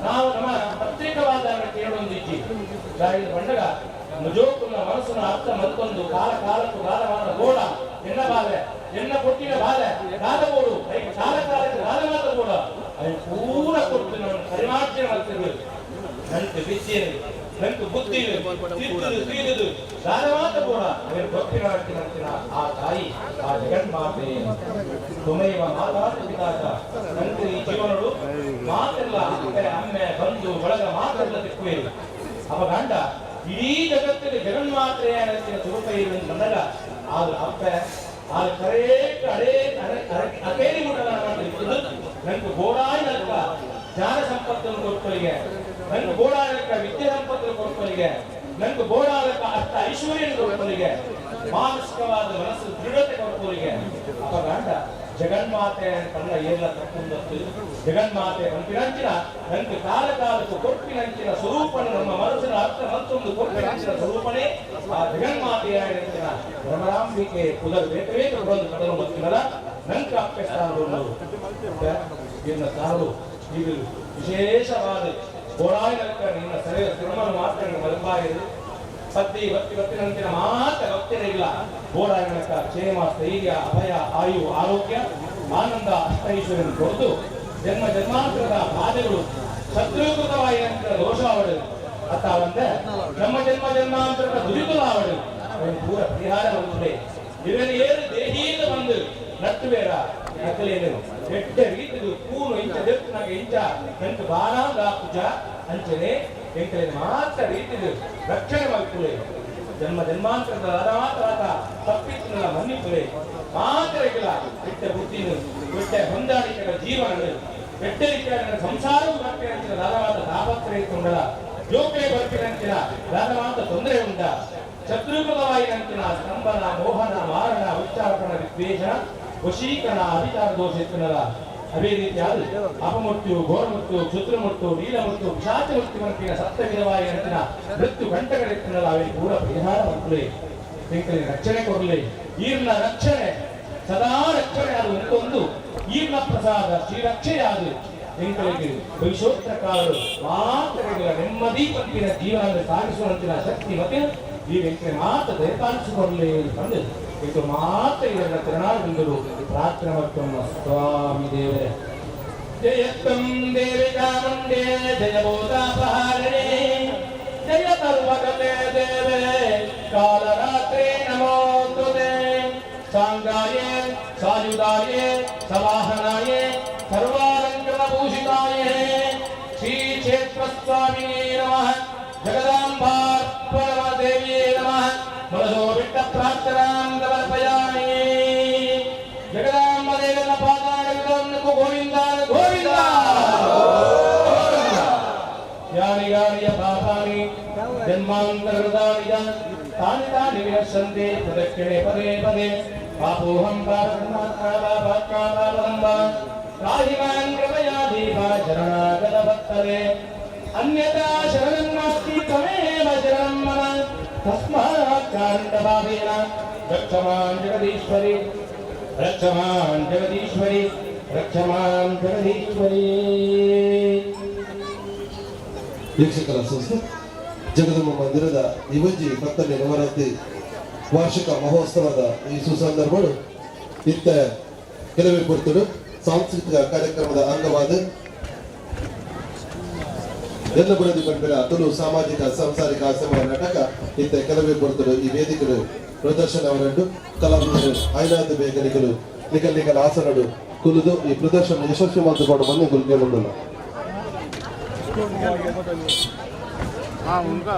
ನಾವು ನಮ್ಮ ಪ್ರತ್ಯೇಕವಾದ ಕೇಳೊಂದಿಜ್ಜಿ ದಾರಿದ ಬಂಡಗ ಮುಜೋಕುನ ಮನಸ್ಸಿನ ಅರ್ಥ ಮತ್ತೊಂದು ಕಾಲಕ್ಕೂ ಗಾದವಾದ ಗೋಡ ಎನ್ನ ಬಾಲೆ ಎನ್ನ ಕೊಟ್ಟಿನ ಬಾಲೆ ಗಾದಗೋಡು ಕಾಲಕ್ಕೆ ಗಾದವಾದ ಗೋಡ ಅದು ಪೂರ ಕೊಟ್ಟು ನಾನು ಪರಿಮಾರ್ಜನೆ ಮಾಡ್ತಿರ್ಬೇಕು ನಂಟು ಬಿದ್ದೇನೆ ನಂಟು ಬುದ್ಧಿ ತೀರಿದು ಗಾದವಾದ ಗೋಡ ಅವನು ಗೊತ್ತಿನ ಆ ತಾಯಿ ಆ ಜಗನ್ಮಾತೆ ತುಮೈವ ಮಾತಾದ ಪಿತಾದ ನಂಟು ಈ ಜೀವನಗಳು ಮಾತೆಲ್ಲ ಅಮ್ಮೆ ಬಂದು ಒಳಗ ಮಾತೆಲ್ಲ ತಿಕ್ಕುವೇರು ಅವ ಗಂಡ ಇಡೀ ಜಗತ್ತಿಗೆ ಜಗನ್ಮಾತೆಯ ಸ್ವರೂಪ ಇರುವುದು ಬಂದಾಗ ಅದು ಅಪ್ಪ ಅದು ಕರೇಟ್ ಅಕೇರಿ ಮುಟ್ಟದ ನಂಗೆ ಗೋಡಾಯಿ ನಲ್ಕ ಜ್ಞಾನ ಸಂಪತ್ತನ್ನು ಕೊಟ್ಟವರಿಗೆ ನಂಗೆ ಗೋಡಾಯಿ ವಿದ್ಯೆ ಸಂಪತ್ತನ್ನು ಕೊಟ್ಟವರಿಗೆ ನಂಗೆ ಗೋಡಾದ ಅರ್ಥ ಐಶ್ವರ್ಯ ಕೊಟ್ಟವರಿಗೆ ಮಾನಸಿಕವಾದ ಮನಸ್ಸು ದೃಢತೆ ಕೊಟ್ಟವರಿಗೆ ಅಪ್ಪ ಗಂಡ ಜಗನ್ಮಾತೆ ಕಣ್ಣ ಏರ್ಲ ತಪ್ಪುಂದತ್ತು ಜಗನ್ಮಾತೆ ಪಂಪಿನಂಚಿನ ನಂಗೆ ಕಾಲಕ್ಕೂ ಕೊಟ್ಟಿನಂಚಿನ ಸ್ವರೂಪನ ನಮ್ಮ ಮನಸ್ಸಿನ ಅರ್ಥ ಮತ್ತೊಂದು ಕೊಟ್ಟಿನಂಚಿನ ಸ್ವರೂಪನೇ ಆ ಜಗನ್ಮಾತೆಯ ಭ್ರಮರಾಂಬಿಕೆ ಪುನರ್ ಬೇಕವೇ ಬಂದು ಕಡಲು ಮತ್ತಿನಲ್ಲ ನಂಗೆ ಅಪ್ಪೆ ಸ್ಥಾನಗಳು ಇನ್ನ ತಾಳು ಇದು ವಿಶೇಷವಾದ ಹೋರಾಟ ನಿನ್ನ ಸರಿಯ ಶ್ರಮನ ಮಾತ್ರ ಮಲಬಾರಿದು ಸದ್ದಿ ಭಕ್ತಿನಂತಿನ ಮಾತ್ರ ಭಕ್ತಿನ ಇಲ್ಲ ಗೋಡಾಯನಕ ಕ್ಷೇಮ ಸ್ಥೈರ್ಯ ಅಭಯ ಆಯು ಆರೋಗ್ಯ ಆನಂದ ಅಷ್ಟೈಶ್ವರ್ಯ ಕೊಟ್ಟು ಜನ್ಮ ಜನ್ಮಾಂತರದ ಬಾಧೆಗಳು ಶತ್ರುಕೃತವಾದ ದೋಷವಾವಡು ಅತ್ತ ಬಂದ ನಮ್ಮ ಜನ್ಮ ಜನ್ಮಾಂತರದ ದುರಿತವಾವಡು ಪೂರ ಪರಿಹಾರ ಬಂದಿದೆ ಇದನ್ನು ಏರು ದೇಹಿಯಿಂದ ಬಂದು ನಟ್ಟು ಬೇಡ ನಕಲೇನು ಎಟ್ಟ ರೀತಿದು ಕೂನು ಇಂಚ ದೇವನಾಗ ಇಂಚ ನಂಟು ಬಾರಾದ ಪೂಜ ಅಂಚನೆ ಎಂಕಲೆ ಮಾತ್ರ ರೀತಿದು ರಕ್ಷಣೆ ಮಾಡ್ಕೊಳ್ಳಿ ಜನ್ಮ ಜನ್ಮಾಂತರದ ಮಾತ್ರ ತಪ್ಪಿಸಿನ ಮನ್ನಿಕೊಳ್ಳಿ ಮಾತ್ರ ಇಲ್ಲ ಎಟ್ಟ ಬುದ್ಧಿನು ಎಟ್ಟ ಹೊಂದಾಣಿಕೆಗಳ ಜೀವನ ಎಟ್ಟ ರೀತಿಯ ಸಂಸಾರವು ಬರ್ತಿನ ದಾರವಾದ ತಾಪತ್ರಯ ತುಂಡಲ ಜೋಕೆ ಬರ್ತಿನಂತಿನ ದಾರವಾದ ತೊಂದರೆ ಉಂಟ ಶತ್ರುಕೃತವಾಯಿನಂತಿನ ಸ್ತಂಭನ ಮೋಹನ ಮಾರಣ ಉಚ್ಚಾರಣ ವಿದ್ವೇಷಣ ವಶೀಕರಣ ಅಧಿಕಾರ ದೋಷ ಎತ್ತಿನಲ್ಲ ಅದೇ ರೀತಿಯಾದ ಅಪಮೃತ್ಯು ಘೋರಮೃತ್ಯು ಕ್ಷುದ್ರಮೃತ್ಯು ನೀಲಮೃತ್ಯು ಪಿಶಾಚಮೃತ್ಯುವಂತಿನ ಸಪ್ತವಿಧವಾದ ಅಂತಿನ ಮೃತ್ಯು ಗಂಟೆಗಳೆತ್ತಿನಲ್ಲ ಅವರಿಗೆ ಪೂರ ಪರಿಹಾರ ಮಕ್ಕಳೇ ಬೆಂಕಲಿ ರಕ್ಷಣೆ ಕೊಡಲಿ ಈರ್ನ ರಕ್ಷಣೆ ಸದಾ ರಕ್ಷಣೆ ಅದು ಒಂದು ಈರ್ನ ಪ್ರಸಾದ ಶ್ರೀರಕ್ಷೆಯಾದ ಬೆಂಕಲಿಗೆ ಭವಿಷ್ಯೋತ್ತರ ಕಾಲರು ಮಾತುಗಳ ನೆಮ್ಮದಿ ಪಂಪಿನ ಜೀವನ ಸಾಗಿಸುವಂತಿನ ಶಕ್ತಿ ಮತ್ತೆ ಈ ಬೆಂಕಲಿ ಮಾತ್ರ ದಯಪಾಲಿಸಿಕೊಳ್ಳಲಿ ಕಂಡು ಇದು ಮಾತ್ರ ಇದರ ತಿರುನಾಡಿಂದರು ಪ್ರಾರ್ಥನೆ ಮತ್ತು ಸ್ವಾಮಿ ದೇವರೇ ಜಯತ್ವಂ ದೇವಿಕಾಮಂಡೇ ಜಯ ಭೂತಾಪಹಾರಿಣೇ ಜಯ ಸರ್ವಗತೆ ದೇವೇ ಕಾಲರಾತ್ರಿ ನಮೋಸ್ತುತೆ ಸಾಂಗಾಯೇ ಸಾಯುಧಾಯೇ ಸವಾಹನಾಯೇ ಸರ್ವಾಲಂಕೃತ ಭೂಷಿತಾಯೇ ಶ್ರೀ ಕ್ಷೇತ್ರ ಸ್ವಾಮಿನೇ ನಮಃ ಜಗದಾಂಬಾರ್ಪಣ ದೇವಿಯೇ ನಮಃ ಮನಸೋ ಬಿಟ್ಟ ಪ್ರಾರ್ಥನಾಂ ಸಮರ್ಪಯಾಮಿ ಜಗದಾಂಬ ದೇವರ ಪಾದಾಡಗಳನ್ನು ಗೋವಿಂದ ಗೋವಿಂದ ಯಾನಿ ಯಾನಿಯ ಪಾಪಾನಿ ಜನ್ಮಾಂತರದಾನಿಯ ತಾನಿ ತಾನಿ ವಿನಶ್ಯಂತೆ ಪ್ರದಕ್ಷಿಣೆ ಪದೇ ಪದೇ ಪಾಪೋಹಂ ಪಾಪಕರ್ಮಾತ್ಮ ರಾಹಿಮಾನ್ ಕೃಪಯಾ ದೀಪ ಶರಣಾಗತ ಭಕ್ತರೇ ಅನ್ಯತಾ ಶರಣಂ ನಾಸ್ತಿ ತ್ವಮೇವ ಶರಣಂ ಮಮ ತಸ್ಮಾತ್ ಕಾರಣಭಾವೇನ ರಕ್ಷಮಾನ್ ಜಗದೀಶ್ವರಿ ರಕ್ಷಮಾನ್ ಜಗದೀಶ್ವರಿ ರಕ್ಷಮಾನ್ ಜಗದೀಶ್ವರಿ. ವೀಕ್ಷಕರ ಸಂಸ್ಥೆ ಜಗದಮ್ಮ ಮಂದಿರದ ಇವಜ್ಜಿ 10ನೇ ನವರಾತ್ರಿ ವಾರ್ಷಿಕ ಮಹೋತ್ಸವದ ಈ ಸುಸಂದರ್ಭಗಳು ಇತ್ತ ಕೆಲವೇ ಪೊರ್ತುಡು ಸಾಂಸ್ಕೃತಿಕ ಕಾರ್ಯಕ್ರಮದ ಅಂಗವಾದ ಎಲ್ಲ ಬುಡದಿ ಪಂಪಿನ ತುಳು ಸಾಮಾಜಿಕ ಸಾಂಸಾರಿಕ ಆಶ್ರಮ ನಾಟಕ ಇತ್ತ ಕೆಲವೇ ಪೊರ್ತುಡು ಈ ವೇದಿಕರು ಪ್ರದರ್ಶನವರನ್ನು ಕಲಾವಿದರು ಐನಾದ ಬೇಗನಿಗಳು ನಿಗಲ್ ಆಸನಡು ಕುಲಿದು ಈ ಪ್ರದರ್ಶನ ಯಶಸ್ವಿ ಮಾಡಿಕೊಂಡು ಬಂದು ಗುಲ್ಗೆ ಮುಂದಲ್ಲ. हाँ उनका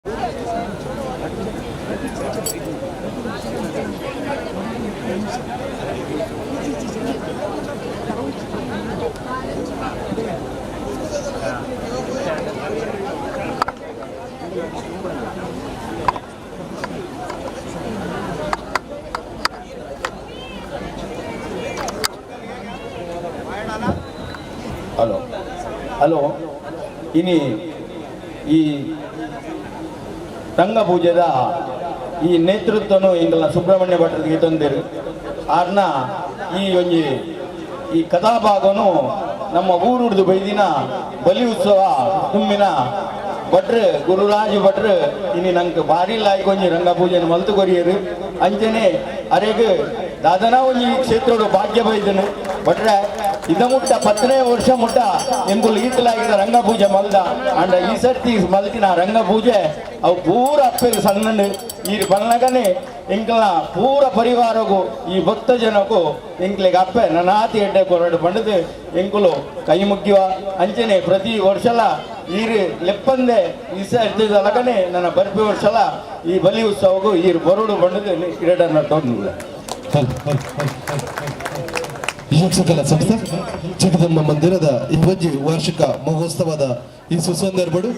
ಹಲೋ ಹಲೋ ಇನಿ ಈ ರಂಗಪೂಜೆದ ಈ ನೇತೃತ್ವನು ಇಂಗಲ ಸುಬ್ರಹ್ಮಣ್ಯ ಭಟ್ರಿಗೆ ತಂದಿರು ಆರ್ನ ಈ ಒಂಜಿ ಈ ಕಥಾಭಾಗನು ನಮ್ಮ ಊರುಡ್ದು ಬೈದಿನ ಬಲಿ ಉತ್ಸವ ತುಮ್ಮಿನ ಭಟ್ರು ಗುರುರಾಜ್ ಭಟ್ರು ಇನಿ ನಂಗೆ ಭಾರಿ ಲಾಯ್ಕ್ ಒಂಜಿ ರಂಗಪೂಜೆನ ಮಲ್ತು ಕೊರಿಯರು ಅಂಚನೆ ಅರೆಗ್ ದಾದನ ಒಂಜಿ ಕ್ಷೇತ್ರದ ಭಾಗ್ಯ ಬೈದನು ಭಟ್ರೆ ಇದ ಮುಟ್ಟ 10ನೇ ವರ್ಷ ಮುಟ್ಟ ಎಂಬುಲ್ ಈತಲಾಗಿದ ರಂಗಪೂಜೆ ಮಲ್ದ ಅಂಡ ಈ ಸರ್ತಿ ಮಲ್ತಿನ ರಂಗಪೂಜೆ ಅವು ಪೂರ ಅಪ್ಪೆಗೆ ಸಣ್ಣ ಈ ಬನ್ನಗನೆ ಎಂಕಲ ಪೂರ ಪರಿವಾರಗೂ ಈ ಭಕ್ತ ಜನಕ್ಕೂ ಎಂಕ್ಲಿಗೆ ಅಪ್ಪೆ ನನಾತಿ ಎಡ್ಡೆ ಕೊರಡು ಪಂಡದು ಎಂಕುಲು ಕೈ ಮುಗ್ಗಿವ ಅಂಚನೆ ಪ್ರತಿ ವರ್ಷಲ ಈರು ಲೆಪ್ಪಂದೆ ವಿಸರ್ಜಿಸಲಗನೆ ನನ್ನ ಬರ್ಪಿ ವರ್ಷಲ ಈ ಬಲಿ ಉತ್ಸವಗೂ ಈರು ಬರುಡು ಪಂಡದು ಕ್ರೀಡನ ತೊಂದಿಲ್ಲ ಯಕ್ಷಕಲಾ ಸಂಸ್ಥೆ ಜಗದಮ್ಮ ಮಂದಿರದ ಈ ಒಂಜಿ ವಾರ್ಷಿಕ ಮಹೋತ್ಸವದ ಈ ಸುಸಂದರ್ಭಡು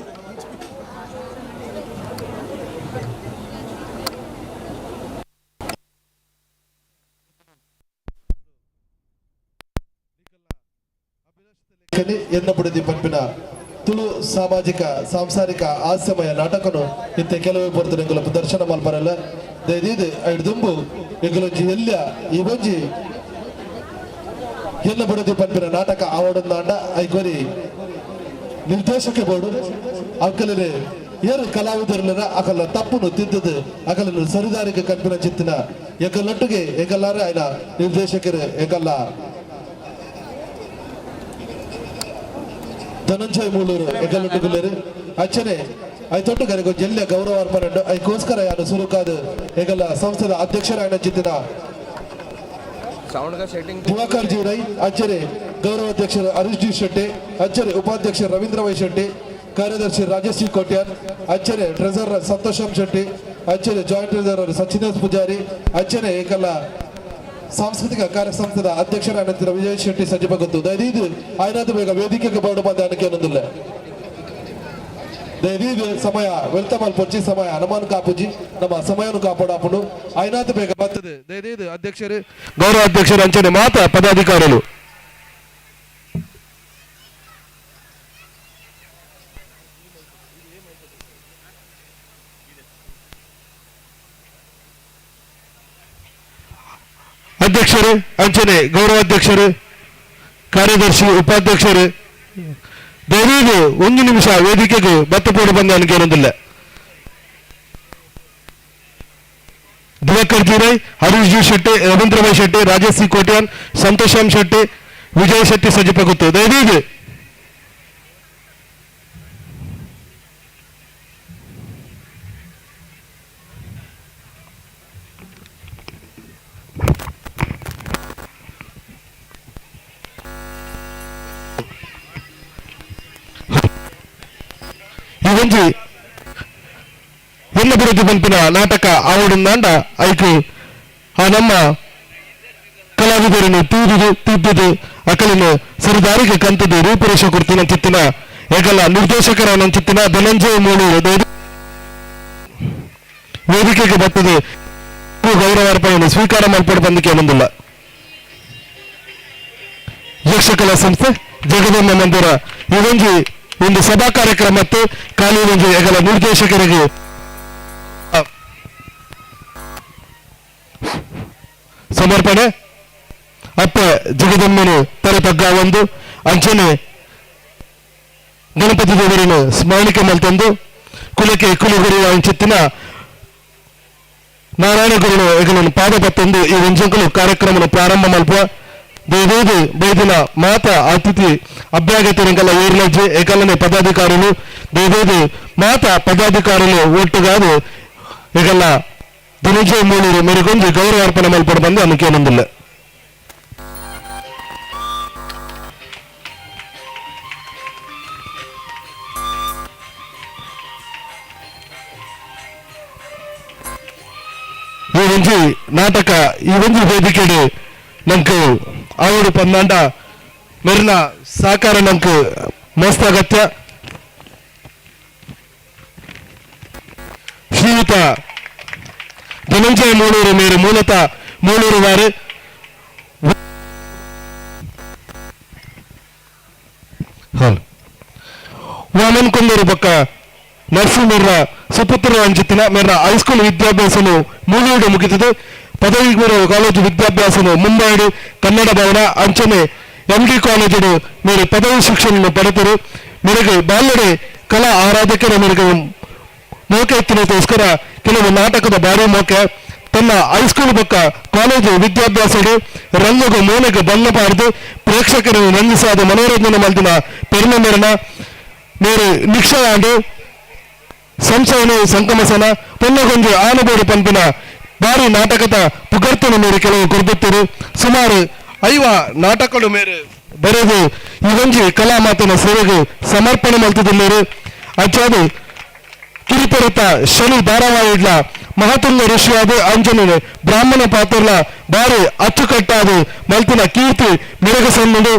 ಎನ್ನಪುಡದಿ ಪಂಪಿನ ತುಳು ಸಾಮಾಜಿಕ ಸಾಂಸಾರಿಕ ಹಾಸ್ಯಮಯ ನಾಟಕನು ಇತ್ತೆ ಕೆಲವೇ ಬರ್ತಾರೆ ಎಂಗುಲ ಪ್ರದರ್ಶನ ಮಲ್ಪರಲ್ಲ ದಯದೀದು ಐಡ್ದುಂಬು ಎಂಗುಲೊಂಜಿ ಎಲ್ಯ ಈ ಒಂಜಿ ಎಲ್ಲ ಬಡದಿ ಪಂಪಿನ ನಾಟಕ ಆವಡೊಂದಾಂಡ ಐಕೋರಿ ನಿರ್ದೇಶಕ ಬೋರ್ಡು ಅಕಲರೆ ಏರು ಕಲಾವಿದರ್ಲರ ಅಕಲ ತಪ್ಪುನು ತಿದ್ದದು ಅಕಲನ್ನು ಸರಿದಾರಿಗೆ ಕಲ್ಪಿನ ಚಿತ್ತಿನ ಎಕಲೊಟ್ಟಿಗೆ ಎಕಲ್ಲಾರ ಆಯ್ನ ನಿರ್ದೇಶಕರು ಎಕಲ್ಲ ಧನಂಜಯ ಮೂಲೂರು ಎಕಲೊಟ್ಟಿಗುಲ್ಲರು ಅಚ್ಚನೆ ಐತೊಟ್ಟು ಕರೆಗೊ ಜಿಲ್ಲೆ ಗೌರವ ಅರ್ಪಣೆ ಐಕೋಸ್ಕರ ಯಾನು ಸುರುಕಾದ ಎಕಲ್ಲ ಸಂಸ್ಥೆದ ಅಧ್ಯಕ್ಷರಾಯನ ಚಿತ್ತಿನ ದಿವಾಕರ್ ಜಿ ರೈ ಅಚ್ಚರೆ ಗೌರವಾಧ್ಯಕ್ಷರು ಹರೀಶ್ ಜಿ ಶೆಟ್ಟಿ ಅಚ್ಚರೆ ಉಪಾಧ್ಯಕ್ಷರು ರವೀಂದ್ರ ವೈ ಶೆಟ್ಟಿ ಕಾರ್ಯದರ್ಶಿ ರಾಜೇಶ್ ಸಿ ಕೋಟ್ಯಾರ್ ಅಚ್ಚರೆ ಟ್ರೆಸರರ್ ಸಂತೋಷಂ ಶೆಟ್ಟಿ ಅಚ್ಚರೆ ಜಾಯಿಂಟ್ ಟ್ರೆಸರರ್ ಸಚಿದಾಸ್ ಪೂಜಾರಿ ಅಚ್ಚರೆ ಏಕಲ್ಲ ಸಾಂಸ್ಕೃತಿಕ ಕಾರ್ಯ ಸಂಸ್ಥೆದ ಅಧ್ಯಕ್ಷರಾಗಿದ್ದ ವಿಜಯ್ ಶೆಟ್ಟಿ ಸಜ್ಜಬಗತ್ತು ದಯದೀದು ಆಯ್ನಾದ ಬೇಗ ವೇದಿಕೆಗೆ ಬೋರ್ಡು ಬಂದ ಅನ್ನಕ್ಕೆ ಅನ್ನೋದಿಲ್ಲ ದಯದೀದು ಸಮಯ ವೆಲ್ತಮಲ್ ಪೊಚ್ಚಿ ಸಮಯ ಹನುಮಾನ್ ಕಾಪುಜಿ ನಮ್ಮ ಸಮಯನು ಕಾಪಾಡಾಪುಡು ಆಯ್ನಾದ ಬೇಗ ಬರ್ತದೆ ದಯದೀದು ಅಧ್ಯಕ್ಷರು ಗೌರವ ಅಧ್ಯಕ್ಷರು ಅಂಚನೆ ಮಾತ್ರ ಪದಾಧಿಕಾರಿಗಳು ಅಧ್ಯಕ್ಷರು ಅಂಚನೆ ಗೌರವಾಧ್ಯಕ್ಷರು ಕಾರ್ಯದರ್ಶಿ ಉಪಾಧ್ಯಕ್ಷರು ದಯವಿಟ್ಟು 1 ನಿಮಿಷ ವೇದಿಕೆಗೂ ಬತ್ತಪೋಡು ಬಂದ ನನಗೆ ಏನೊಂದಿಲ್ಲ Diwakar G Rai Harish G Shetty Ravindra Y Shetty Rajesh C Kotyan Santosham Shetty Vijay Shetty Sajjapaguthu ದಯವಿಟ್ಟು ಒಂಜಿ ಎಲ್ಲ ಬರುದು ಪಂಪಿನ ನಾಟಕ ಆವಡಂದಾಂಡ ಐಕು ಆ ನಮ್ಮ ಕಲಾವಿದರನ್ನು ತಿದ್ದುದು ಅಕಲಿನ ಸರಿದಾರಿಗೆ ಕಂತದು ರೂಪುರೇಷ ಕೊಡ್ತಿನ ಚಿತ್ತಿನ ಏಕಲ್ಲ ನಿರ್ದೇಶಕರ ಚಿತ್ತಿನ ಧನಂಜಯ ಮೂಳೂರು ವೇದಿಕೆಗೆ ಬರ್ತದೆ ಗೌರವಾರ್ಪಣೆಯನ್ನು ಸ್ವೀಕಾರ ಮಾಡ್ಕೊಂಡು ಬಂದಕ್ಕೆ ಏನೊಂದಿಲ್ಲ ಯಕ್ಷಕಲಾ ಸಂಸ್ಥೆ ಜಗದಮ್ಮ ಮಂದಿರ ಇವೊಂಜಿ ಒಂದು ಸಭಾ ಕಾರ್ಯಕ್ರಮ ಮತ್ತು ಕಾನೂನಿಗೆ ಈಗಲ ನಿರ್ದೇಶಕರಿಗೆ ಸಮರ್ಪಣೆ ಅಪ್ಪ ಜಗದಮ್ಮನು ತಲೆಪಗ್ಗ ಒಂದು ಅಂಚನೆ ಗಣಪತಿ ದೇವರನ್ನು ಸ್ಮರಣಿಕೆ ಮಲ್ತಂದು ಕುಲಕ್ಕೆ ಕುಲಗುರು ಚಿತ್ತಿನ ನಾರಾಯಣ ಗುರುಗಳು ಈಗಲನ್ನು ಪಾದ ಬತ್ತಂದು ಈ ಒಂಜಂಕಲು ಕಾರ್ಯಕ್ರಮ ಪ್ರಾರಂಭ ಮಲ್ಪುವ ದೇವೇದು ಬೈದಿನ ಮಾತ ಅತಿಥಿ ಅಭ್ಯಾಗತರಿಗೆಲ್ಲ ಊರ್ಲಜ್ಜೆ ಏಕಲ್ಲನೆ ಪದಾಧಿಕಾರಿಗಳು ದೇವೇದು ಮಾತ ಪದಾಧಿಕಾರಿಗಳು ಒಟ್ಟುಗಾದು ಈಗೆಲ್ಲ ಧನಂಜಯ ಮೂಳೂರು ಮೇರೆಗೊಂದು ಗೌರವಾರ್ಪಣೆ ಮಲ್ಪಡ ಬಂದು ಅನ್ನಕ್ಕೆ ಏನೊಂದಿಲ್ಲ ಒಂಜಿ ನಾಟಕ ಈ ಒಂಜಿ ವೇದಿಕೆಡು ನಂಕು ಆವಡು ಪಂದಾಂಡ ಮೆರಿನ ಸಹಕಾರ ನಂಕು ಮಸ್ತ್ ಅಗತ್ಯ. ಶ್ರೀಯುತ ಧನಂಜಯ ಮೂಳೂರು ಮೇರು ಮೂಲತಃ ಮೂಳೂರು ವಾರು ವಾಮನ್ ಕೊಂಡೂರು ಪಕ್ಕ ನರಸಿಂಹರ ಸುಪುತ್ರ ಅಂಚಿತ್ತಿನ ಮೇರ ಹೈಸ್ಕೂಲ್ ವಿದ್ಯಾಭ್ಯಾಸನು ಮೂಳೂರು ಮುಗಿದಿದೆ. ಪದವಿ ಪೂರ್ವ ಕಾಲೇಜು ವಿದ್ಯಾಭ್ಯಾಸನು ಮುಂಬೈ ಕನ್ನಡ ಭವನ ಅಂಚನೆ MD ಕಾಲೇಜು ಮೇರೆ ಪದವಿ ಶಿಕ್ಷಣ ಪಡೆದರು. ಮೇರೆಗೆ ಬಾಲ್ಯಡೆ ಕಲಾ ಆರಾಧಕರ ಮೇರೆಗೆ ಮೋಕೆ ಎತ್ತಿನಗೋಸ್ಕರ ಕೆಲವು ನಾಟಕದ ಭಾರಿ ಮೋಕೆ ತನ್ನ ಹೈಸ್ಕೂಲ್ ಪಕ್ಕ ಕಾಲೇಜು ವಿದ್ಯಾಭ್ಯಾಸಡು ರಂಗು ಮೋನೆಗೆ ಬಣ್ಣ ಪಾರ್ದು ಪ್ರೇಕ್ಷಕರನ್ನು ರಂಗಿಸಾದ ಮನೋರಂಜನೆ ಮಲ್ದಿನ ಪೆರ್ನ ಮೇರನ ಮೇರು ನಿಕ್ಷಾಂಡು ಸಂಚಯನ ಸಂಕಮಸನ ಪೊನ್ನಗೊಂದು ಆನಬೋಡು ಪಂಪಿನ ಭಾರಿ ನಾಟಕದ ಪುಗರ್ತನ ಮೇರೆ ಕೆಲವು ಕೊರ್ದುತ್ತರು. ಸುಮಾರು 5 ನಾಟಕಗಳು ಮೇರೆ ಬರೆದು ಈ ಒಂಜಿ ಕಲಾ ಮಾತಿನ ಸೇವೆಗೆ ಸಮರ್ಪಣೆ ಮಲ್ತಿದ್ದರು. ಅಚ್ಚಾದು ಕಿರಿಪೆರತ ಶನಿ ಧಾರಾವಾಹಿಗಳ ಮಹತುಂಗ ಋಷಿಯಾದ ಅಂಜನೆ ಬ್ರಾಹ್ಮಣ ಪಾತ್ರಲ ಬಾರಿ ಅಚ್ಚುಕಟ್ಟಾದ ಮಲ್ತಿನ ಕೀರ್ತಿ ಮೆರಗಸನ್ನುಡು.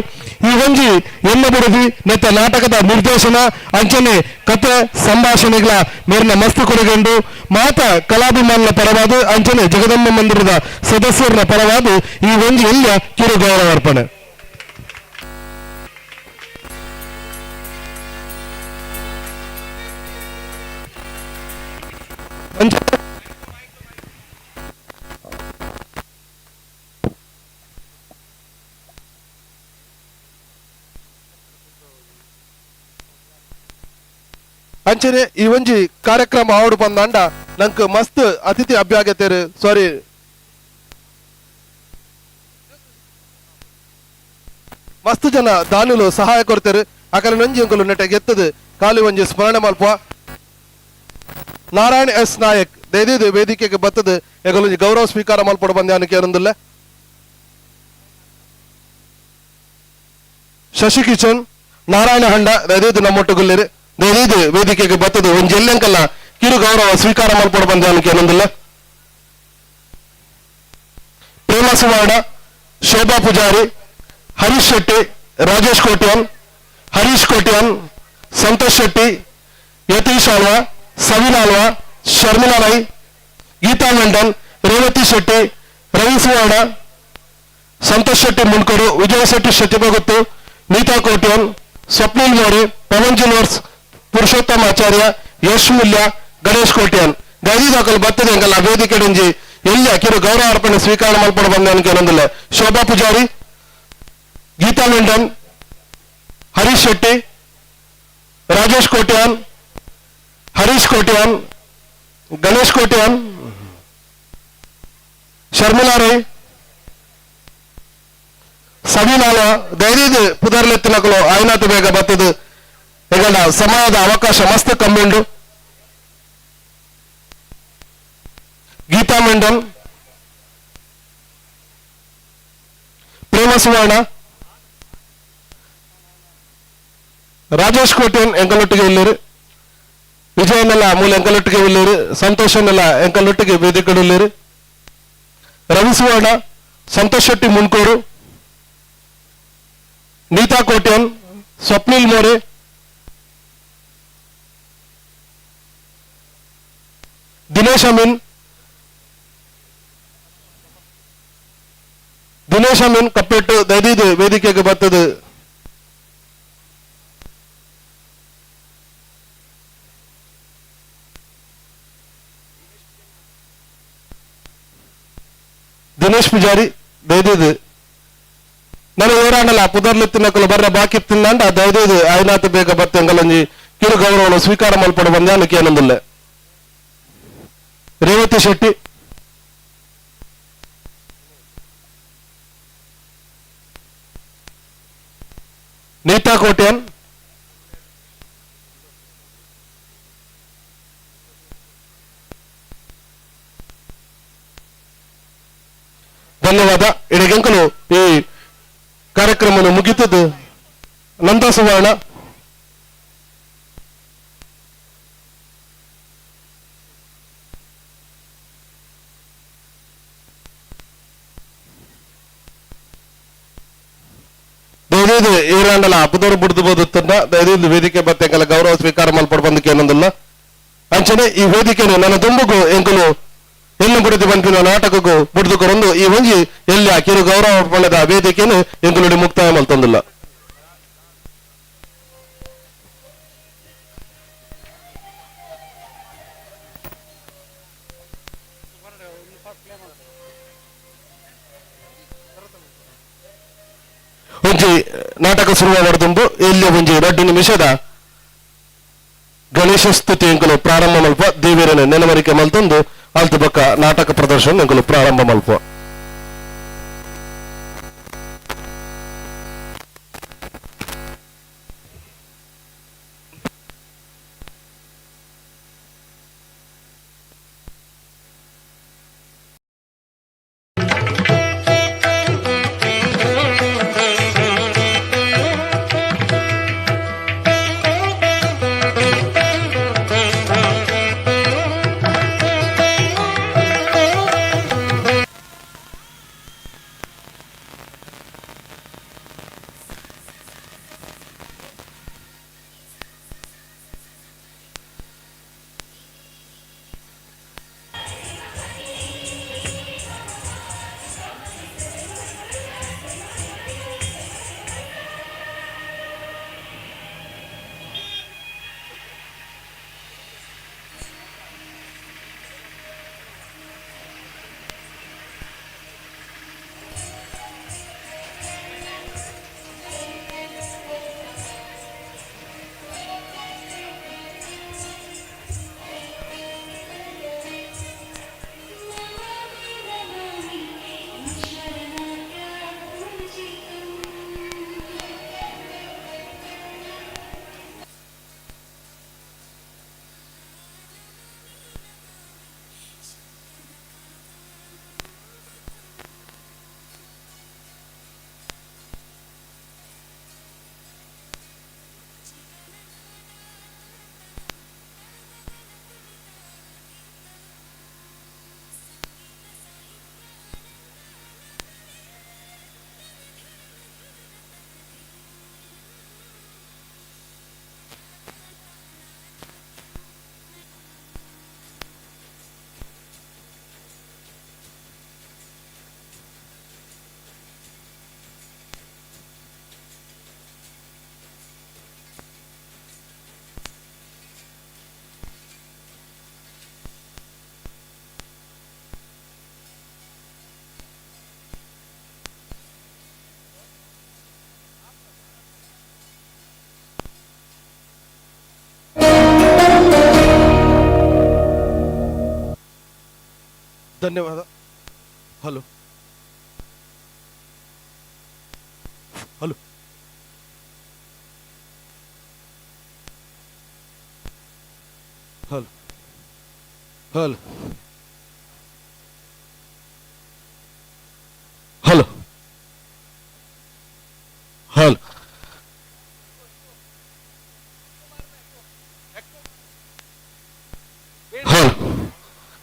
ಈ ಒಂಜಿ ಎನ್ನ ಬಿಡದಿ ನೆತ್ತ ನಾಟಕದ ನಿರ್ದೇಶನ ಅಂಚನೆ ಕಥೆ ಸಂಭಾಷಣೆಗಳ ಮೇರಿನ ಮಸ್ತು ಕೊಡುಗೆಂಡು ಮಾತ ಕಲಾಭಿಮಾನದ ಪರವಾದ ಅಂಚನೆ ಜಗದಂಬ ಮಂದಿರದ ಸದಸ್ಯರ ಪರವಾದ ಈ ಒಂಜಿ ಎಲ್ಲ ಕಿರು ಗೌರವ ಅರ್ಪಣೆ. ಅಂಚನೆ ಈ ಒಂಜಿ ಕಾರ್ಯಕ್ರಮ ಆವಡು ಬಂದಾಂಡ ನಂಕ್ ಮಸ್ತ್ ಅತಿಥಿ ಅಭ್ಯಾಗತರು ಸಾರಿ ಮಸ್ತ್ ಜನ ದಾನಿಲು ಸಹಾಯ ಕೊಡ್ತಾರೆ. ಅಕಲ ನೊಂಜಿ ಅಂಕಲು ನೆಟ್ಟ ಗೆತ್ತದು ಕಾಲಿ ಒಂಜಿ ಸ್ಮರಣೆ ಮಲ್ಪ ನಾರಾಯಣ್ ಎಸ್ ನಾಯಕ್ ದಯದಿದು ವೇದಿಕೆಗೆ ಬತ್ತದು ಎಗಲೊಂಜಿ ಗೌರವ ಸ್ವೀಕಾರ ಮಲ್ಪಡ ಬಂದ್ಯಾನಕ್ಕೆ ಏನೊಂದಿಲ್ಲ. ಶಶಿ ಕಿಚನ್ ನಾರಾಯಣ ಹಂಡ ದಯದಿದು ನಮ್ಮೊಟ್ಟುಗುಲ್ಲಿರಿ ದಯದಿದು ವೇದಿಕೆಗೆ ಬತ್ತದು ಒಂಜಿ ಎಲ್ಲಂಕಲ್ಲ ಕಿರು ಗೌರವ ಸ್ವೀಕಾರ ಮಲ್ಪಡ ಬಂದ್ಯಾನಕ್ಕೆ ಏನೊಂದಿಲ್ಲ. ಪ್ರೇಮ ಸುವರ್ಣ ಶೋಭಾ ಪೂಜಾರಿ ಹರೀಶ್ ಶೆಟ್ಟಿ ರಾಜೇಶ್ ಕೋಟ್ಯಾನ್ ಹರೀಶ್ ಕೋಟ್ಯಾನ್ ಸಂತೋಷ್ ಶೆಟ್ಟಿ ಯತೀಶ್ ಆಳ್ವಾ ಸವಿನ್ ಆಳ್ವಾ ಶರ್ಮಿಳಾ ರೈ ಗೀತಾ ಮಂಡನ್ ರೇವತಿ ಶೆಟ್ಟಿ ರವಿ ಸುವರ್ಣ ಸಂತೋಷ್ ಶೆಟ್ಟಿ ಮುನ್ಕೂರು ವಿಜಯ್ ಶೆಟ್ಟಿ ಶೆಟ್ಟಿಬಗುತ್ತು ನೀತಾ ಕೋಟ್ಯಾನ್ ಸ್ವಪ್ನಿಲ್ ಮೋರೆ ಪವನ್ ಜಿನ್ವರ್ಸ್ ಪುರುಷೋತ್ತಮ ಆಚಾರ್ಯ ಯಶ್ ಮುಲ್ಯ ಗಣೇಶ್ ಕೋಟ್ಯಾನ್ ಗೈದಾಕಲು ಬರ್ತದೆ ಎಂಗಲ್ಲ ವೇದಿಕೆ ಡುಂಜಿ ಎಲ್ಲ ಕಿರು ಗೌರವ ಅರ್ಪಣೆ ಸ್ವೀಕಾರ ಮಲ್ಪಡ ಬಂದವನಿಗೆ ಏನೊಂದಿಲ್ಲ. ಶೋಭಾ ಪೂಜಾರಿ ಗೀತಾ ಮೆಂಡನ್ ಹರೀಶ್ ಶೆಟ್ಟಿ ರಾಜೇಶ್ ಕೋಟ್ಯಾನ್ ಹರೀಶ್ ಕೋಟ್ಯಾನ್ ಗಣೇಶ್ ಕೋಟ್ಯಾನ್ ಶರ್ಮಿಳಾ ರೈ ಸವಿನಾಲ ಧೈರ್ಯದ ಪುದರ್ಲೆತ್ತಿನಕಲು ಆಯ್ನಾತು ಬೇಗ ಬರ್ತದೆ ಎಗಲ ಸಮಯದ ಅವಕಾಶ ಮಸ್ತ್ ಕಮ್ಮಿ ಉಂಡು. ಗೀತಾ ಮೆಂಡನ್ ಪ್ರೇಮ ಸುವರ್ಣ ರಾಜೇಶ್ ಕೋಟ್ಯಾನ್ ಎಂಕಲೊಟ್ಟಿಗೆ ಇಲ್ಲರು ವಿಜಯನೆಲ್ಲ ಮೂಲ ಎಂಕಲೊಟ್ಟಿಗೆ ಇಲ್ಲರು ಸಂತೋಷನೆಲ್ಲ ಎಂಕಲೊಟ್ಟಿಗೆ ವೇದಿಕೆ ಇಲ್ಲರು ರವಿ ಸುವರ್ಣ ಸಂತೋಷ್ ಶೆಟ್ಟಿ ಮುನ್ಕೂರು ನೀತಾ ಕೋಟ್ಯಾನ್ ಸ್ವಪ್ನಿಲ್ ಮೋರೆ ದಿನೇಶ್ ಅಮೀನ್ ಕಪ್ಪೆಟ್ಟು ದಯದಿದು ವೇದಿಕೆಗೆ ಬರ್ತದೆ. ದಿನೇಶ್ ಪೂಜಾರಿ ದಯದಿದು ನಾನು ಓರಾಡಲ್ಲ ಪುದರ್ಲೆತ್ತಿನಕಲು ಬರ್ರ ಬಾಕಿ ತಿನ್ನಂಡ ದಯದಿದು ಆಯ್ನಾತು ಬೇಗ ಬತ್ತೆ ಎಂಗಲೊಂಜಿ ಕಿರು ಗೌರವವನ್ನು ಸ್ವೀಕಾರ ಮಲ್ಪಡ ಬಂದ್ಯಾನಕ್ಕೆ ಏನೊಂದಿಲ್ಲ. ರೇವತಿ ಶೆಟ್ಟಿ ನೀತಾ ಕೋಟ್ಯಾನ್ ಧನ್ಯವಾದ. ಇಡಗೆಂಕಲು ಈ ಕಾರ್ಯಕ್ರಮವನ್ನು ಮುಗಿತದ್ದು. ನಂದ ಸುವರ್ಣ ದಯವಿದು ಏರಾಂಡಲ ಅಪದೋರು ಬಿಡ್ದು ಬೋದುತ್ತಂದ ದಯವಿದು ವೇದಿಕೆ ಬತ್ತೆ ಎಂಕಲ ಗೌರವ ಸ್ವೀಕಾರ ಮಲ್ಪಡ ಬಂದಕ್ಕೆ ಏನೊಂದಿಲ್ಲ ಅಂಚನೆ ಈ ವೇದಿಕೆನು ನನ್ನ ದುಂಬುಗೂ ಎಂಕಲು ಎನ್ನು ಬಿಡದಿ ಬಂಪಿನ ನಾಟಕಕ್ಕೂ ಬಿಡ್ದುಕೊರೊಂದು ಈ ಒಂಜಿ ಎಲ್ಲ ಕಿರು ಗೌರವ ಪಡೆದ ವೇದಿಕೆಯನ್ನು ಎಂಕುಲುಡಿ ಮುಕ್ತಾಯ ಮಲ್ತೊಂದಿಲ್ಲ. ಒಂಜಿ ನಾಟಕ ಶುರುವಾವಡ್ದುಂಬು ಎಲ್ಲಿ ಒಂಜಿ 2 ನಿಮಿಷದ ಗಣೇಶ ಸ್ತುತಿ ಎಂಕಲು ಪ್ರಾರಂಭ ಮಲ್ಪ ದೇವಿಯರನ್ನು ನೆನವರಿಕೆ ಮಲ್ತೊಂದು ಅಲ್ತು ಬಕ್ಕ ನಾಟಕ ಪ್ರದರ್ಶನ ಎಂಕಲು ಪ್ರಾರಂಭ ಮಲ್ಪ. ಧನ್ಯವಾದ. Hello hello hello hello hello hello hello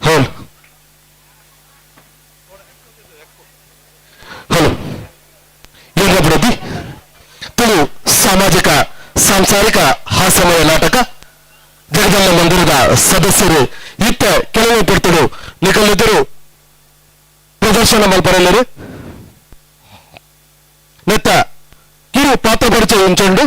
hello Tulu ಸಾಮಾಜಿಕ ಸಾಂಸಾರಿಕ ಹಾಸ್ಯಮಯ ನಾಟಕ ಜಗದಮ್ಮ ಮಂದಿರದ ಸದಸ್ಯರು ಇತ್ತ ಕೆಲವು ಪಡ್ತರು ನಿಕಲಿದ್ದರು ಪ್ರದರ್ಶನ ಮಲ್ಪರಲ್ಲರು ನೆತ್ತ ಕಿರು ಪಾತ್ರ ಪರಿಚಯ ಉಂಚಂಡು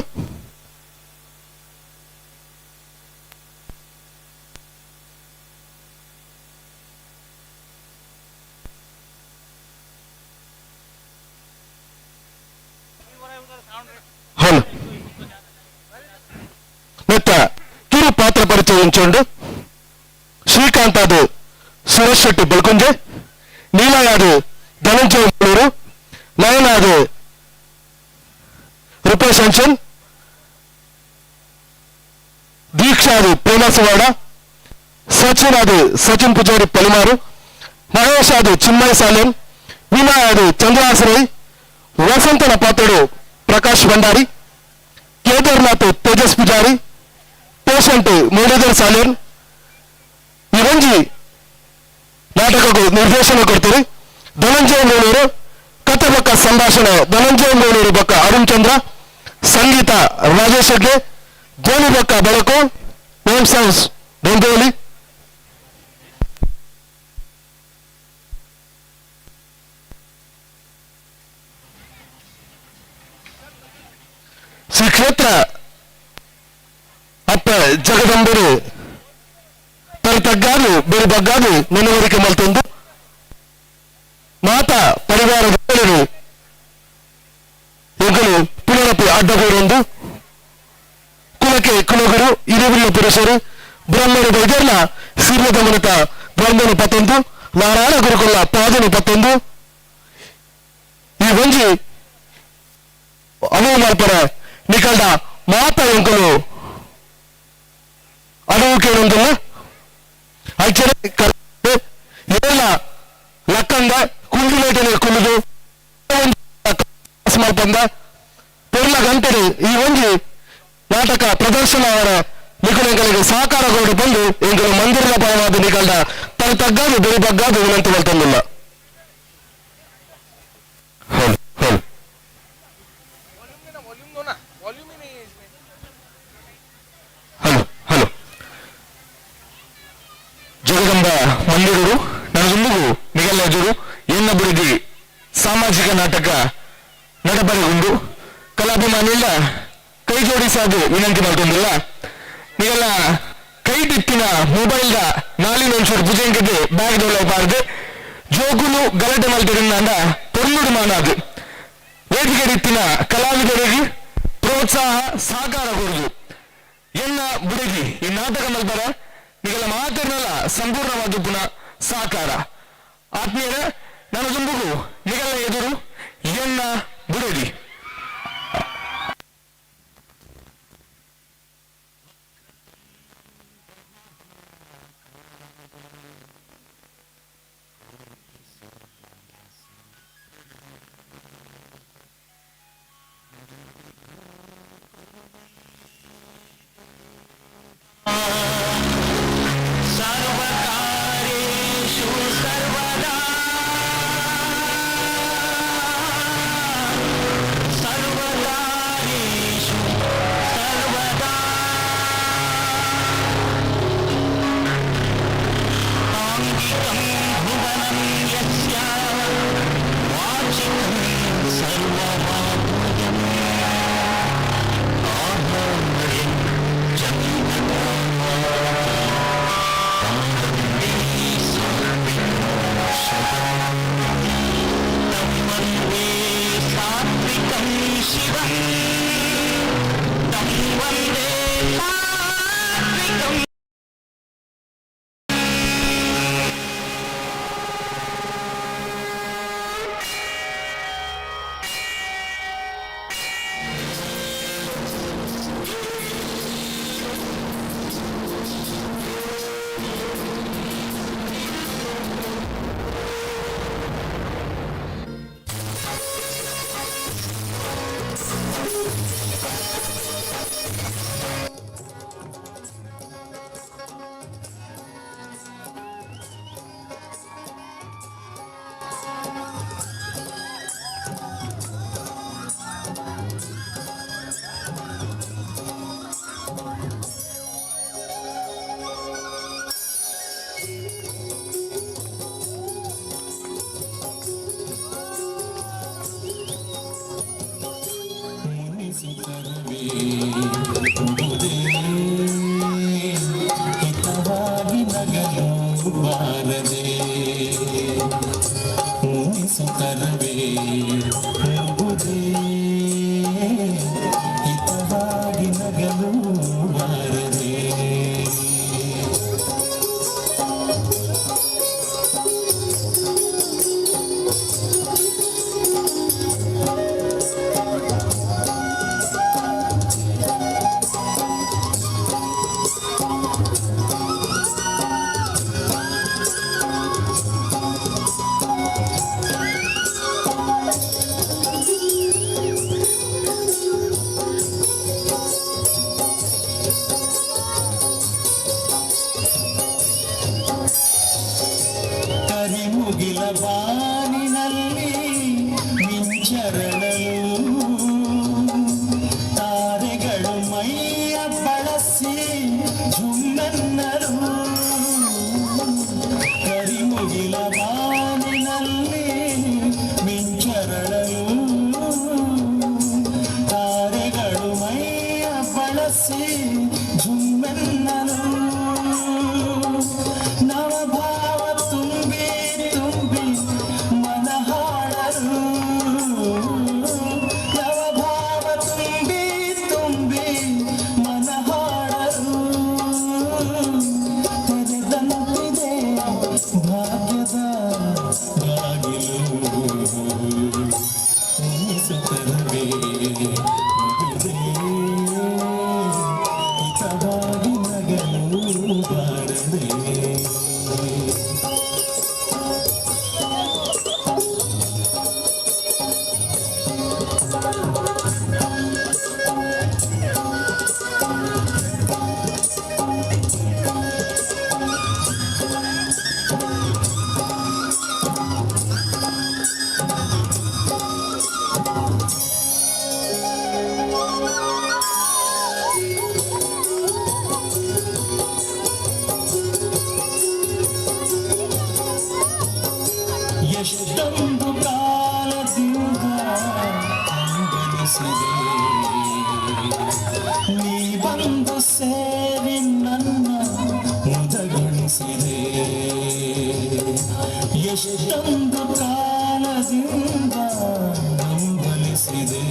ಹಲೋ ನೆತ್ತ ಕಿರು ಪಾತ್ರ ಪರಿಚಯ ಉಂಚಂಡು ಶ್ರೀಕಾಂತ್ ಅದು ಸುರೇಶ್ ಶೆಟ್ಟಿ ಬಲ್ಕುಂಜೆ, ನೀಲಾಯಾದು ಧನಂಜಯ ಮೂಲೂರು, ನಯನಾದು ರೂಪೇಶ್ ಅಂಚನ್, ದೀಕ್ಷಾದು ಪ್ರೇಮಸವಾಡ, ಸಚಿನ್ ಅದು ಸಚಿನ್ ಪೂಜಾರಿ ಪಲಿಮಾರು, ಮಹೇಶ್ ಅದು ಚಿನ್ಮಯ್ ಸಾಲೆನ್, ವಿನಯ್ ಅದು ಚಂದ್ರಹಾಸರೈ, ವಸಂತನ ಪಾತ್ರಡು ಪ್ರಕಾಶ್ ಭಂಡಾರಿ, ಕೇದಾರ್ನಾಥ್ ತೇಜಸ್ ಪೂಜಾರಿ, ಪೇಷಂಟ್ ಮುರಳೀಧರ್ ಸಾಲೇನ್ ಇವೊಂಜಿ ನಾಟಕಕ್ಕೂ ನಿರ್ದೇಶನ ಕೊಡ್ತೀರಿ. ಧನಂಜಯ ಮೂಲೂರು ಕಥೆ ಪಕ್ಕ ಸಂಭಾಷಣೆ ಧನಂಜಯ ಗೋಳೂರು ಪಕ್ಕ ಅರುಣ್ ಚಂದ್ರ, ಸಂಗೀತ ರಾಜೇಶ್ ಹೆಗ್ಡೆ, ಧ್ವನಿ ಪಕ್ಕ ಬೆಳಕು ಹೋಮ್ ಸೌಂಡ್ಸ್ ಡೊಂದೋಲಿ. ಶ್ರೀ ಕ್ಷೇತ್ರ ಅಪ್ಪ ಜಗದಂಬರು ತಗ್ಗಾದು ಬೇರೆ ಬಗ್ಗಾದು ಮನವರಿಕೆ ಮಲ್ತೊಂದು ಮಾತಾ ಪರಿವಾರದ ಇವುಗಳು ಪುನರಪಿ ಅಡ್ಡಗೂರೊಂದು ಕುಲಕ್ಕೆ ಕುಲಗುರು ಇರುವಿಲ್ಲ ಪುರುಷರು ಬ್ರಹ್ಮರು ಬೈದರ್ಲ ಸಿರ್ಯದ ಮನತ ದ್ವಂದ್ವನು 11 ನಾರಾಯಣ ಗುರುಕುಲ ಪಾದನು 11 ಈ ಒಂಜಿ ಅನುವು ಮಲ್ಪರ ನಿಕಲ್ಡ ಮಾತಾ ಎಂಕಲು ಅನುವು ಕೇಳೊಂದಿಲ್ಲ ಐಚನೆ ಎಲ್ಲ ಲಕ್ಕಂದ ಕುಂದುಲೇಟನೆ ಕುಲಿದು ಮಲ್ಪಂದ ಪೊರ್ಲ ಗಂಟೆಗೆ ಈ ಒಂಜಿ ನಾಟಕ ಪ್ರದರ್ಶನ ಅವರ ನಿಖುಲೆಂಗಳಿಗೆ ಸಹಕಾರಗೊಂಡು ಬಂದು ಎಂಕಲು ಮಂದಿರದ ಪರವಾದ ನಿಕಲ್ಡ ತನ್ನ ತಗ್ಗಾದು ಬೆಳಿ ಬಗ್ಗಾದು ವಿನಂತಿ ಮಲ್ತೊಂದಿಲ್ಲ. ಹಲೋ ಜಗದಂಬ ಮಂದಿರರು ನನಗೊಂದಿಗೂ ನಿಗಲ್ಲಜರು ಎನ್ನ ಬುರಿದಿ ಸಾಮಾಜಿಕ ನಾಟಕ ನಡಬರೆಗುಂಡು ಕಲಾಭಿಮಾನಿಲ್ಲ ಕೈ ಜೋಡಿಸಾದು ವಿನಂತಿ ಮಾಡ್ಕೊಂಡಿಲ್ಲ. ನೀವೆಲ್ಲ ಕೈ ದಿಕ್ಕಿನ ಮೊಬೈಲ್ದ ನಾಲಿನೊಂಚೂರು ಭುಜಂಗದೆ ಬ್ಯಾಗ್ ಡೊಳ್ಳಬಾರ್ದು ಜೋಗುಲು ಗಲಾಟೆ ಮಲ್ತಿರಿಂದ ಪೊರ್ಲುಡು ಮಾನಾದು ವೇದಿಕೆ ರೀತಿನ ಕಲಾವಿದರಿಗೆ ಪ್ರೋತ್ಸಾಹ ಸಹಕಾರ ಕೊಡುದು ಎನ್ನ ಬುಡಗಿ ಈ ನಾಟಕ ಮಲ್ಪರ ನೀವೆಲ್ಲ ಮಾತಾಡಲ್ಲ ಸಂಪೂರ್ಣವಾದ ಪುನಃ ಸಹಕಾರ ಆತ್ಮೀಯರ ನನ್ನ ದುಂಬುಗು ನಿಗಲ್ಲ ಎದುರು ಎನ್ನ ಬುಡಗಿ ಮುಗಿಲ ಬಾನಿನಲ್ಲಿ ಜುಮ್ಮೆನ್ನರು ಕರಿಮುಗಿಲ ಬಾನಿನಲ್ಲಿ ಮಿಂಚರಳಲು ತಾರೆಗಳು ಮೈಯ ಬಳಸಿ ಜುಮ್ಮೆನ್ನರು ನವಭಾವ ತುಂಬಿ ತುಂಬಿ ಮನ ಹಾಡರು ನವಭಾವ ತುಂಬಿ ತುಂಬಿ ಮನ ಹಾಡರು ತೆರೆದಂತಿದೆ ಭಾಗ್ಯದ ಬಾಗಿಲು ಉಣಿಸುತ್ತವೆ ಹಿತವಾಗಿ ನಗಲು ಬಾರದೆ ಎಷ್ಟೊಂದು ಕಾಲದಿಂದ ಅನುಭವಿಸಿದೆ ನೀ ಬಂದು ಸೇರಿ ನನ್ನ ಮುದಗೊಳಿಸಿದೆ ಎಷ್ಟೊಂದು ಕಾಲದಿಂದ ಬೆಂಬಲಿಸಿದೆ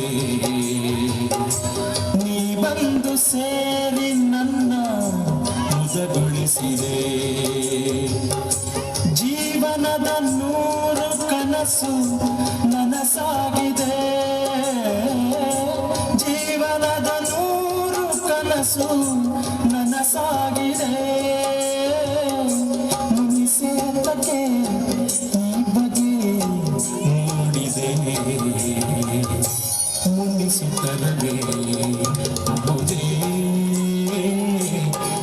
ನೀ ಬಂದು ಸೇರಿ ನನ್ನ ಮುದಗೊಳಿಸಿದೆ ಜೀವನದ ನೂರು ಕನಸು ನನಸಾಗಿದೆ ಜೀವನದ ನೂರು ಕನಸು ನನಸಾಗಿದೆ ಮುನಿಸೇತಕ್ಕೆ ಈ ಬಗೆ ನೋಡಿದೆ ಮುನಿಸುತ್ತರವೇ ಬಹುದೇ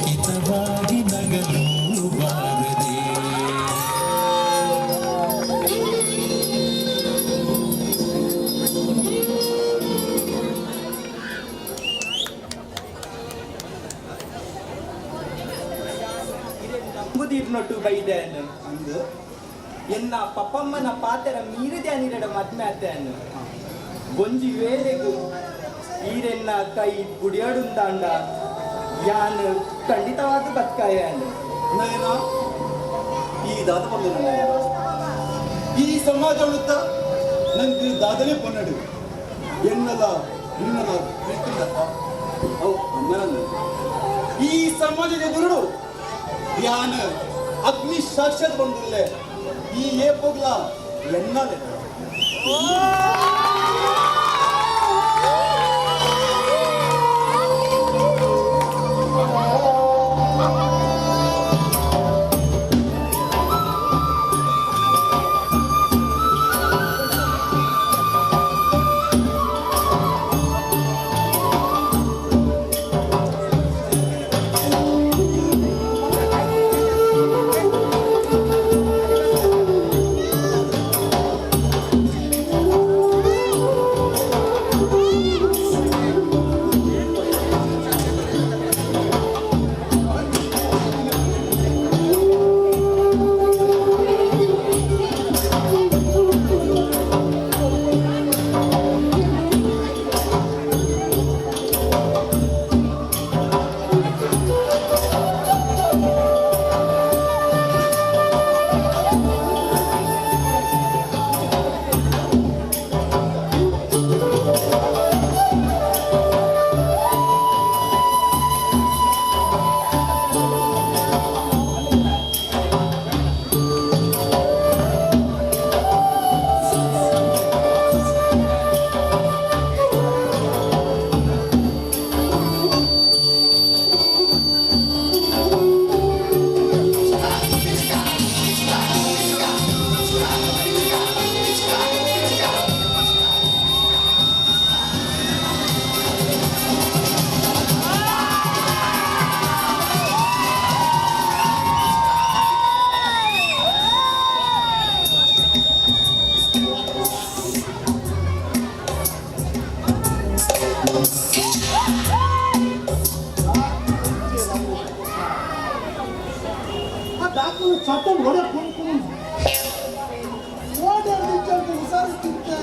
ಹಿತವಾಗಿ ನಗಲು ಬಾರದೆ ನೊಟ್ಟು ಬೈದೇನು ಅಂದು ಎನ್ನ ಪಪ್ಪಮ್ಮನ ಪಾತ್ರ ಮೀರಿದೆ ಅನಿರಡ ಮದ್ಮೆ ಅತ್ತೇನು ಗೊಂಜಿ ವೇಳೆಗೂ ಈರೆನ್ನ ಕೈ ಗುಡಿಯಾಡುಂದಾಂಡ ಯಾನು ಖಂಡಿತವಾದ ಬದುಕಾಯನು ನಯನ ಈ ದಾದ ಬಂದ ಈ ಸಮಾಜ ಉಳಿತ ನಂಗೆ ದಾದನೇ ಪೊನ್ನಡು ಎನ್ನಲ ನಿನ್ನಲ ಪ್ರೀತಿಲ್ಲ ಅವು ಅಮ್ಮನಲ್ಲ ಈ ಸಮಾಜದ ಎದುರು ಧ್ಯಾನ ಅಗ್ನಿ ಸಾಕ್ಷಾತ್ ಬಂದಿಲ್ಲ ಈ ಏಪೋಗ್ಲ ಎನ್ನಲೆ ಡಾಕ್ಟರ್ ಚಟ್ಟ ಒಡೆ ಕೊಂಡ್ಕೊಂಡು ಓಡಿ ವಿಚಾರಿಸ್ತಿದ್ದೆ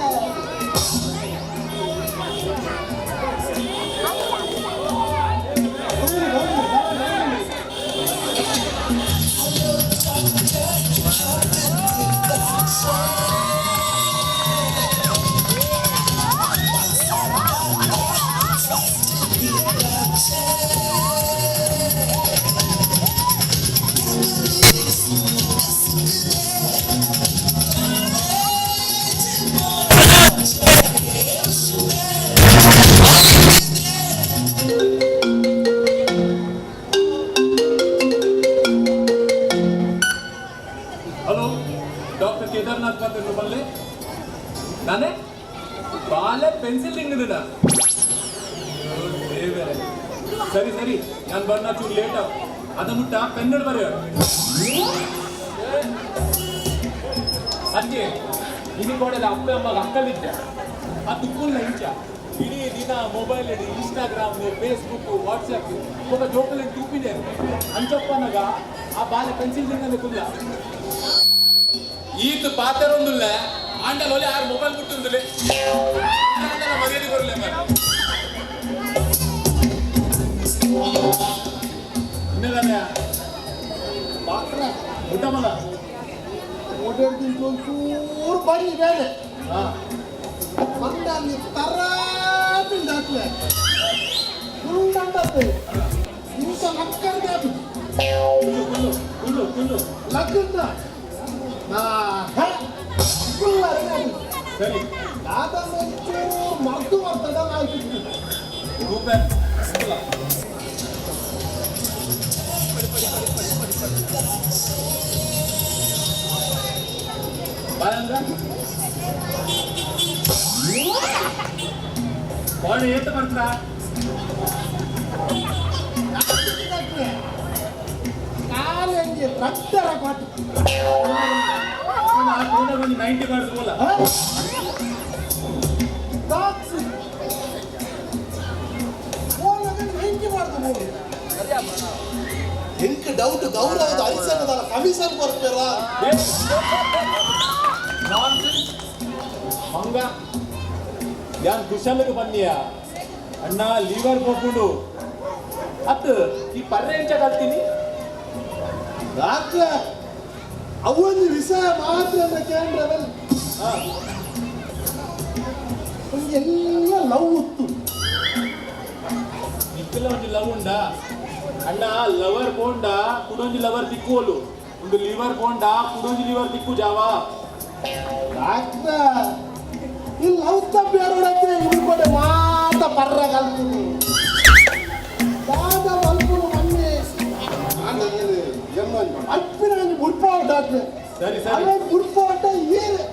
ಹಲೋ, ಡಾಕ್ಟರ್ ಕೇದಾರ್ನಾಥ್ ಮಾತಾಡ್ರು ಬಲ್ಲೆ ನಾನೇ ಬಾಲೆ ಪೆನ್ಸಿಲ್ ಹಿಂಗದ ಸರಿ ಸರಿ ನಾನು ಬರ್ನ ಚೂರು ಲೇಟ್ ಅದ ಮುಟ್ಟ ಪೆನ್ನಡ್ ಬರೆಯ ಅದಕ್ಕೆ ಇನ್ನು ಕೊಡಲ್ಲ ಅಪ್ಪ ಅಮ್ಮಗೆ ಅಕ್ಕಲಿದ್ದೆ ಆ ತುಕ್ಕಲ್ನ ಇಂಚ ಇಡೀ ದಿನ ಮೊಬೈಲ್ ಇಡಿ ಇನ್ಸ್ಟಾಗ್ರಾಮ್ ಫೇಸ್ಬುಕ್ ವಾಟ್ಸಪ್ ఒక ಜೋಕಲ್ಲಿ ಟೂಪಿದೆ ಅಂಚಪ್ಪನಾಗ ಆ ಬಾಲೆ ಪೆನ್ಸಿಲ್ ಹಿಂಗಂದ್ರೆ ಕುಲ್ಲ ಈತ ಪಾತ್ರೊಂದುಲ್ಲ ಆಂಡಲ್ ಒಲೆ ಆರು ಮೊಬೈಲ್ ಬಿಟ್ಟುಂದಿಲ್ಲ ಮರ್ಯಾದೆ ಬರಲ್ಲ ಇನ್ನೇನ ಡಾಕ್ಟ್ರ ಊಟ ಮಲ ಓಡಾಡ್ತೀನಿ ಒಂಚೂರು ಬನ್ನಿ ಬೇರೆ ಮಂಡಲ್ಲಿ ತರಾಪಿಲ್ ಡಾಕ್ಟ್ರೆ ಫುಲ್ ನಿಮಿಷ ಲಕ್ಕರ್ಗೆ ಲಕ್ಕನ್ನ ಸರಿ ಅದನ್ನೊಂಚೂರು ಮರ್ದು ಬರ್ತದ ಆಯ್ತು ಬಾರಂದ್ರ ಬಾಳ ಏತ ಬರ್ತಾರ ಕಾಲೇಜ್ ರಕ್ತರ ಕೊಟ್ಟು 90 ಮಾಡ್ಬೋಲ್ಲ ಎಂಟು ಡೌಟ್ ಗೌರವದ ಅರಿಸನದಲ್ಲ ಕಮಿಷನ್ ಬರ್ತಾರ ಹಂಗ ಯಾನ್ ಕುಶಲ್ಗೆ ಬನ್ನಿಯ ಅಣ್ಣ ಲೀವರ್ ಹೋಗ್ಬಿಡು ಅತ್ ಈ ಪರ್ರೆ ಎಂಚ ಕಲ್ತೀನಿ ಡಾಕ್ಟ್ರೆ ಅವೊಂದು ವಿಷಯ ಮಾತ್ರ ಕೇಂದ್ರ ಎಲ್ಲ ಲವ್ ಉತ್ತು ನಿಕ್ಕೆಲ್ಲ ಒಂದು ಲವ್ ಉಂಡ ಅಣ್ಣ ಲವರ್ ಬೋಂಡ ಕುಡೊಂಜಿ ಲವರ್ ತಿಕ್ಕೋಲು ಒಂದು ಲಿವರ್ ಬೋಂಡ ಕುಡೊಂಜಿ ಲಿವರ್ ತಿಕ್ಕು ಜಾವ ಡಾಕ್ಟ್ರೆ ಈ ಲವ್ ಬೇರೊಳಕ್ಕೆ ಇಳ್ಕೊಂಡೆ ಮಾತ ಪರ್ರ ಕಲ್ತೀನಿ ದಾದ ಮಲ್ಪುನು ಮೊನ್ನೆ ಅಪ್ಪಿನ ಬುಡ್ಪಾವ ಡಾಕ್ಟ್ರೆ ಸರಿ ಸರಿ ಬುಡ್ಪಾಟ ಏನು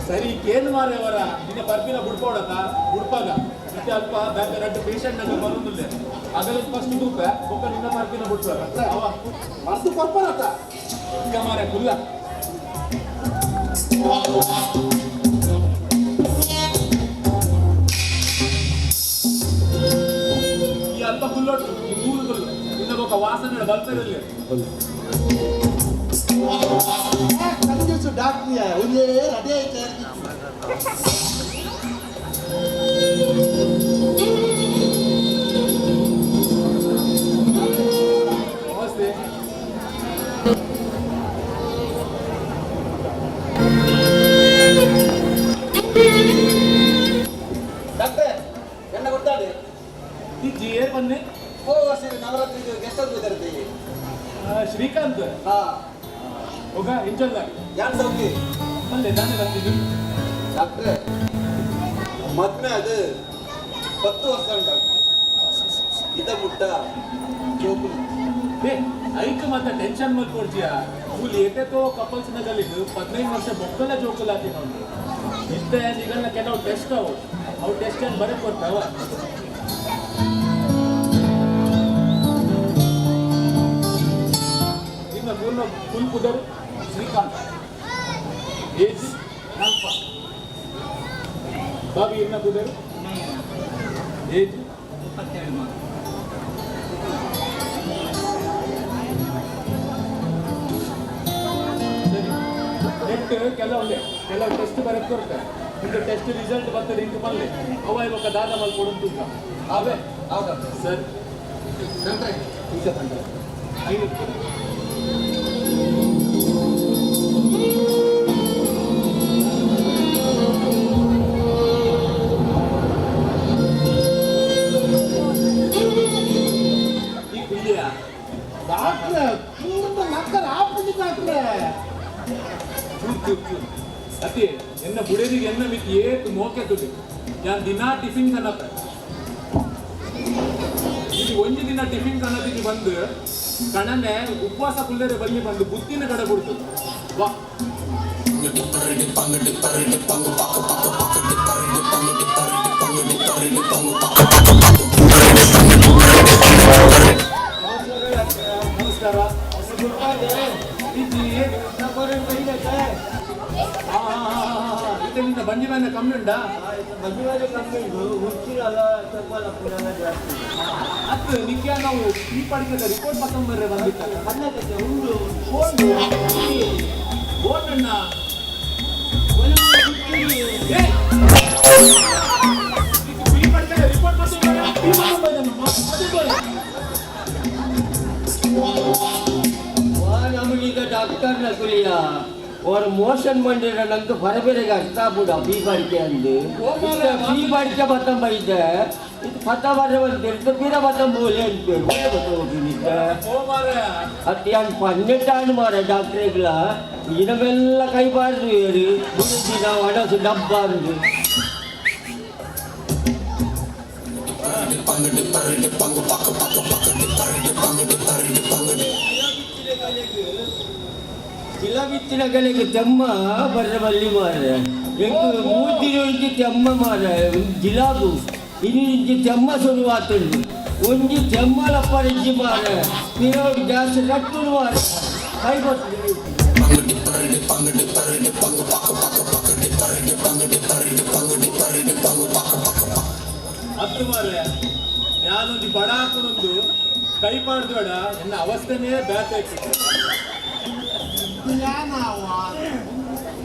ಸರಿ ಕೇನು ಮಾರೇವರ ನಿನ್ನ ಬರ್ಪಿನ ಬುಡ್ಪೋಡಕ ಬುಡ್ಪಾಗ ಮತ್ತೆ ಅಲ್ಪ ಬೇರೆ ಎರಡು ಪೇಷಂಟ್ ನಂಗೆ ಬರೋದಿಲ್ಲ ಆಗಲ್ಲ ಫಸ್ಟ್ ತೂಕ ಬೊಕ್ಕ ನಿನ್ನ ಬರ್ಪಿನ ಬುಡ್ಪಾಗ ಅವ ಮಸ್ತು ಕೊಡ್ಪಾರತ್ತ ಈಗ ಮಾರೆ ಕುಲ್ಲ ಈ ಅಲ್ಪ ಕುಲ್ಲೊಟ್ಟು ಈ ಮೂರು ಕುಲ್ಲು ನಿನ್ನ ಬೊಕ್ಕ ವಾಸನೆ ಬಲ್ಪರಲ್ಲಿ ಕಂಜೂಸು ಡಾಕ್ಟ್ರಿಯ ಒಂದೇ ಅದೇ ಐತೆ ನಮಸ್ತೆ ಡಾಕ್ಟರ್ ಎನ್ನ ಗೊತ್ತಾಡಿ ಈ ಜಿಯೇ ಬನ್ನಿ ಓ ಸರಿ ನವರಾತ್ರಿ ಗೆಸ್ಟ್ ಹೌಸ್ ಇದ್ದಾರೆ ಶ್ರೀಕಾಂತ್ ಹಾ ಹೋಗ ಇಂಚಲ್ಲ ಯಾನ್ ಸೌಕಿ ಅಲ್ಲೇ ನಾನೇ ಬರ್ತೀನಿ ಡಾಕ್ಟ್ರೆ ಮದ್ಮೆ ಅದು 10 ವರ್ಷ ಉಂಟು ಇದ ಮುಟ್ಟ ಜೋಕುಲು ಐಕ್ ಮತ್ತೆ ಟೆನ್ಷನ್ ಮಾಡ್ಕೊಡ್ತೀಯ ಫುಲ್ ಏಟೇತೋ ಕಪಲ್ಸ್ ನಗಲಿದ್ದು 15 ವರ್ಷ ಬೊಕ್ಕಲ್ಲ ಜೋಕಲ್ ಹಾಕಿ ನೋಡಿ ಇತ್ತೆ ಈಗಲ್ಲ ಕೆಲವು ಟೆಸ್ಟ್ ಅವು ಟೆಸ್ಟ್ ಏನು ಬರೀ ಕೊಡ್ತಾವ ನಿಮ್ಮ ಫುಲ್ ಕುದರು ಶ್ರೀಕಾಂತ್ ಏಜ್ ನಾಲ್ಕು ಬಾಬಿ ಇನ್ನ ಕುದರು ಏಜ್ 22 ಕೆಲವು ಟೆಸ್ಟ್ ಬರೆದು ಕೊಡ್ತಾರೆ ಇದು ಟೆಸ್ಟ್ ರಿಸಲ್ಟ್ ಬರ್ತದೆ ಇಂಟು ಮಲ್ಲೆ ಅವ ಇವಾಗ ದಾದ ಮಲ್ ಕೊಡಂತು ಅವೇ ಸರ್ ಅತಿ ಎನ್ನ ಬುಡೇರಿಗೆ ಎನ್ನ ಮಿತಿ ಏತು ಮೋಕೆ ತುಡಿ ನಾನು ದಿನಾ ಟಿಫಿನ್ ಕನ್ನಪ್ಪ ಇಲ್ಲಿ ಒಂದು ದಿನ ಟಿಫಿನ್ ಕನ್ನದಿಗೆ ಬಂದು ಕಣನೆ ಉಪವಾಸ ಕುಳ್ಳರೆ ಬಲ್ಲಿ ಬಂದು ಬುತ್ತಿನ ಕಡೆ ಕೊಡ್ತದೆ ವಾ ನಮಸ್ಕಾರ ಇದರಿಂದ ಬಂಜಿ ಬಂದ ಕಮ್ಮಿ ಉಂಟಾ ಅದು ನಿಕ್ಕೆ ನಾವು ಈ ಪಡಿಕೆ ರಿಪೋರ್ಟ್ ಪಕ್ಕಂಬರ್ರೆ ಬಂದಿತ್ತು ಬೋರ್ಡಣ್ಣ ರಿಪೋರ್ಟ್ ನಮಗೀಗ ಡಾಕ್ಟರ್ನ ಕುಲಿಯ और मोशन मंदिर नंग बरबेरे अष्टा बुड बी बाड़के अंदे बी बाड़के बतम बइदे ಇದು ಪತ್ತ ಬಾರೆ ಬಂದಿರ್ತ ಬೀರ ಬತಂ ಬೋಲೆ ಅಂತ ಬೋಲೆ ಬತೋಗಿನಿತ ಓ ಮಾರೆ ಅತ್ಯಾನ್ ಪನ್ನೆಟ್ಟಾಂಡ್ ಮಾರೆ ಡಾಕ್ಟರ್ಗಳ ಇದೆಲ್ಲ ಕೈ ಬಾರ್ದು ಏರಿ ದಿನ ವಡಸು ಡಬ್ಬ ಅಂದು ಜಿಲಾಬಿತ್ತಿನ ಗಲೆಗೆ ತೆಮ್ಮ ಬರ್ರೆ ಬಲ್ಲಿ ಮಾರೆ ಎಂಟು ಮೂತಿನ ಇಂಚಿ ತೆಮ್ಮ ಮಾರೆ ಜಿಲಾಬು ಇನ್ನು ಇಂಚಿ ತೆಮ್ಮ ಶುರುವಾತುಂಡು ಒಂಜಿ ತೆಮ್ಮಲಪ್ಪರಿಂಚಿ ಮಾರೆ ನೀರು ಜಾಸ್ತಿ ಕಟ್ಟು ಮಾರೆ ಕೈ ಬರ್ತದೆ ಹತ್ತು ಮಾರೆ ನಾನೊಂದು ಬಡ ಹಾಕೊಂಡೊಂದು ಕೈ ಪಾಡ್ಬೇಡ ಎನ್ನ ಅವಸ್ಥೆನೇ ಬ್ಯಾತಾಯ್ತು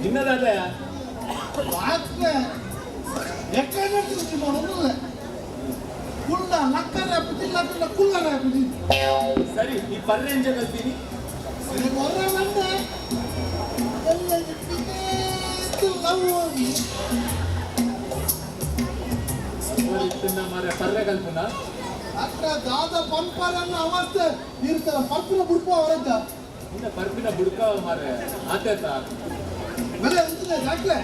ನಿನ್ನದಾದ ಸರಿ ಈ ಪರ್ರೆಂಜ ಕಲ್ತೀನಿ ಮಾರೆ ಪರ್ರೆ ಕಲ್ಪನಾ ಅತ್ರ ದಾದ ಪಂಪರನ್ನ ಅವಸ್ಥೆ ಇರ್ತಾರ ಪರ್ಪಿನ ಬುಡ್ಪ ಅವರದ್ದ ಇನ್ನ ಪರ್ಪಿನ ಬುಡ್ಕ ಮಾರೆ ಆತೇತ ಬೆಲೆ ಅಂತಿದೆ ಯಾಕೆ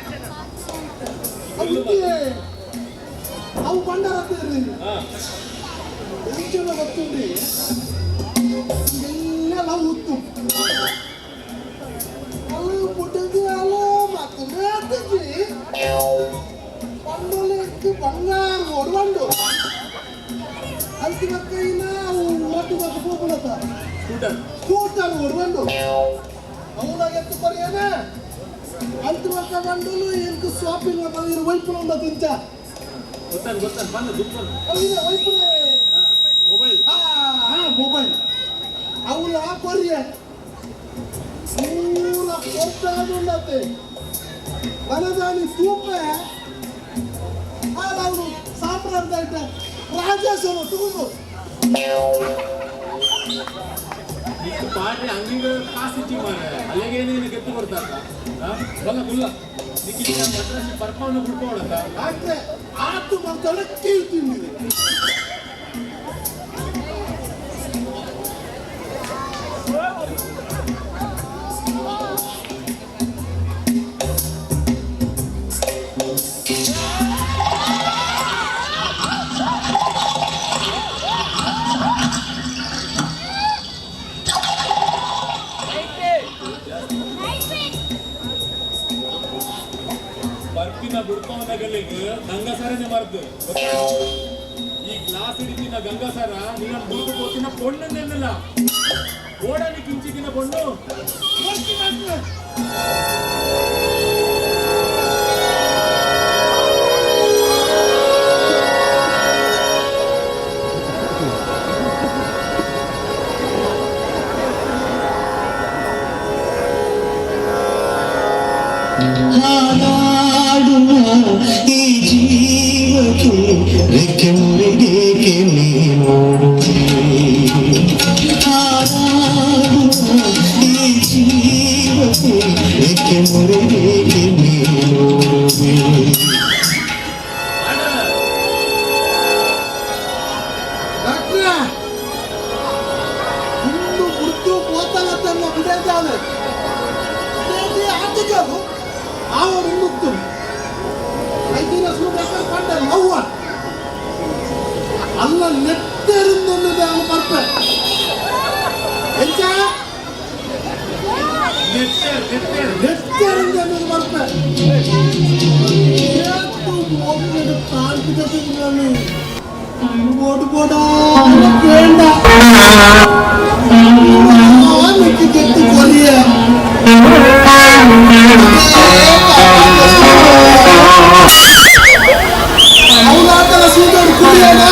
ಅವು ಬಂಡಾರ ಎಂಚನ ಗೊತ್ತುಂಡಿ ಎಲ್ಲ ನಾವು ಉತ್ತು ಅಲ್ಲ ಪುಟ್ಟದ್ದು ಅಲ್ಲ ಮತ್ತೆ ಮೇತಿದ್ವಿ ಬಂಡೋಲೆಕ್ಕೆ ಬಂಗಾರ ಹೊಡ್ಬಂಡು ಅಂತಿಮ ಕೈನ ಒಟ್ಟು ಮತ್ತೆ ಹೋಗ್ಬಿಡತ್ತ ಸ್ಕೂಟರ್ ಹೊಡ್ಬಂಡು ಅವನಾಗ ಎತ್ತು ಬರೆಯನ ಅಂತಿಮ ಬಂಡಲು ಎಂಟು ಶಾಪಿಂಗ್ ಬಂದಿರೋ ವೈಪುನ ಉಂಡ ತಿಂಚ ಗೊತ್ತಾನ್ ಗೊತ್ತಾನ್ ಬಂದು ದುಪ್ಪನ್ ಅಲ್ಲಿನ ವೈಪುನ ಮೊಬೈಲ್ ಮೊಬೈಲ್ ಅವಳ ಬರಿಯ ಪೂರ ಕೊಟ್ಟಾಡುಂಡತೆ ಮನದಾನಿ ತೂಪೆ ಅವನು ಸಾಂಪ್ರದಾಯ ರಾಜೇಶ್ವರ ತಗೊಂಡು ಇಷ್ಟು ಪಾಟ್ರಿ ಹಂಗಿಂಗ ಕಾಸಿಚ್ಚಿ ಮಾರೆ ಅಲ್ಲಿಗೆ ನೀನು ಗೆದ್ದು ಕೊಡ್ತಾರ ಬಲ್ಲ ಗುಲ್ಲ ನಿಕ್ಕಿನ ಮದ್ರಾಸಿ ಪರ್ಪವನ್ನು ಬಿಡ್ಕೊಡತ್ತ ಆದ್ರೆ ಆತು ಮಾತಾಡ ಕೇಳ್ತೀನಿ ಬರ್ಪಿನ ಬುಡ್ಕವನಗಲ್ಲಿಗೆ ಗಂಗಸರನೆ ಮರ್ದು ಈ ಗ್ಲಾಸ್ ಹಿಡಿತಿನ ಗಂಗಸರ ನೀನು ಬುಡ್ಕು ಗೊತ್ತಿನ ಪೊಣ್ಣನ್ನೆಲ್ಲ ಓಡಲಿ ಕಿಂಚಿಗಿನ ಪೊಣ್ಣು ಹಾಡಾಡುವ ಈ ಜೀವಕ್ಕೆ ರೆಕ್ಕೆ ಮುರಿಗೇಕೆ ನೀನೋಡುವೆ ಹಾಡಾಡುವ ಈ ಜೀವಕ್ಕೆ ರೆಕ್ಕೆ ಮುರಿಗೇಕೆ ನೀನೋಡುವೆ ಇನ್ನು ಮೃತ್ಯು పోతాలన్న విడేదాలు ఆటగాడు ఆవరు ముక్తు ఐదిన సూడక పండ లవ్వ అల్ల నెట్టెరుందన్నది ఆమె పర్పే ఎంచా నెట్టెరుందన్నది పర్పే ఏతు మోగడు కాన్ఫిడెన్స్ ఓటు పోడా వేండ నీకు చెట్టు కొలియే అవునాటల సూదరు కుడియేనా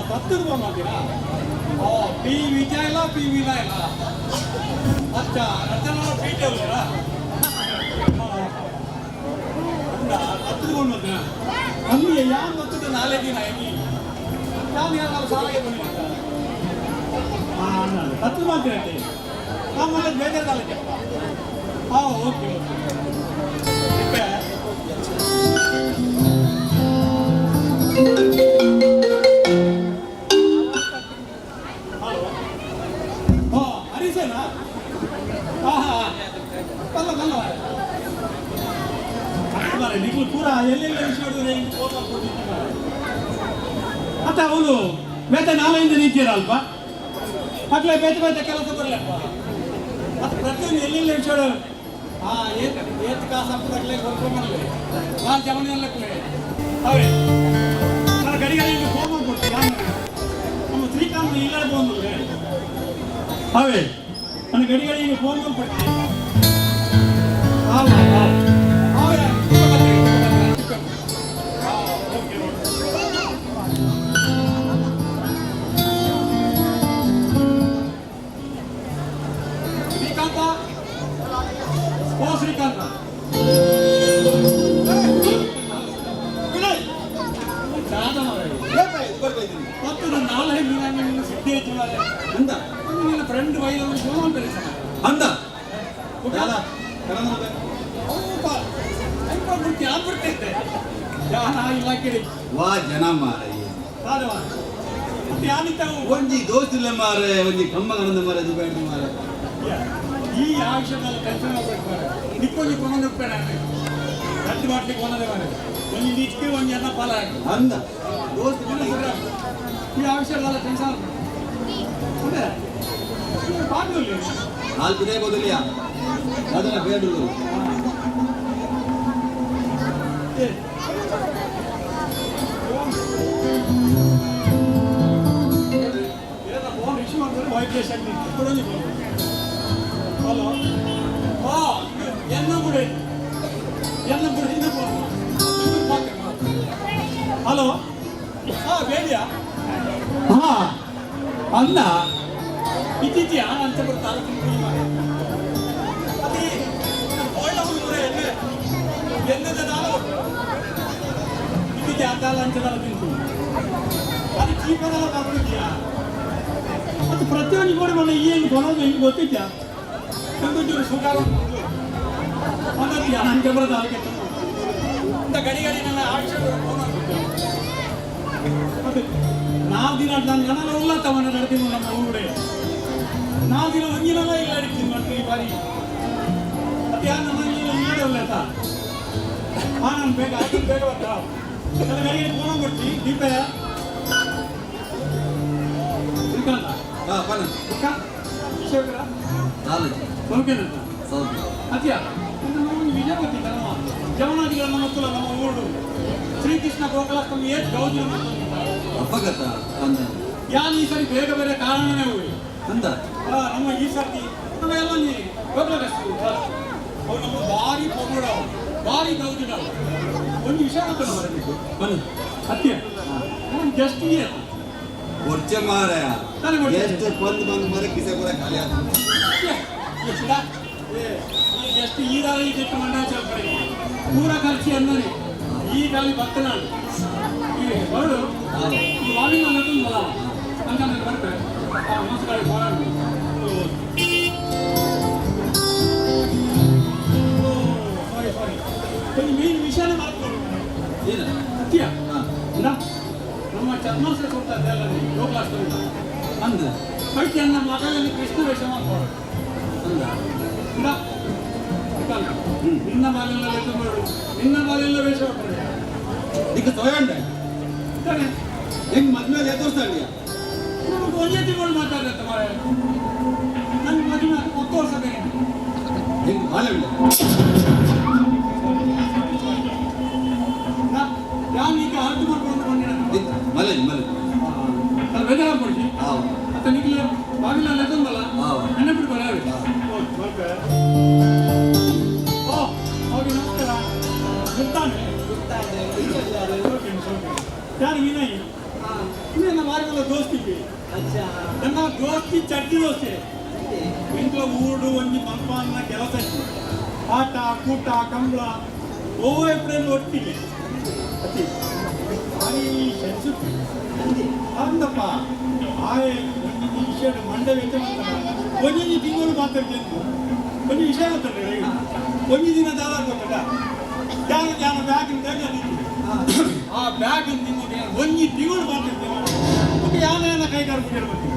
ತತ್ತದ ಮಾಡ್ತೀರಾ ಪಿ ವಿಜಯ ಇಲ್ಲ ಪಿ ವಿನ ಇಲ್ಲ ಅಚ್ಚ ರಚನಾ ಪೀಠ ಇಲ್ಲ ತತ್ತದ ನಮಗೆ ಯಾವ ಗೊತ್ತಿದ್ದ ನಾಲೆಜಿನ ನಾನು ಯಾರು ಸಾಲಿಗೆ ಬಂದಿದ್ದ ತತ್ತು ಮಾಡ್ತೀರಂತೆ ಆಮೇಲೆ ಬೇಜಾರಲ್ಲ ಹಾಂ ಓಕೆ ಹರಿಸೇನಾ ಹಾಂ ಹಾಂ ಬಲ್ಲ ಬಲ್ಲ ನೀವು ಪೂರ ಎಲ್ಲೆಲ್ಲ ವಿಷಯ ಹೇಳಿದ್ರೆ ಮತ್ತೆ ಅವನು ಬೇತೆ ನಾಳೆಯಿಂದ ನಿಂತಿರಲ್ಪ ಮಕ್ಕಳೇ ಬೇತೆ ಬೇತೆ ಕೆಲಸ ಬರಲಪ್ಪ ಮತ್ತೆ ಪ್ರತಿಯೊಂದು ಎಲ್ಲೆಲ್ಲ ವಿಷಯ ಹಾಂ ಏತ್ ಕಾಸು ಹಾಕಿದಾಗಲೇ ಬರ್ಕೊಂಬರಲಿ ನಾನು ಜಮನೆಲ್ಲಕ್ಕಲೇ ಅವೇ ನಾನು ಗಡಿಗಳಿಗೆ ಫೋನ್ ಮಾಡ್ಕೊಡ್ತೀನಿ ನಮ್ಮ ಶ್ರೀಕಾಂತ್ ಇಲ್ಲ ಬಂದ್ರೆ ಅವೇ ನನ್ನ ಗಡಿಗಳಿಗೆ ಫೋನ್ ಮಾಡ್ಕೊಡ್ತೀನಿ ಶ್ರೀಕಾಂತ ಓ ಶ್ರೀಕಾಂತ ಮತ್ತು ನನ್ನ ನಾಳೆ ನಿನ್ನ ಸಿದ್ಧಿ ಆಯ್ತು ಅಂದ ನಿನ್ನ ಫ್ರೆಂಡ್ ವೈದ್ಯ ಫೋನ್ ಕರೀತಾನ ಅಂದ ಆಗ್ಬಿಡ್ತೈತೆ ಜಾನ ಇಲಾಖೆ ವಾ ಜನ ಮಾರ ಒಂಜಿ ದೋಸ್ತಿಲ್ಲ ಮಾರ ಒಂಜಿ ಕಮ್ಮ ಗಣದ ಮಾರ ಅದು ಬೇಡ ಮಾರ ಈ ಆವಿಷಯದಲ್ಲಿ ಕೆಲಸ ಮಾಡ್ಬೇಕು ನಿಕ್ಕೊಂದು ಕೊನೊಂದು ಉಪ್ಪೇಣ ರದ್ದು ಮಾಡ್ಲಿಕ್ಕೆ ಒಂದೇ ಮಾರ ಒಂದು ನಿಕ್ಕೆ ಒಂದು ಜನ ಫಲ ಅಂದ ದೋಸ್ತ ಈ ಆವಿಷಯದಲ್ಲ ಕೆಲಸ ಅದೇ ಪಾಠದಲ್ಲಿ ನಾಲ್ಕು ದೇ ಬದಲಿಯ ಅದನ್ನ ಬೇಡಲು ಫೋನ್ ಇಶ್ಯೂ ಮಾಡಿದ್ರೆ ವೈಬ್ರೇಷನ್ ಕೊಡೋದು ಹಲೋ ಎನ್ನ ಬಿಡಿ ಇನ್ನು ಹಲೋ ಹಾಂ ಬೇಡಿಯಾ ಹಾಂ ಅಂದ ಇತ್ತೀಚೆಗೆ ಅಂತ ಬರ್ತಾರೆ ಅದು ಎನ್ನದ ಇತ್ತೀಚೆ ಅದಾಲ ಅಂಚದಲ್ಲ ತಿಂತು ಅದು ಚೀಪದಲ್ಲ ಬರ್ತಿದ್ಯಾ ಮತ್ತು ಪ್ರತಿಯೊಂದು ಗೋಡೆ ಮನೆ ಏನು ಕೊನೋದು ಹಿಂಗೆ ಗೊತ್ತಿದ್ಯಾ ಒಂದೊಂದು ಸುಖ ಅನ್ನೋದು ಅಂಚೆ ಬರೋದು ಅದಕ್ಕೆ ಇಂಥ ಗಡಿ ನನ್ನ ಆಕ್ಷೇಪ ಮತ್ತೆ ನಾವು ದಿನ ನನ್ನ ಜನನ ಉಲ್ಲತ್ತವನ್ನ ನಡೆದೀವಿ ನಮ್ಮ ಊರುಡೆ ನಾವು ದಿನ ಒಂದಿನಲ್ಲ ಇಲ್ಲ ಅಡಿತೀವಿ ಮಾಡ್ತೀವಿ ಈ ಬಾರಿ ಮತ್ತೆ ಯಾರು ನನ್ನ ನೀಡೇ ಉಲ್ಲತ್ತ ಹಾಂ ನಾನು ಬೇಗ ಆಗಿನ ಬೇಗ ಬರ್ತಾ ನನ್ನ ಗಡಿಗೆ ಫೋನ್ ಕೊಡ್ತೀವಿ ದೀಪ ಶ್ರೀಕಾಂತ ಹಾಂ ಬನ್ನಿ ವಿಷಯಕರ ಸೌಖ್ಯನಂತ ಅತ್ಯ ವಿಜಯ ಗೊತ್ತಿಲ್ಲ ನಮ್ಮ ಜವನಾದಿಗಳ ಮಕ್ಕಳು ನಮ್ಮ ಊರು ಶ್ರೀಕೃಷ್ಣ ಗೋಕುಲಾಷ್ಟಮಿ ಏತ್ ಗೌಜಿ ಅಪಘಾತ ಅಂದ ಯಾರು ಈ ಸರಿ ಬೇಗ ಬೇರೆ ಕಾರಣನೇ ಹೋಗಿ ಅಂದ ನಮ್ಮ ಈ ಸರ್ತಿ ನಾವೆಲ್ಲ ಗೋಕುಲಕಷ್ಟು ಅವ್ರು ನಮ್ಮ ಭಾರಿ ಪೊಗಡ ಭಾರಿ ಗೌಜಿನ ಒಂದು ವಿಷಯ ಗೊತ್ತಿಲ್ಲ ಬರಬೇಕು ಬನ್ನಿ ಅತ್ಯ ಒಂದು ಜಸ್ಟ್ ಇದೆ ಕೊರ್ಚೆ ಮಾರಾಯ ಎಷ್ಟು ಬಂದು ಮರ ಕಿಸೆ ಕೂಡ ಖಾಲಿ ಆದ ಈ ಜಸ್ಟ್ ಈ ದಾರಿ ಇದಕ್ಕೆ ಮಂಡಾಚಾರ ಕಡೆ ಪೂರ ಖರ್ಚು ಅನ್ನೋರಿ ಈ ಗಾಳಿ ಭಕ್ತ ನಾನು ಈ ಬರಡು ಈ ವಾಣಿನ ನಟುಂದಲ್ಲ ಅಂತ ನಾನು ಬರ್ತೇನೆ ನಮಸ್ಕಾರ ಸಾರಿ ಒಂದು ಮೇನ್ ವಿಷಯನೇ ಮಾತುಕೊಂಡು ಏನು ಸತ್ಯ ನಮ್ಮ ಚರ್ಮಾಂಶ ಕೊಡ್ತಾರೆ ಎಲ್ಲ ಗೋಕುಲಾಷ್ಟಮಿ ಅಂದ ಕೈಟಿ ನನ್ನ ಮಗನಲ್ಲಿ ಕೃಷ್ಣ ವೇಷ ಮಾಡ್ಕೊಂಡು ಅಂದ ನಿನ್ನ ಬಾಲೆಲ್ಲ ವೇಷ ಮಾಡು ನಿನ್ನ ಬಾಲೆಲ್ಲ ವೇಷ ಮಾಡ್ತಾರೆ ನಿಕ್ಕೆ ತೊಗೊಂಡೆ ಹೆಂಗ್ ಮದ್ಮೇಲೆ ಎದುರಿಸ್ತಾಳಿಯ ನಮಗೆ ಒಂದೇ ತಿಂಗಳು ಮಾತಾಡತ್ತೆ ಮಾರ ನನ್ನ ಮದುವೆ 10 ವರ್ಷ ಬೇಕು ಹೆಂಗ್ ಮಾಲೆ ನಾನು ಈಗ ಅರ್ಥ ಮಾಡ್ಕೊಂಡು ಬಂದಿನ ಮಲೆ ಮಲೆ ನಾನು ಬೇಜಾರು ಕೊಡ್ಸಿ ಹಾಂ ಮತ್ತೆ ನಿಮಗೆ ಬಾಗಿಲ ಲೆಕ್ಕಂದಲ್ಲ ಹಾಂ ನೆನಪಿಟ್ಕೊಳ್ಳಿ ಯಾರು ವಿನಯ್ ನನ್ನ ಮಾರ್ಗದ ದೋಸ್ತಿಗೆ ನನ್ನ ದೋಸ್ತಿ ಚಡ್ಡಿ ದೋಸ್ತಿ ಇಂట్లో ಊಡು ಒಂಜಿ ಮಲ್ಪಾನ್ನ ಕೆಲಸ ಆಟ ಕೂಟ ಕಂಬಳ ಓವೋ ಎప్పుడైనా ಒಟ್ಟಿಗೆ ಅತಿ ಭಾರಿ ಸೆನ್ಸು ಅಂದಪ್ಪ ಆಯೆ ಒಂದು ವಿಷಯ ಮಂಡೆ ವೆಚ್ಚ ಒಂದು ತಿಂಗಳು ಮಾತಾಡ್ತೀನಿ ಒಂದು ವಿಷಯ ಗೊತ್ತಲ್ಲ ಒಂದು ದಿನ ದಾದ ಗೊತ್ತಲ್ಲ ಯಾರು ಯಾರ ಬ್ಯಾಗಿನ ಆ ಬ್ಯಾಗಿನ ನಿಮಗೆ ಒಂದು ತಿಂಗಳು ಮಾತಾಡ್ತೀನಿ ಮತ್ತೆ ಯಾನ ಕೈಗಾರ ಬಿಟ್ಟಿರ್ಬೇಕು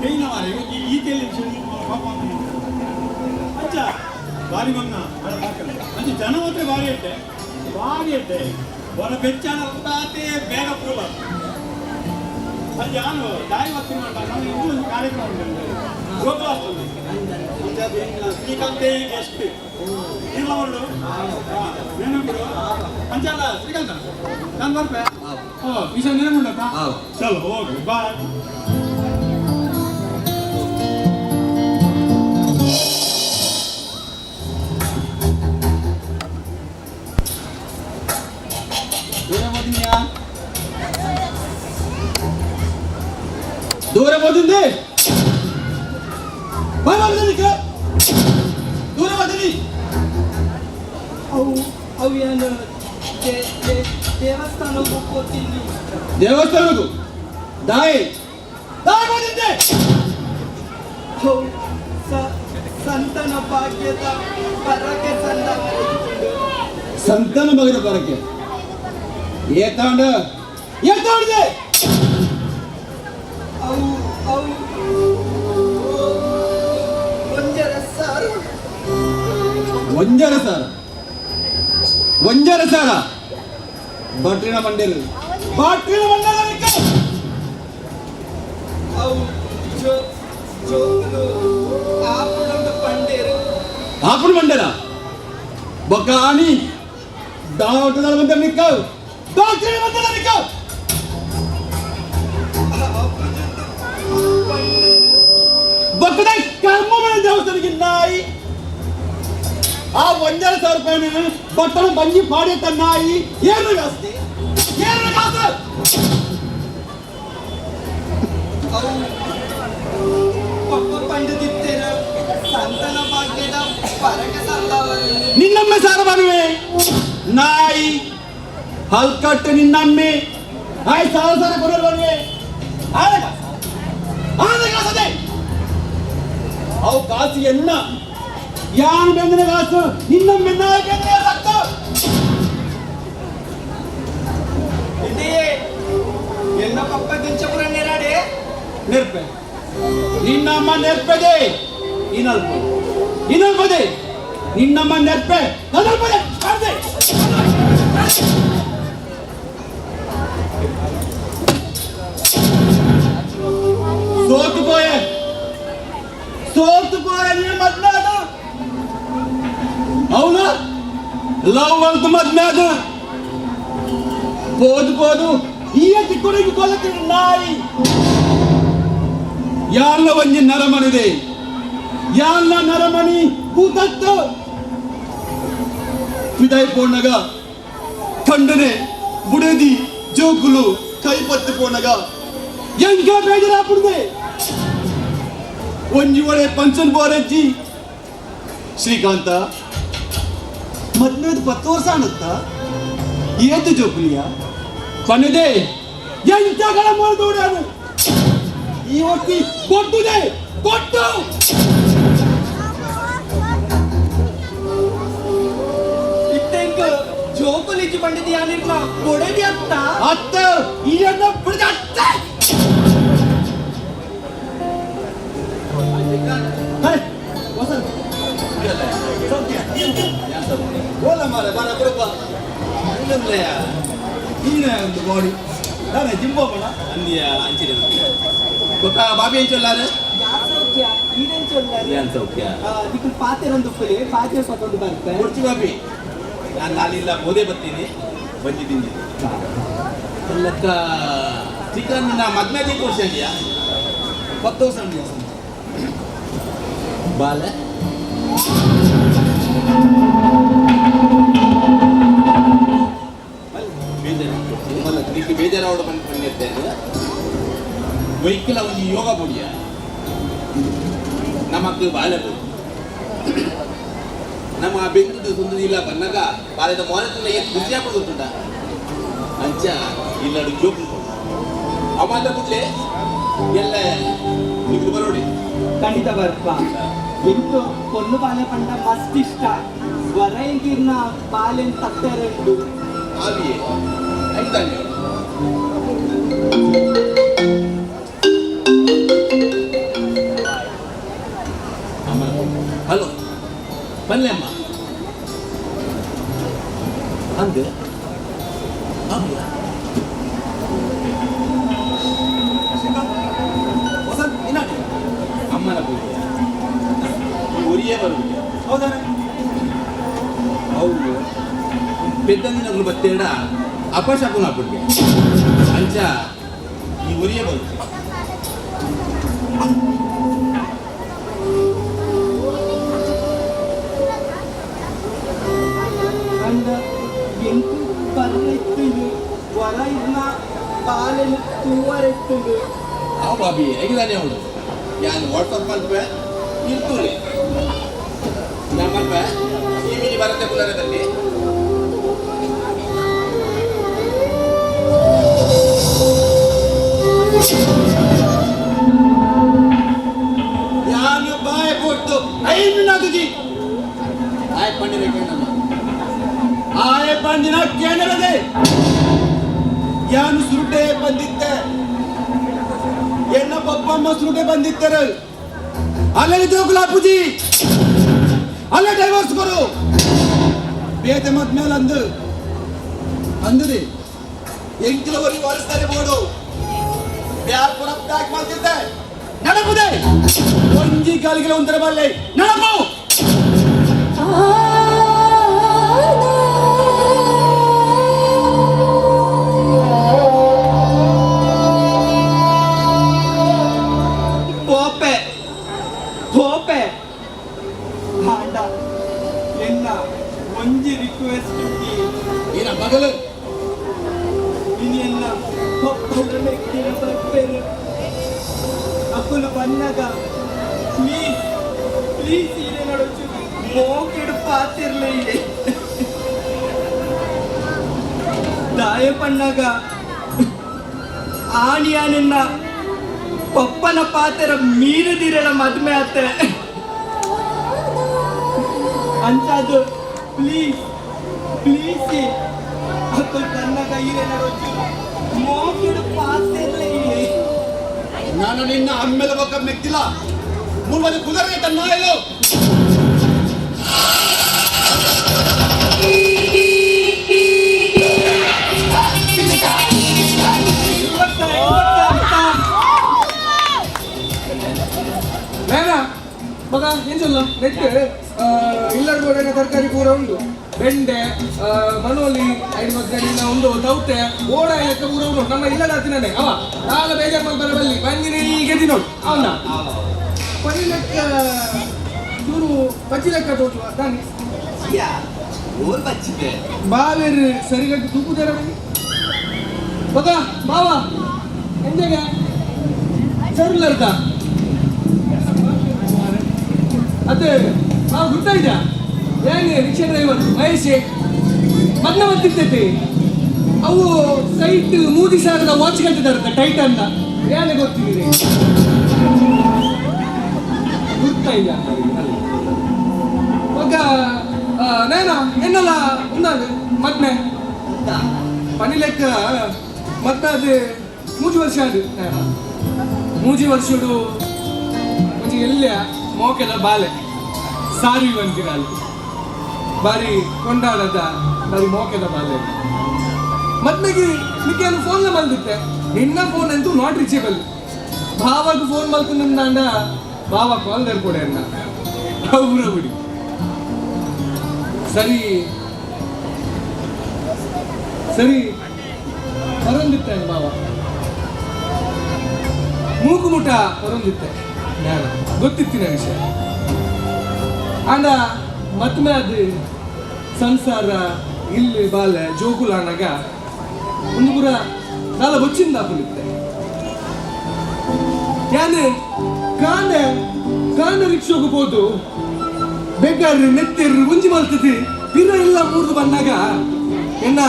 ಕೈನ ಮಾರಿ ಈತೆಯಲ್ಲಿ ಪಾಪ ಅಂಚ ಭಾರಿ ಮನ್ನ ಅಂಚ ಜನ ಮಾತ್ರ ಭಾರಿ ಇಟ್ಟೆ ಹೊರ ಬೆಚ್ಚಾನ ಉಂಟಾತೆ ಬೇಗ ಪೂಲ ಅದು ಯಾನು ದಾರಿ ಬರ್ತೀನಿ ಮಾಡ ನಾನು ಇನ್ನೂ ಒಂದು ಕಾರ್ಯಕ್ರಮ ಉಂಟು ಗೋಪಾಲದಲ್ಲಿ ಶ್ರೀಕಾಂತೇ ಎಷ್ಟು ಇಲ್ಲ ಅವರು ನೆನಪುರು ಅಂಚಲ್ಲ ಶ್ರೀಕಾಂತ ನಾನು ಬರ್ಪೆ ವಿಷಯ ನೆನಪುಂಡಪ್ಪ ಚಲೋ ಹೋಗಿ ಬಾಯ್ దూరం అవుతుంది దూరం అవుతుంది ಅವು ಏನು ದೇವಸ್ಥಾನಕ್ಕೂ ಹೋಗ್ತೀನಿ ದೇವಸ್ಥಾನಕ್ಕೂ ದಾಯಿ ಬಂದಿದ್ದೆ ಸಂತಾನ ಭಾಗ್ಯದ ಬರಕ್ಕೆ ಸಂತಾನ ಭಾಗ್ಯದ ಬರಕ್ಕೆ ಏತಾಂಡೆ ಅವು ಒಂಜರ ಸಾರ ಬಾಟ್ರಿನ ಮಂಡೇರು ಅವು ಆಪುಡು ಮಂಡೇರ ಬೊಕ್ಕ ಆನಿ ದಾವಟದ ಬಂದ ನಿಕ್ಕಾವು ಬಾಟ್ರಿನ ಬಂದ ನಿಕ್ಕಾವು ಬೊಕ್ಕದ ಕರ್ಮ ದೇವಸ್ಥಾನಕ್ಕೆ ನಾಯಿ ಆ 1,500 ರೂಪಾಯಿನ ಬಟ್ಟಲು ಬಂಜಿ ಪಾಡಿತ ನಾಯಿ ಏನು ಜಾಸ್ತಿ ಸಂತಾನ ಭಾಗ್ಯದ ಬರಕ್ಕೆ ನಿನ್ನಮ್ಮೆ ಸಾರ ಬರುವೆ ನಾಯಿ ಹಲ್ಕಟ್ಟು ನಿನ್ನಮ್ಮೆ ಆಯ್ ಸಾರ ಕೊಡಲು ಬರುವೆ ಅವು ಕಾಸು ಎನ್ನ ಯಾನು ಬೆಂದಿನ ಕಾಸು ಇನ್ನೊಮ್ಮೆ ನಾಯಿ ಬೆಂದಿನ ಸತ್ತು ಎನ್ನ ಪಪ್ಪ ದಿಂಚಪುರ ನೆರಾಡೆ ನೆರ್ಪೆ ನಿನ್ನಮ್ಮ ನೆರ್ಪದೆ ಇನ್ನಲ್ಪದೆ ನಿನ್ನಮ್ಮ ನೆರ್ಪೆ ನನ್ನಲ್ಪದೆ ಸೋತುపోయే నీ మద్నాద అవునా లవ్ అంత మద్నాద పోదు ఈ తిక్కుడికి కొలకి నాయి ಯಾಲ್ಲ ಒಂಜಿ ನರಮನಿದೆ ಯಾಲ್ಲ ನರಮನಿ ಕೂತತ್ತು ವಿದಾಯ ಪೋಣಗ ಖಂಡನೆ ಬುಡದಿ ಜೋಕುಲು ಕೈಪತ್ತು ಪೋಣಗ ಎಂಕ ಬೇಜಾರಾಪುಡಿದೆ ಒಂಜಿ ಒಳ್ಳೆ ಪಂಚನ್ ಬೋರಜ್ಜಿ ಶ್ರೀಕಾಂತ ಮದ್ಮೇದು 10 ವರ್ಷ ಅನ್ನತ್ತ ಏತು ಜೋಕುಲಿಯ ಪನ್ನದೆ ಎಂಟಗಳ ಮಾಡಿದೋಡ್ಯಾನು ಈ ಹೊತ್ತಿ ಕೊಟ್ಟುದೆ ಕೊಟ್ಟು ಇತ್ತೆಂಕ ಜೋಕುಲಿಜಿ ಬಂದಿದ್ದಿ ಯಾನಿರ್ಲ ಕೊಡೆದಿ ಅತ್ತ ಈ ಅನ್ನ ಬಿಡದ ಅತ್ತ ಓಲ ಮಾರ ಬರ ಕೊಡಪ್ಪ ಇಲ್ಲಂದ್ರಯ್ಯ ನೀನೇ ಒಂದು ಬಾಡಿ ನಾನೇ ಜಿಂಬೋಬಣ ಅಂದಿಯ ಅಂಚಿನ ಗೊತ್ತ ಬಾಬಿ ಏನ್ ಚೊಲ್ಲಾರೆ ಈರೇನ್ ಚೊಲ್ಲಾರೆ ಏನ್ ಸೌಖ್ಯ ನಿಖಲ್ ಪಾತೆರೊಂದು ಪುಲಿ ಪಾತೆ ಕೊಟ್ಟೊಂದು ಬರುತ್ತೆ ಕೊಡ್ಚಿ ಬಾಬಿ ನಾನು ನಾನಿಲ್ಲ ಓದೇ ಬರ್ತೀನಿ ಬಂದಿದ್ದೀನಿ ಲೆಕ್ಕ ಚಿಕನ್ ಮದ್ಮೆ ಬೇಕು ವರ್ಷ ಇದೆಯಾ 10 ವರ್ಷ ಬಾಲೆ ನಿಕ್ಕೆ ಬೇಜಾರಾವಡ ಬಂದಿರ್ತೇನೆ ವೈಕಲ ಒಂದು ಯೋಗ ಬುಡಿಯ ನಮಕ್ ಬಾಲ್ಯ ನಮ್ಮ ಬೆಂದು ಸುಂದರ ಇಲ್ಲ ಬಂದಾಗ ಬಾಲ್ಯದ ಮೊದಲ ಏನು ಖುಷಿ ಆಗ್ಬಿಡುತ್ತುಂಟ ಅಂಚ ಇಲ್ಲಡು ಜೋಕು ಅಮಾದ ಬಿಡ್ಲೆ ಎಲ್ಲ ನಿಮ್ಗೆ ಬರೋಡಿ ಖಂಡಿತ ಬರ್ಪ ಎಂಟು ಪೊನ್ನು ಬಾಲೆ ಪಂಡ ಮಸ್ತ್ ಇಷ್ಟ ಸ್ವರ ಎಂಗಿರ್ನ ಬಾಲೆನ್ ತತ್ತೆರೆಂಡು ಆವಿಯೇ ಐದಾನೆ ಹಲೋ ಬನ್ನಿ ಅಮ್ಮ ಅಂದೆ ಅಮ್ಮನ ಪೂಜೆ ಉರಿಯೇ ಬರುವುದಿಲ್ಲ ಹೌದಾನೆ ಹೌದು ಪೆದ್ದಂದಿನಗಳು ಬತ್ತೇಡ ಅಪಶಕುನ ಹಾಕ್ಬಿಡ್ಗೆ ಅಂಚ ಈ ಉರಿಯೇ ಬರುತ್ತೆ ಅಂದ ಎಂಟು ಬರ್ರೆತ್ತುಂಡು ಸ್ವರ ಇರ್ನ ಬಾಲೆನ್ ತೂವರೆತ್ತುಂಡು ಅವ ಬಾಬಿ ಹೇಗಿದ್ದಾನೆ ಅವಳು ಯಾನು ವಾಟ್ಸಪ್ ಮಲ್ಪೆ ಇರ್ತೂರಿ ನಾನು ಮಲ್ಪೆ ಈ ಮಿನಿ ಬರುತ್ತೆ ಕುಲರದಲ್ಲಿ ಯಾನು ಬಾಯ್ ಕೊಟ್ಟು ಐದು ನಗುದಿ ಆಯ್ ಪಂಡಿನ ಕೇಳಮ್ಮ ಆಯ್ ಪಂಡಿನ ಕೇಳರದೆ ಯಾನು ಸುರುಟೆ ಬಂದಿದ್ದೆ ಎನ್ನ ಪಪ್ಪಮ್ಮ ಸುರುಟೆ ಬಂದಿದ್ದರು ಅಲ್ಲೇ ಜೋಗುಲ ಪೂಜಿ ಅಲ್ಲೇ ಡೈವರ್ಸ್ ಕೊರು ಬೇತೆ ಮತ್ ಮೇಲೆ ಅಂದ್ರಿ ಎಂಕಿಲವರಿಗೆ ಹೊರಿಸ್ತಾರೆ ಬೋಡು ಬ್ಯಾಗ್ ಕೂಡ ಪ್ಯಾಕ್ ಮಾಡ್ತಿದ್ದೆ ನಡಪುದೆ ಒಂಜಿ ಕಾಲಿಗೆ ಒಂದರ ಬಲ್ಲೆ ನಡಪು ಪೋಪೆ ಪೋಪೆ ಹಾಂಡ ಎನ್ನ ಒಂಜಿ ರಿಕ್ವೆಸ್ಟ್ ಏನ ಮಗಳು ಇನ್ನ ಪಪ್ಪನ ಮೆಕ್ಕಿನ ಬರ್ಪೇರು ಅಕ್ಕಲು ಬನ್ನಗ ಪ್ಲೀಸ್ ಪ್ಲೀಸ್ ಇದೆ ನೋಡೊಚ್ಚು ಮೋಕಿಡು ಪಾತಿರ್ಲಿ ದಾಯ ಪಣ್ಣಗ ಆಣಿಯಾನಿನ್ನ ಪಪ್ಪನ ಪಾತ್ರ ಮೀರದಿರಳ ಮದ್ಮೆ ಆತೆ ಅಂಚದು ಪ್ಲೀಸ್ ಪ್ಲೀಸ್ ಅಕ್ಕಲು ಬನ್ನಗ ಇದೆ ನೋಡೊಚ್ಚು ಮೋಕಿಡು ಪಾತಿರ್ಲಿ ನಾನು ನಿನ್ನ ಅಮ್ಮೆಲ ಬೊಕ್ಕ ಮೆಕ್ತಿಲ್ಲ ಮುಂಬದ ಕುಲರೇ ತನ್ನ ಇದು ಬೇಡ ಮಗ ಎಂಚಲ್ಲ ನೆಟ್ಟು ಇಲ್ಲದ ಬೋಡನ ತರಕಾರಿ ಪೂರ ಉಂಟು ಬೆಂಡೆ ಮನೋಲಿ ಐದು ಮಕ್ಕಳಿನ ಒಂದು ದೌತೆ ಓಡ ಲೆಕ್ಕ ಪೂರ ಉಂಟು ನಮ್ಮ ಇಲ್ಲದ ಹತ್ತಿನೇ ಅವ ನಾಳೆ ಬೇಜಾರು ಮಾಡಿ ಬರಬಲ್ಲಿ ಬಂದಿನ ಈಗ ನೋಡು ಅವನ ಪರಿ ಲೆಕ್ಕ ಚೂರು ಬಚ್ಚಿ ಲೆಕ್ಕ ತೋಚುವ ತಾನೆ ಬಾವೇರು ಸರಿಗಟ್ಟು ತೂಕುದಾರ ಮಗ ಮಾವ ಎಂಜಾಗ ಸರ್ಲರ್ದ ಅದೇ ನಾವು ಗೊತ್ತಾಯ್ತಾ ಏನೇ ರಿಕ್ಷಾ ಡ್ರೈವರ್ ವಯಸ್ಸೆ ಮಗ್ನ ಬರ್ತಿರ್ತೈತೆ ಅವು ಸೈಟ್ 3000 ವಾಚ್ ಕಟ್ಟಿದಾರಂತ ಟೈಟ್ ಅಂತ ಏನೇ ಗೊತ್ತಿದ್ದೀರಿ ಗೊತ್ತಾಯ್ತಾ ಮಗ ನೇನ ಎನ್ನಲ್ಲ ಉಂದಾದು ಮಗ್ನೆ ಪನಿ ಲೆಕ್ಕ ಮತ್ತೆ ಅದು 3 ವರ್ಷ ಅದು 3 ವರ್ಷಡು ಮುಂಚೆ ಎಲ್ಲ ಮೋಕೆಲ್ಲ ಬಾಲೆ ಸಾರಿ ಬಂದಿರಲ್ಲ ಬಾರಿ ಕೊಂಡಾಡದ ಬಾರಿ ಮೋಕೆದ ಬಾಲೆ ಮತ್ತೆಗೆ ನಿಕ್ಕೇನು ಫೋನ್ ಮಲ್ದಿತ್ತೆ ನಿನ್ನ ಫೋನ್ ಅಂತೂ ನಾಟ್ ರೀಚೇಬಲ್ ಭಾವಾಗ ಫೋನ್ ಮಲ್ಕೊಂಡ ಭಾವ ಕಾಲ್ ಕೊಡೆ ಅಣ್ಣ ಅವ್ರ ಬಿಡಿ ಸರಿ ಸರಿ ಹೊರಂದಿತ್ತೆ ಭಾವ ಮೂಗು ಮುಟ ಹೊರಂದಿತ್ತೆ ಗೊತ್ತಿತ್ತಿನ ವಿಷಯ ಅಂಡ ಮತ್ತೆ ಅದು ಸಂಸಾರ ಇಲ್ಲಿ ಬಾಲೆ ಜೋಗುಲ ಅನ್ನಗ ಒಂದು ಪುರ ನಾಲ ಬಚ್ಚಿಂದ ಹಾಕಲಿತ್ತೆ ಯಾನೆ ಕಾಂಡ ರಿಕ್ಷೋಗ ಹೋದು ಬೇಕಾದ್ರೆ ನೆತ್ತೆರ್ರು ಮುಂಜಿ ಮಾಡ್ತದೆ ಪಿರ ಎಲ್ಲ ಮೂರ್ದು ಬಂದಾಗ ಎನ್ನ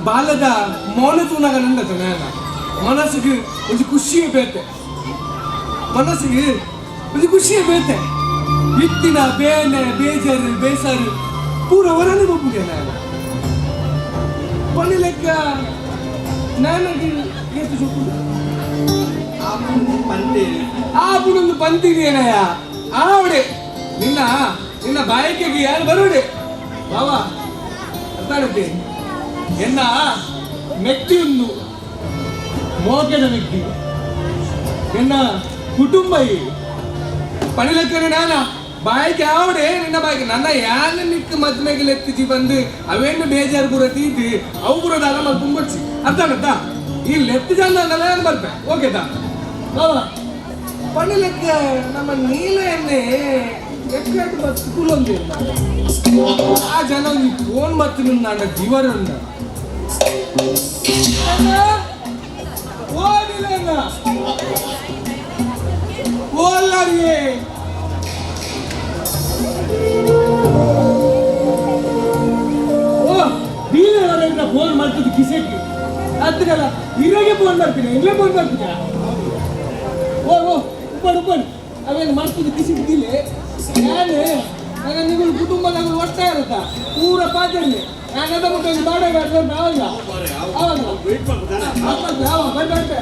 ಬಾಲದ ಮೌನ ತೂನಾಗ ನಂಡತ ನಾನು ಮನಸ್ಸಿಗೆ ಒಂದು ಖುಷಿಯೇ ಬೇತೆ ಮನಸ್ಸಿಗೆ ಒಂದು ಖುಷಿಯೇ ಬೇತೆ ಇತ್ತಿನ ಬೇನೆ ಬೇಜಾರು ಬೇಸಾರು ಪೂರ ಹೊರನೆ ಬಪ್ಪುಗೆ ನಾನು ಪಣಿ ಲೆಕ್ಕ ನನಗೆ ಎಷ್ಟು ಚುಕ್ಕು ಆಪುಡೊಂದು ಪಂತಿದೆಯನಯ್ಯ ಆವಡೆ ನಿನ್ನ ಬಾಯಕೆಗೆ ಯಾರು ಬರೋಡೆ ಬಾವಾ ಅರ್ಥಾಡುತ್ತೆ ಎನ್ನ ಮೆಕ್ತಿ ಒಂದು ಮೋಕೆದ ವ್ಯಕ್ತಿ ಎನ್ನ ಕುಟುಂಬ ಪಣಿಲೆಕ್ಕನೆ ನಾನ ಬಾಯಿಗೆ ಆವಡೆ ನಿನ್ನ ಬಾಯಿಗೆ ನನ್ನ ಯಾನ ನಿಕ್ಕ ಮದ್ಮೆಗೆ ಎತ್ತಿಸಿ ಬಂದು ಅವೇನು ಬೇಜಾರು ಪುರ ತೀತಿ ಅವು ಪುರ ದಾನ ಮಾಡಿ ತುಂಬಚ್ಚಿ ಅರ್ಥ ಆಗತ್ತಾ ಈ ಲೆತ್ತು ಜನ ನಾನು ಬರ್ತೆ ಓಕೆತಾ ಬಾವಾ ಪಣಿಲೆಕ್ಕ ನಮ್ಮ ನೀಲ ಎಣ್ಣೆ ಎಕ್ಕಟ್ಟು ಬಸ್ ಸ್ಕೂಲ್ ಒಂದಿಲ್ಲ ಆ ಜನ ಒಂದು ಫೋನ್ ಬರ್ತೀನಿ ನನ್ನ ಜೀವನ ಓದಿಲ್ಲ ಓಲ್ಲಾರಿಗೆ ಓ ಬೀಳವರೆಲ್ಲ ಫೋನ್ ಮಾಡ್ತಿದ್ದು ಕಿಸೆಗೆ ಅದಕ್ಕೆಲ್ಲ ಇರಾಗೆ ಫೋನ್ ಮಾಡ್ತೀನಿ ಇಲ್ಲೇ ಫೋನ್ ಮಾಡ್ತೀನಿ ಓ ಉಪ್ಪಡು ಅವೇನು ಮಾಡ್ತಿದ್ದು ಕಿಸಿದ್ದಿಲ್ಲ ನಾನು ನನ್ನ ನಿಗಳು ಕುಟುಂಬ ನಮಗೆ ಒಟ್ಟ ಇರುತ್ತಾ ಪೂರ ಪಾತ್ರೆ ನಾನು ಎದ ಮುಟ್ಟು ಬಾಡಾಗ ಅವಾಗ ಬರ್ಬಾರ್ದೆ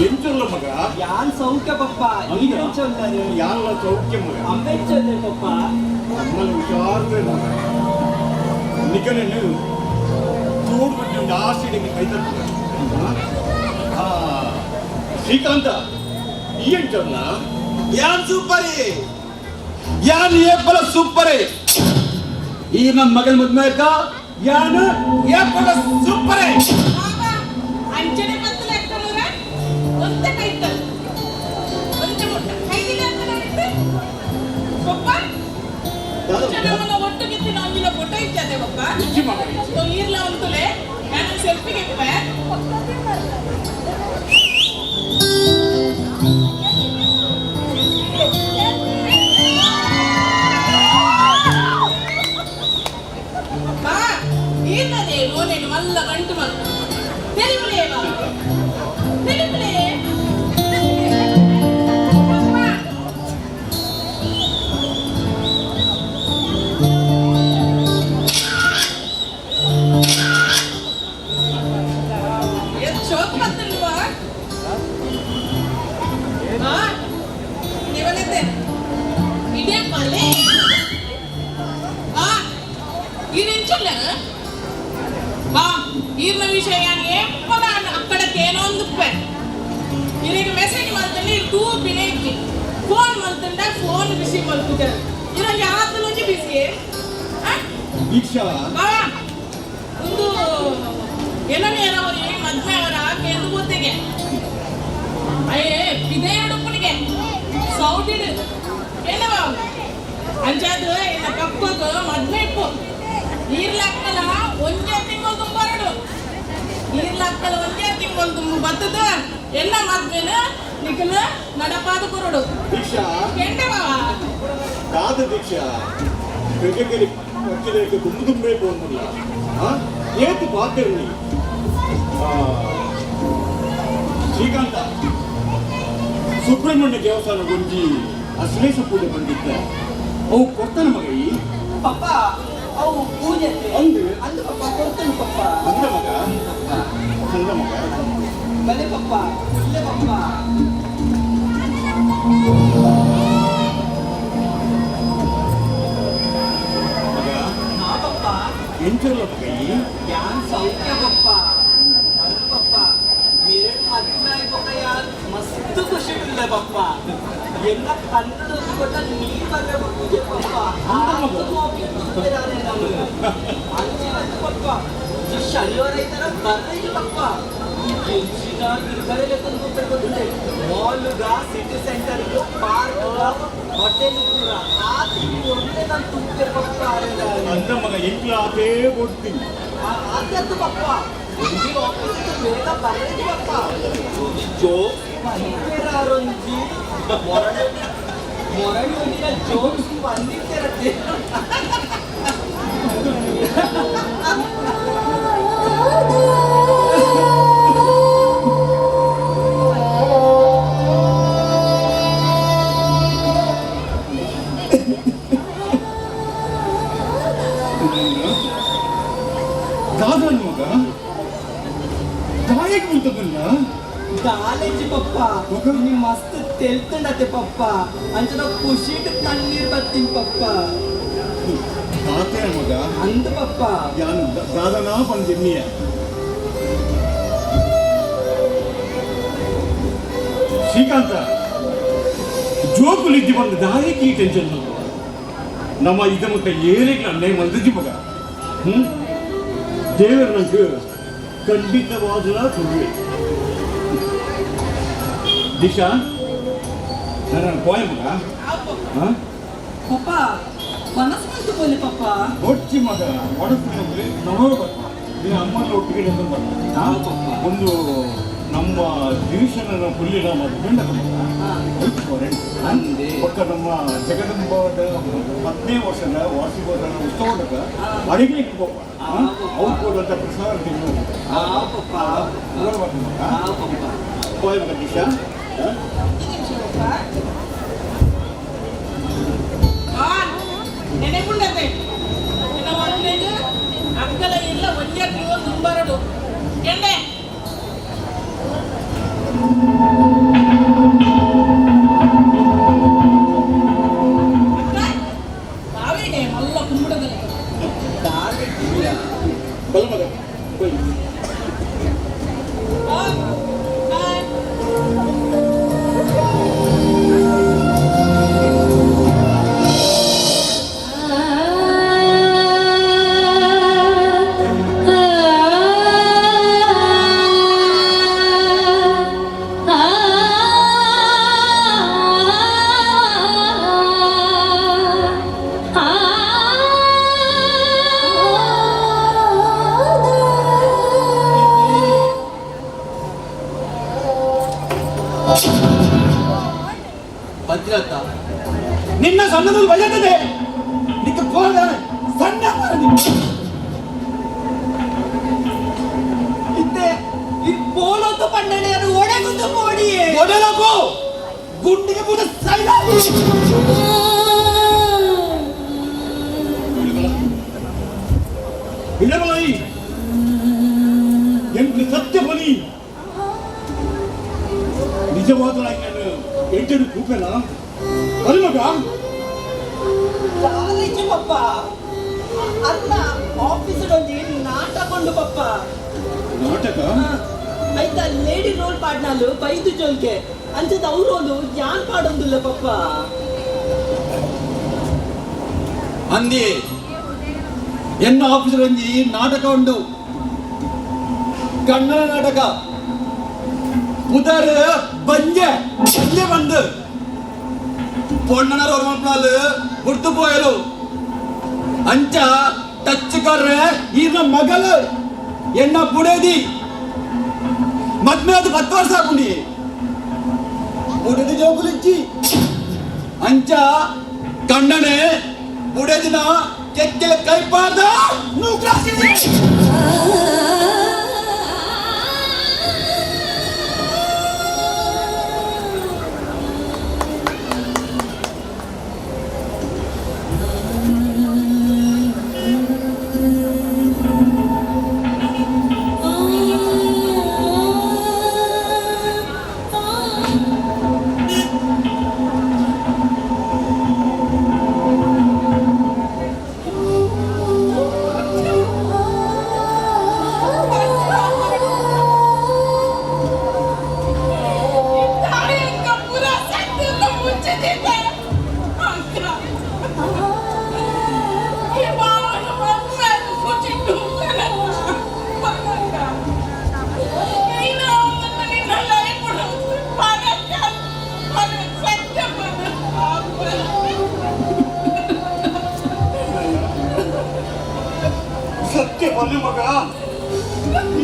ಎಂಚೊಲ್ಲ ಮಗ ಯಾನ್ ಸೌಖ್ಯ ಪಪ್ಪ ಯಾನ್ ಸೌಖ್ಯ ಮಗ ಅಂಬೇಡ್ಕರ್ ಪಪ್ಪ ನಮ್ಮಲ್ಲಿ ಹುಷಾರು ನಿಕನೆ ತೋಡ್ಬಿಟ್ಟು ಒಂದು ಆಸಿಡಿಗೆ ಕೈ ತಪ್ಪ ಶ್ರೀಕಾಂತ ಈ ಎಂಚೊಲ್ಲ ಯಾನ್ ಸೂಪರೇ ಯಾನ್ ಏಪಲ ಸೂಪರೇ ಈ ನಮ್ಮ ಮಗನ ಮದ್ಮೇಕ ಯಾನ್ ಏಪಲ ಸೂಪರೇ ಅಂಚನೆ ಮತ್ತು ಲೆಕ್ಕಲುರ ಒಂದೇ ಕೈತಲ್ ಒಂದೇ ಮುಟ್ಟ ಕೈದಿಲ್ಲ ಅಂತ ಹೇಳಿದ್ರೆ ಪಪ್ಪ ನಮ್ಮನ್ನ ಒಟ್ಟಿಗೆ ನಾವಿನ ಫೋಟೋ ಇಚ್ಚಾದೆ ಪಪ್ಪ ಸೊ ಇರ್ಲ ಅಂತಲೇ ನಾನು ಸೆಲ್ಫಿಗೆ ಇಪ್ಪೆ ಏನದೇ ನೋನೇನು ಮಲ್ಲ ಗಂಟು ಮಲ್ಲ ತಿಳಿಬಲೇವಾ ತಿಳಿಬಲೇ ಚೋಕ್ ಮತ್ತಲ್ವಾ ನೀವಲ್ಲಿದ್ದೆ ಇದೇ ಮಲೆ ಇದೇಂಚಲ್ಲ ಬಾ ಈರ್ನ ವಿಷಯ ಎಪ್ಪದ ಅಕ್ಕಡಕ್ಕೆ ಏನೋ ಒಂದು ಇರಿಗೆ ಮೆಸೇಜ್ ಮಾಡ್ತಂದ್ರೆ ಟೂ ಬಿನೇಕಿ ಫೋನ್ ಮಾಡ್ತಂಡ ಫೋನ್ ಬಿಸಿ ಮಾಡ್ತಿದ್ದಾರೆ ಇರಂಗೆ ಆತಲೊಂಜಿ ಬಿಸಿ ದೀಕ್ಷಾ ಬಾ ಒಂದು ಏನನೇ ಅವರಿ ಮದ್ವೆ ಅವರ ಕೇಂದ್ರ ಗೊತ್ತಿಗೆ ಅಯ್ಯೇ ಇದೇ ಹುಡುಕನಿಗೆ ಸೌದಿಡು ಏನವ ಅಂಚಾದು ಇಲ್ಲ ಕಪ್ಪಗ ಮದ್ವೆ ಇಪ್ಪು ಈರ್ಲಾಕ್ಕಲ್ಲ ಒಂದೇ ತಿಂಗಳು ತುಂಬಾರಡು ಈರ್ಲಾಕ್ಕಲ್ಲ ಒಂದೇ ತಿಂಗಳು ತುಂಬ ಬತ್ತದ ಎಲ್ಲ ಮದ್ವೆನ ನಿಖಲ ನಡಪಾದ ಕೊರಡು ದೀಕ್ಷಾ ಕೆಂಡವ ಕಾದು ದೀಕ್ಷಾ ಬೆಳಗ್ಗೆ ಪಕ್ಕದಕ್ಕೆ ತುಂಬೆ ಬಂದಿಲ್ಲ ಏತು ಪಾತ್ರೆ ಶ್ರೀಕಾಂತ ಸುಬ್ರಹ್ಮಣ್ಯ ದೇವಸ್ಥಾನ ಒಂಜಿ ಅಶ್ಲೇಷ ಪೂಜೆ ಬಂದಿದ್ದ ಅವು ಕೊಡ್ತಾನ ಮಗ ಈ ಪಪ್ಪ ಅವು ಪೂಜೆ ಅಂದು ಅಂದು ಪಪ್ಪ ಕೊಡ್ತಾನೆ ಪಪ್ಪ ಅಂದ ಮಗ ಅಂದ ಮಗ ಬಲೆ ಪಪ್ಪ ಇಲ್ಲೇ ಪಪ್ಪ ಮಗ ನಾ ಪಪ್ಪ ಎಂಚಲ್ಲ ಮಗ ಈ ಯಾನ್ ಸೌಖ್ಯ ಪಪ್ಪ ಅಂದು ಪಪ್ಪ मेरे मद्मे पप्पा यार मस्त खुशी मिलले पप्पा ಎಲ್ಲ ಕನ್ನಡ ಕೊಟ್ಟ ನೀರು ಬರಬೇಕು ಪೂಜೆ ಪಪ್ಪ ಅಂಚಿನ ಪಪ್ಪ ಈ ಶನಿವಾರ ಈ ತರ ಬರ್ರಿ ಪಪ್ಪ ಹೆಚ್ಚಿನ ತಿರುಗಲೆಲ್ಲ ತಂದು ಮಾಲ್ಗ ಸಿಟಿ ಸೆಂಟರ್ ಪಾರ್ಕ್ ಹೋಟೆಲ್ ಕೂಡ ಒಂದೇ ನಾನು ತುಂಬೆ ಪಕ್ಕ ಅಂತ ಮಗ ಎಂಟ್ಲ ಅದೇ ಕೊಡ್ತೀನಿ ಅದಂತ ಪಪ್ಪ ಆಫೀಸ್ ಬೇಗ ಬರಲಿ ಪಪ್ಪ ಜೋಕ್ ಬಂದಿರಾರೊಂಜಿ ಮೊರಡಿ ಒಂದಿನ ಜೋಕ್ಸ್ ಬಂದಿರ್ತಿರತ್ತೆ ಕಾದನ್ ಮಗ ದಾಯಕ್ ಮುಂತದನ್ನ ಕಾಲೇಜ್ ಪಪ್ಪ ನೀ ಮಸ್ತ್ ತೆಲ್ತಂಡತೆ ಪಪ್ಪ ಅಂಚನ ಖುಷಿಟ್ ಕಣ್ಣೀರ್ ಬರ್ತೀನಿ ಪಪ್ಪ ತಾತೆ ಮಗ ಅಂದ ಪಪ್ಪ ಯಾನು ದಾದನ ಬಂದಿನ್ನಿಯ ಶ್ರೀಕಾಂತ ಜೋಕುಲಿದ್ದಿ ಬಂದ ದಾಯಕ್ ಈ ಟೆನ್ಷನ್ ನಮ್ಮ ಇದ ಮುಟ್ಟ ಏರಿಗ್ಲ ಅನ್ಯಾಯ ಮಂದಿದ್ದಿ ಮಗ ದೇವರ ನಂಗೆ ಖಂಡಿತವಾದ ಸುಳ್ಳು ದಿಶಾ ನನ್ನ ಪೋಯ ಮಗ ಪಪ್ಪ ಮನಸ್ಸು ಬಂತು ಬೋಲೆ ಪಪ್ಪ ಒಚ್ಚಿ ಮಗ ಒಡಸ್ತಿನಂದ್ರೆ ನಮೋ ಬರ್ತ ನಿನ್ನ ಅಮ್ಮನ ಒಟ್ಟಿಗೆ ಒಂದು ನಮ್ಮ ದಿವಸನ ಹುಲ್ಲಿನ ಮದ್ವೆಂಡ ಪಕ್ಕ ನಮ್ಮ ಜಗದಂಬದ 10ನೇ ವರ್ಷದ ವಾರ್ಷಿಕೋತ್ಸವ ಉತ್ಸವದಾಗ ಅಡಿಗೆ ಅವ್ರು ಕೊಡುವಂಥ ಪ್ರಸಾದ ತಿನ್ನೋದು ಪೋಯ ಮಗ ದಿಶಾ ನೆನೆಗುಂಡದೆ ನಿನ್ನ ಒಳ್ಳೆದು ಅಕ್ಕಲ ಎಲ್ಲ ಒಂದೇ ನೀವು ತುಂಬರಡು ಎಂಡೆ ನಾವೇನೆ ಮಲ್ಲ ಕುಂಬಡದಲ್ಲಿ ಬಲ ಮಗ ಹೋಯ್ ಭದ್ರತ ನಿನ್ನ ಸಣ್ಣದಲ್ಲಿ ಬಜೆಟದೆ ನಿಕ್ಕೆ ಪೋದಾನೆ ಸಣ್ಣ ಇತ್ತೆ ಈ ಪೋಲೊಂದು ಪಂಡನೆಯನ್ನು ಒಡೆಗುಂದು ಮೋಡಿಯೇ ಒಡೆಲಕು ಗುಂಡಿಗೆ ಪುಟ ಸೈಲ ಇಡಬಲೈ ಎಂಟು ಸತ್ಯ ಬಲಿ ನಿಜವಾದಲಾಗಿ ನಾನು ಎಂಟು ಕೂಪೆನ ಅಲ್ಲಿ ಮಗ ಕಾಲೇಜು ಪಪ್ಪ ಅಲ್ಲ ಆಫೀಸಲ್ಲಿ ನಾಟಕ ಉಂಡು ಪಪ್ಪ ನಾಟಕ ಆಯ್ತಾ ಲೇಡಿ ರೋಲ್ ಪಾಡ್ನಾಲು ಬೈದು ಜೋಲ್ಕೆ ಅಂಚದ ಅವ್ರೋನು ಯಾನ್ ಪಾಡೊಂದಿಲ್ಲ ಪಪ್ಪ ಅಂದಿ ಎನ್ನ ಆಫೀಸರ್ ಒಂಜಿ ನಾಟಕ ಉಂಡು ಕನ್ನಡ ನಾಟಕ ಪುದರ್ ಬಂಜೆ ಬಂಜೆ ಬಂದು பொண்ணனார் ஒரு நாள் கொடுத்து போயிரும் ಅಂಚ ಟಚ್ ಕರ್ರೆ ಈಗ ಮಗಳು ಎನ್ನ ಬುಡೇದಿ ಮದ್ಮೆ ಅದು 10 ವರ್ಷ ಆಗುಂಡಿ ಬುಡೇದಿ ಜೋಗುಲಿಚ್ಚಿ ಅಂಚ ಕಣ್ಣನೆ ಬುಡೇದಿನ ಕೆಕ್ಕೆ ಕೈ ಪಾದ ನೂಕ್ರಾಸಿ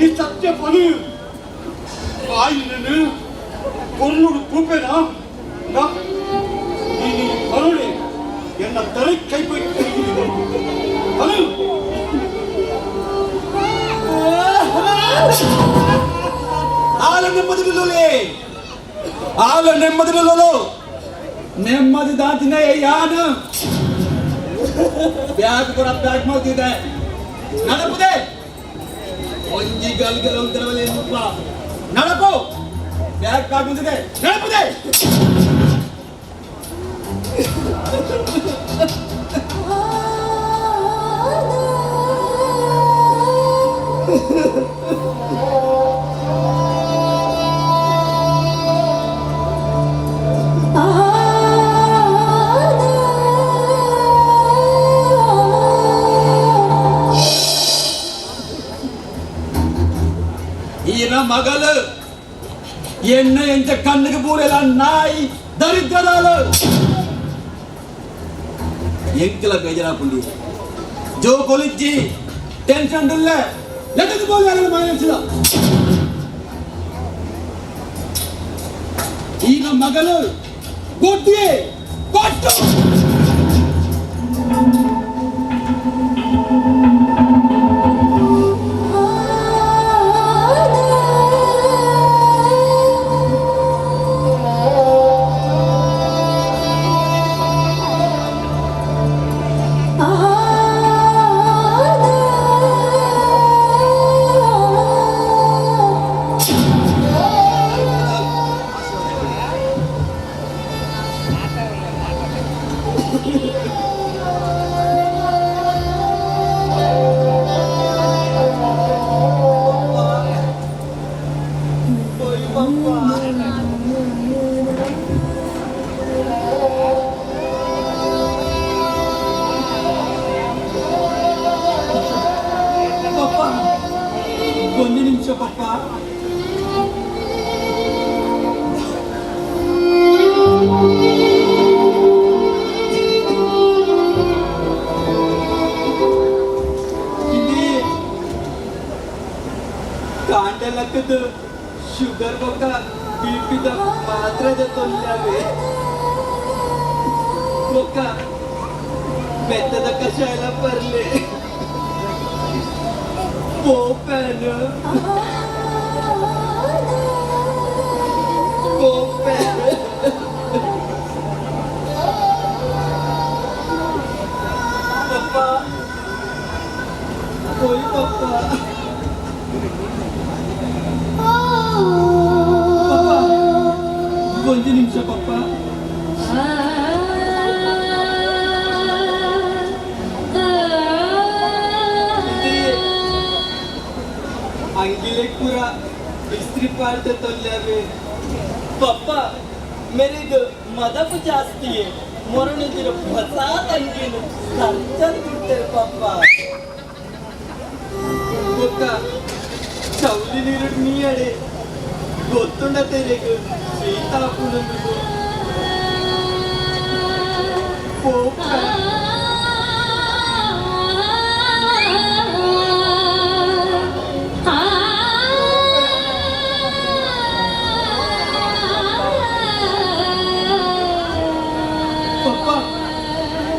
ഈ സത്യം പൊതു ആയിരന് പൊന്നോട് കൂപ്പേനാ നീ മറുപടി എന്ന തலை കൈപ്പോയി ಆಲ ನೆಮ್ಮದಿರಲು ನೆಮ್ಮದಿ ದಾಟಿನ ಯಾನು ಬ್ಯಾಗ್ ಕೂಡ ಬ್ಯಾಗ್ ಮಾಡ್ತಿದ್ದೆ ನಡಪದೆ ಒಂಜಿ ಗಲ್ಗೆಲ್ಲ ಉಂಟರವಲ್ಲ ನಡಪು ಬ್ಯಾಗ್ ಕಾಟುತ್ತಿದೆ ನಡಪದೆ ಈನ ಮಗಳು ಎಣ್ಣೆ ಎಂಚ ಕಣ್ಣಿಗೆ ಪೂರೆಲ್ಲ ನಾಯಿ ದರಿದ್ರದಾಳು ಎಂಕಲ ಬೇಜಾರಾಪುಂಡಿ ಜೋ ಕೊಲಿಜ್ಜಿ ಟೆನ್ಷನ್ ಇಲ್ಲ ಲೆಕ್ಕದ ಬೋಲಿ ಆಗಲು ಮನಸ್ಸಿದ ಈಗ ಮಗಳು ಕೊಟ್ಟಿಯೇ ಕೊಟ್ಟು ಒಂದು ನಿಮಿಷ ಪಪ್ಪ ಇಲ್ಲಿ ಕಾಂಡಲಕ್ಕದು ಶುಗರ್ ಬೊಕ್ಕ ಬಿಪಿದ ಮಾತ್ರದ ತೊಲ್ಲವೇ ಬೊಕ್ಕ ಬೆತ್ತದ ಕಷಾಯ ಬರ್ಲೆ Popeno. Popeno. Papa. Oi, papa. Papa. Buongiorno, ನಿಮಿಷ papa. अंगिले पूरा इस्त्री पार्ट तोल्ल्यावे पप्पा मेरे मदप जास्ती है मोरने तेरे फसाद अंगिल खर्चन कुट्टे पप्पा पप्पा चौली नीरुड नीयडे गोत्तुंड तेरेग सीता पुनंदु पप्पा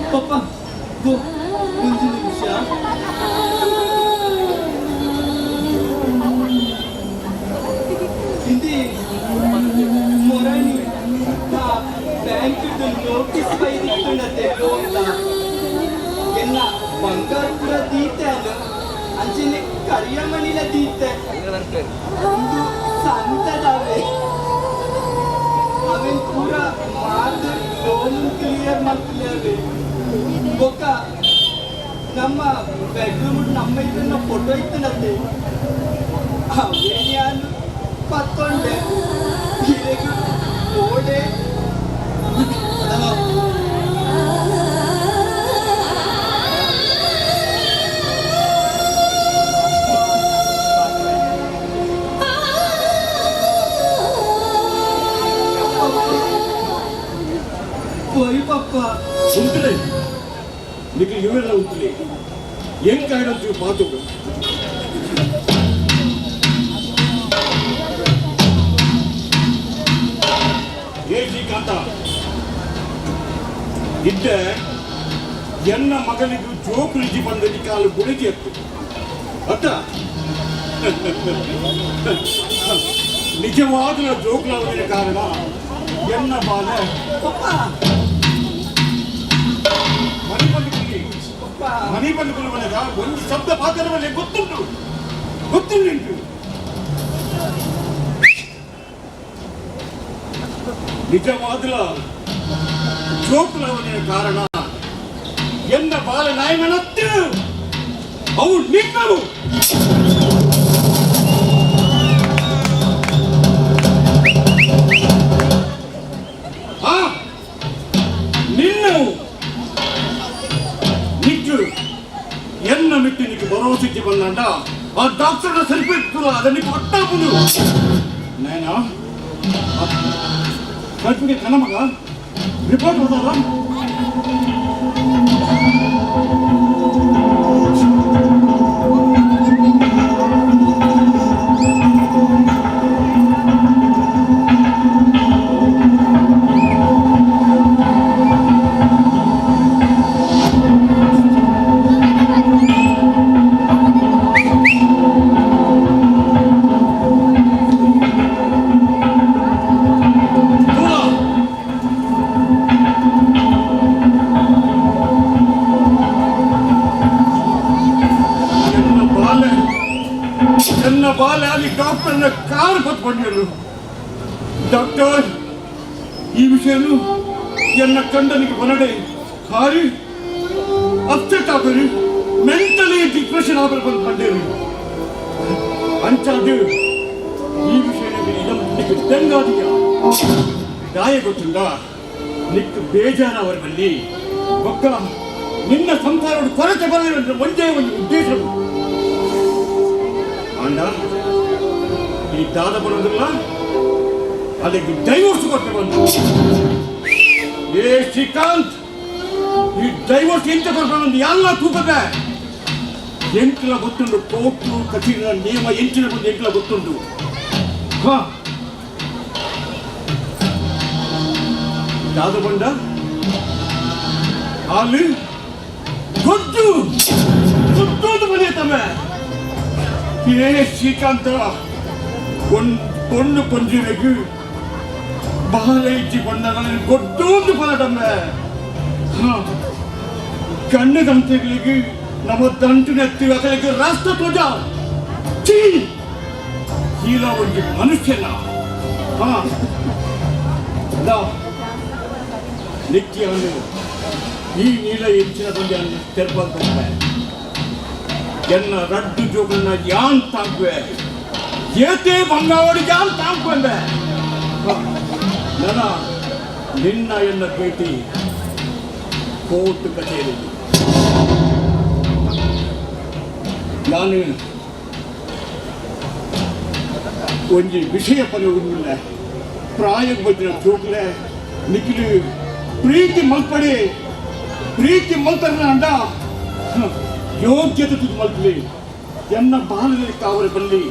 Papa, go, kunci Indonesia. Ini, morani, bank itu notice bayi itu nanti lola. Karena bangkar pura dite ada, anjing karya manila dite. Itu santa dawe. Awen pura ಮಾರ್ಗ loan clear ಮಾಡ್ತಿದ್ದೇವೆ ಬೊಕ್ಕ ನಮ್ಮ ಬೆಡ್ರೂಮ್ ನಮ್ಮ ಇದನ್ನ ಫೋಟೋ ಇತ್ತನಂತೆ ಅವೇನ್ಯಾನು ಪತ್ತೊಂಡೆ ಗಿರೆಗು ಓಡೆ పోయి పప్ప ఉంటులే నీకు ఇవ్వడం ఉంటులే ఏం కాయడం మాతో ಏ ಶ್ರೀಕಾಂತ ಇದ್ದ ಎನ್ನ ಮಗನಿಗೂ ಜೋಕುಳಿಜಿ ಬಂದಲ್ಲಿ ಕಾಲು ಗುಳಿಜಿ ಎತ್ತು ಅತ್ತ ನಿಜವಾದ ಜೋಕುಳವನಿನ ಕಾರಣ ಎನ್ನ ಬಾಲ ಮನೆ ಬಂದುಕೊಂಡು ಮನೆಗ ಒಂದು ಶಬ್ದ ಮಾತಾಡುವಲ್ಲಿ ಗೊತ್ತುಂಟು ನಿಜವಾದ ಜೋಕುಳವನಿನ ಕಾರಣ ಎನ್ನ ಬಾಲ ನಾಯನತ್ತು ಅವು ನಿನ್ನವು ನಿನ್ನವು ನಿಟ್ಟು ಎನ್ನ ಮಿಟ್ಟು ನಿಕ್ಕೆ ಭರವಸೆಗೆ ಬಂದಂಡ ಆ ಡಾಕ್ಟರ್ನ ಸರಿಪಟ್ಟು ಅದನ್ನು ಕೊಟ್ಟಾಪುದು ನಾಯನ ಸರ್ಟಿಫಿಕೇಟ್ ಕಣ ಮಗ ರಿಪೋರ್ಟ್ ಬರ್ತದ ಡಾಕ್ಟರ್ನ ಕಾರ್ ಬತ್ಕೊಂಡಿರು ಡಾಕ್ಟರ್ ಈ ವಿಷಯನು ಎನ್ನ ಕಂಡನಿಗೆ ಬನಡೆ ಹಾರಿ ಅಪ್ಸೆಟ್ ಆಗರಿ ಮೆಂಟಲಿ ಡಿಪ್ರೆಷನ್ ಆಗಲು ಬಂದ್ಕೊಂಡಿರಿ ಅಂಚಾದು ಈ ವಿಷಯದಲ್ಲಿ ನಿಕ್ಕೆ ತೆಂಗಾದಿಯ ಗಾಯ ಗೊತ್ತುಂಡ ನಿಕ್ಕೆ ಬೇಜಾರವರ ಬಲ್ಲಿ ಮಕ್ಕಳ ನಿನ್ನ ಸಂಸಾರ ಕೊರತೆ ಬರಲಿಲ್ಲ ಒಂದೇ ಒಂದು ಉದ್ದೇಶ ಅಂಡ ಈ ದಾದ ಬರೋದಿಲ್ಲ ಅದಕ್ಕೆ ಡೈವೋರ್ಸ್ ಕೊಟ್ಟು ಬಂದು ಏ ಶ್ರೀಕಾಂತ್ ಈ ಡೈವೋರ್ಸ್ ಎಂತ ಕೊಟ್ಟು ಎಲ್ಲ ತೂಕದ ಎಂಟ್ಲ ಗೊತ್ತುಂಡು ಕೋರ್ಟು ಕಠಿಣ ನಿಯಮ ಎಂಚಿನ ಬಂದು ಎಂಟ್ಲ ಗೊತ್ತುಂಡು ದಾದ ಬಂಡ ಅಲ್ಲಿ ಗೊತ್ತು ಗೊತ್ತೋದು ಮನೆ ತಮ್ಮ ಏ ಶ್ರೀಕಾಂತ பொண்ணு கொஞ்சிருக்கு பாலைச்சி பண்ண கொட்டூந்து பலடம்மே கண்ணு தந்தைகளுக்கு நம்ம தண்டு நெத்தி வகைக்கு ராஷ்டிர துவஜா ఇలా ಒಂದು ಮನುಷ್ಯನ ನಿತ್ಯ ಈ ನೀಲ ಹೆಚ್ಚಿನ ಬಂದು ತೆರಪಂತ ಎನ್ನ ರಡ್ಡು ಜೋಗಳನ್ನ ಯಾನ್ ತಾಂಕ್ವೆ ಏತೆ ಬಂಗಾವಡಿ ಯಾನ್ ತಾಂಕ್ವೆಂಬೆ ನನ್ನ ನಿನ್ನ ಎನ್ನ ಭೇಟಿ ಕೋರ್ಟ್ ಕಚೇರಿ ನಾನು ಒಂದು ವಿಷಯ ಪಡೆಯುವುದಿಲ್ಲ ಪ್ರಾಯಕ್ಕೆ ಬಂದಿರೋ ಜೋಕ್ಲೆ ನಿಖಿಲು ಪ್ರೀತಿ ಮಲ್ಪರೆ ಅಂಡ ಯೋಗ್ಯತೆ ತುದು ಮಲ್ಪಲಿ ಎನ್ನ ಬಾಲದಲ್ಲಿ ಕಾವಲು ಬಲ್ಲಿ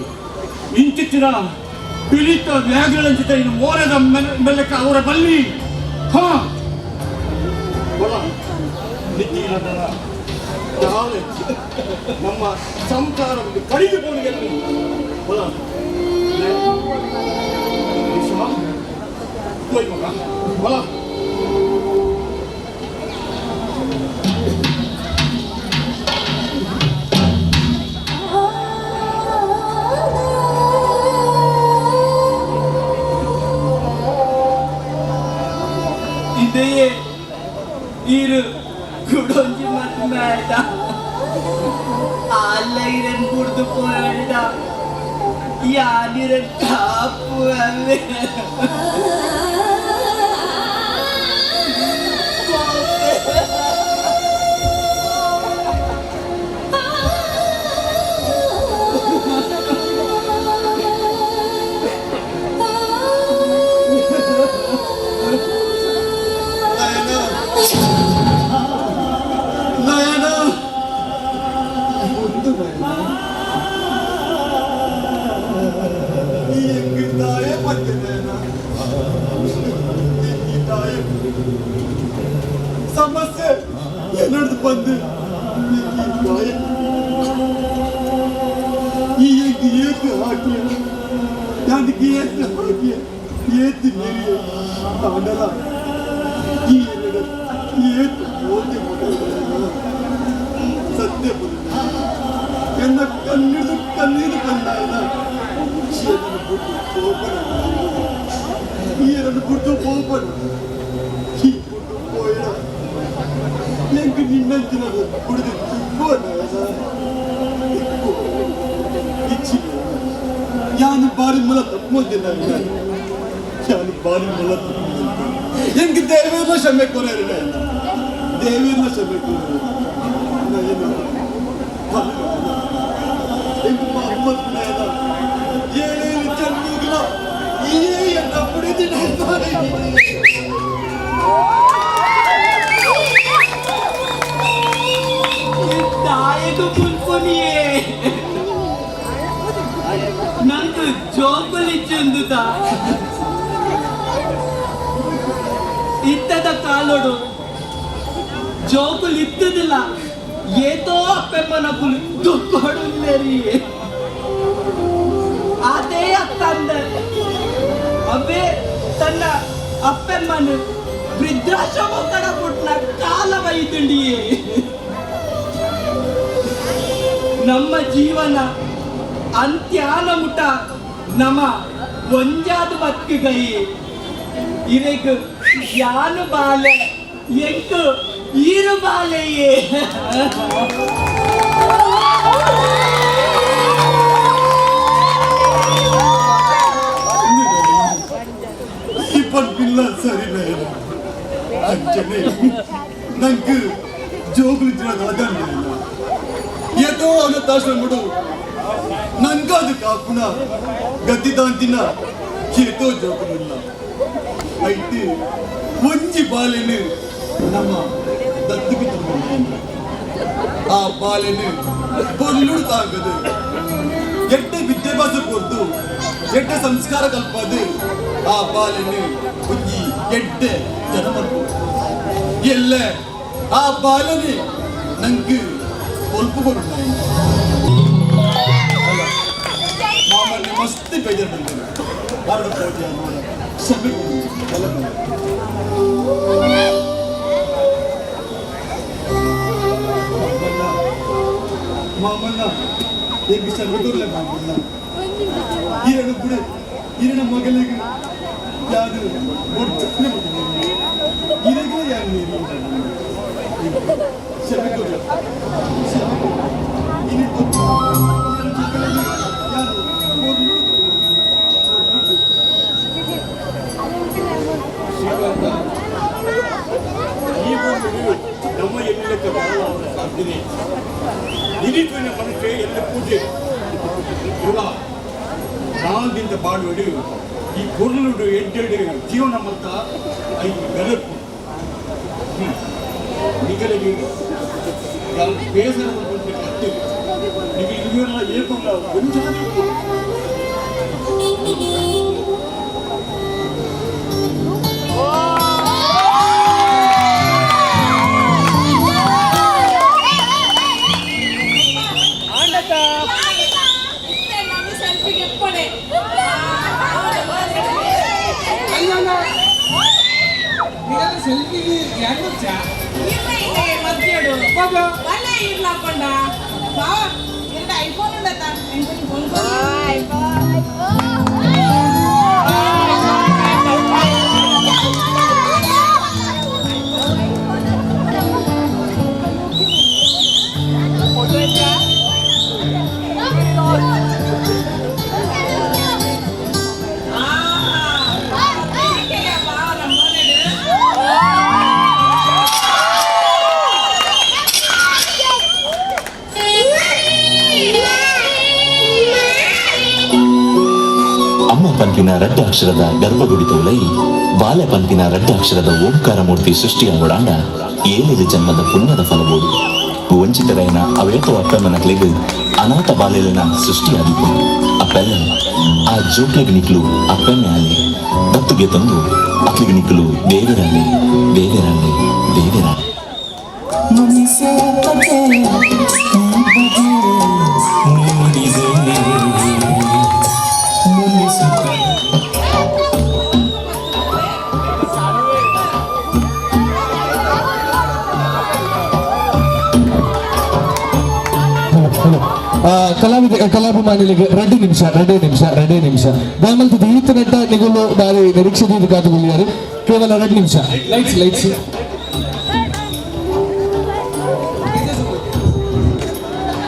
ಇಂಚಿನ ಪಿಳಿತ ವ್ಯಾಘ್ರಗಳ ಜೊತೆ ಇನ್ನು ಮೋರದ ಮೇಲೆ ಅವರ ಬಲ್ಲಿ ನಮ್ಮ ಸಂಸಾರವನ್ನು ಕಡಿದುಕೊಂಡು ಹೊಲ ಮಗ ಹೊಲ ಇದೆಯೇ ಇರು ಕುಡೊಂಜಿ ಮತ್ತು ಬೇಡ ಅಲ್ಲ ಇರನ್ ಕುಡ್ದು ಪೋರಾಡ ಯಾರಿರನ್ ಕಾಪು ಅಲ್ಲೇ ಸಮಸ್ಯೆ ಏನದು ಬಂದು ಈ ಏತು ಹಾಕಿ ನನಗೆ ಏತು ಹಾಕಿ ಏತು ನೀರು ತಾಂಡಲ ಈ ಏತು ಓದಿ ಸತ್ಯ ಎನ್ನ ಕಣ್ಣೀರು ಕಂದಾಯನ ಈರನ್ನು ಬಿಟ್ಟು ಹೋಗ್ಬಾರ್ದು ಈ ಬಿಟ್ಟು ಹೋಯ್ಡ ಹೆಂಗೆ ನಿನ್ನಂಚಿನದು ಕುಡಿದು ಇಚ್ಛಿ ಯಾನು ಬಾರಿ ಮಲ ತಪ್ಪೊಂದಿಲ್ಲ ಯಾನು ಬಾರಿ ಮಲ ಹೆಂಗೆ ದೇವೇರ್ನ ಕ್ಷಮೆ ಕೊರಲ್ಲ ದೇವೇರ್ನ ಕ್ಷಮೆ ಕೊರ ಏಳೇಳು ಜನ್ಮಗಳ ಈ ಎನ್ನ ಪುಡಿದಿನ ತಾಯಿಗೂ ಕುಲ್ಪುನಿಯೇ ನಂಗೆ ಜೋಕುಲಿ ಚಂದುತ ಇತ್ತದ ಕಾಲೋಡು ಜೋಕುಲು ಇತ್ತದಿಲ್ಲ ಏತೋ ಅಪ್ಪೆಮ್ಮನ ಕುಲು ದುಕ್ಕೊಡುಲ್ಲೇರಿ ಅದೇ ಅತ್ತಂದ ಅವೇ ತನ್ನ ಅಪ್ಪೆಮ್ಮನು ವೃದ್ಧಾಶ್ರಮ ಕಡ ಪುಟ್ನ ಕಾಲ ವೈತುಂಡಿಯೇ ನಮ್ಮ ಜೀವನ ಅಂತ್ಯಾನ ಮುಟ ನಮ ಒಂಜಾದ ಬದುಕುಗೈ ಇರೆಗ್ ಯಾನು ಬಾಲೆ ಎಂಕು ಈರು ಬಾಲೆಯೇ ಇಪ್ಪತ್ತಿಲ್ಲ ಸರಿ ಅಂಚನೆ ನಂಗೆ ಜೋಗುಲು ಜನ ಅದನ್ನ ಏತೋ ಅವನ ತಾಶ್ರಮಡು ನನ್ಗಾದ ಕಾಪುನ ಗದ್ದಿದಾಂತಿನ ಏತೋ ಜೋಗುಲಿಲ್ಲ ಐತೆ ಒಂಜಿ ಬಾಲೆನು ನಮ್ಮ ದತ್ತಿಗೆ ತುಂಬ ಆ ಬಾಲೆನು ಪೊರ್ಲುಡು ತಾಗದು ಎಟ್ಟೆ ವಿದ್ಯಾಭ್ಯಾಸ ಕೊರ್ದು ಎಟ್ಟೆ ಸಂಸ್ಕಾರ ಕಲ್ಪದು ಆ ಬಾಲೆನು ಒಂಜಿ ಎಡ್ಡೆ ಜನ್ಮ ಎಲ್ಲ ಆ ಬಾಲನೆ ನಂಗೆ ಒಲ್ಪುಗಳು ಮಾಮಲ್ಲಿ ಮಸ್ತ್ ಬೇಜಾರು ಬಂದಿದೆ ಹರಡು ಪೂಜೆ ಕ್ಷಮೆ ಎಲ್ಲ ಮಾಮನ್ನ ಹೇಗೆ ಕ್ಷಮೆದೂರ್ಲೆ ಮಾಮನ್ನ ಈರಣ ಬಿಡು ಈರಣ ಮಗಲಿಗೆ ಯಾರು ಒಡ್ಚನೆ ಇರಗೆ ಯಾರು ನೀರು ಕ್ಷಮೆದೂರ್ಲೆ ಇನಿ ಯಾರು ನಮ್ಮ ಎಲ್ಲಿ ಸಾಧ್ಯನೇ ನಿರೀಕ್ಷಣೆ ಮನುಷ್ಯ ಎಲ್ಲ ಪೂಜೆ ಇವಾಗ ನಾಲ್ದಿಂದ ಬಾಡುವಡು ಈ பொருளுடைய எட்டு ஜீவன மத்த ஐந்து கலப்பு நிகழ்வு பேசுறது கொஞ்சம் கட்டு நீங்க இதுவெல்லாம் ஏற்படல கொஞ்சம் ಸೆಲ್ಫಿಗೆ ಯಾರು ಗೊತ್ತಾ ಮತ್ತೇಡು ಒಳ್ಳೆ ಇರ್ಲಾಕೊಂಡ ಐಫೋನ್ ಉಂಡತ್ತ ಪಂಪಿನ ರಡ್ಡ ಅಕ್ಷರದ ಗರ್ಭಗುಡಿ ತೋಲೈ ಬಾಲ್ಯ ಪಂಪಿನ ರಡ್ಡ ಅಕ್ಷರದ ಓಂಕಾರ ಮೂರ್ತಿ ಸೃಷ್ಟಿಯಂಗೊಡಾಂಡ ಏಳಿದ ಜನ್ಮದ ಪುಣ್ಯದ ಫಲಬೋಡು ವಂಚಿತರೈನ ಅವೇಟೋ ಅಪ್ಪಮ್ಮನಕ್ಲೆಗ್ ಅನಾಥ ಬಾಲ್ಯಲಿನ ಸೃಷ್ಟಿಯಾದಿತ್ತು ಅಪ್ಪೆಲ್ಲ ಆ ಜೋಕ್ಲೆಗ್ ನಿಕ್ಲು ಅಪ್ಪೆಮ್ಮೆ ಆಲೆ ದತ್ತುಗೆ ತಂದು ಅತ್ಲಿಗನಿಕಲು ದೇವರಾಣೆ ದೇವರಾಣೆ ದೇವರಾಣೆ ಮುನಿಸೆ ಕಲಾಭಿಮಾನಿಗಳಿಗೆ 2 ನಿಮಿಷ ದಯಮಾಡಿ ಈತ ನಟ ನಿಗುಲು ಬಾರಿ ನಿರೀಕ್ಷೆದಿಂದ ಕಾದುಕೊಳ್ಳಿಯಾರು ಕೇವಲ 2 ನಿಮಿಷ ಲೈಟ್ಸ್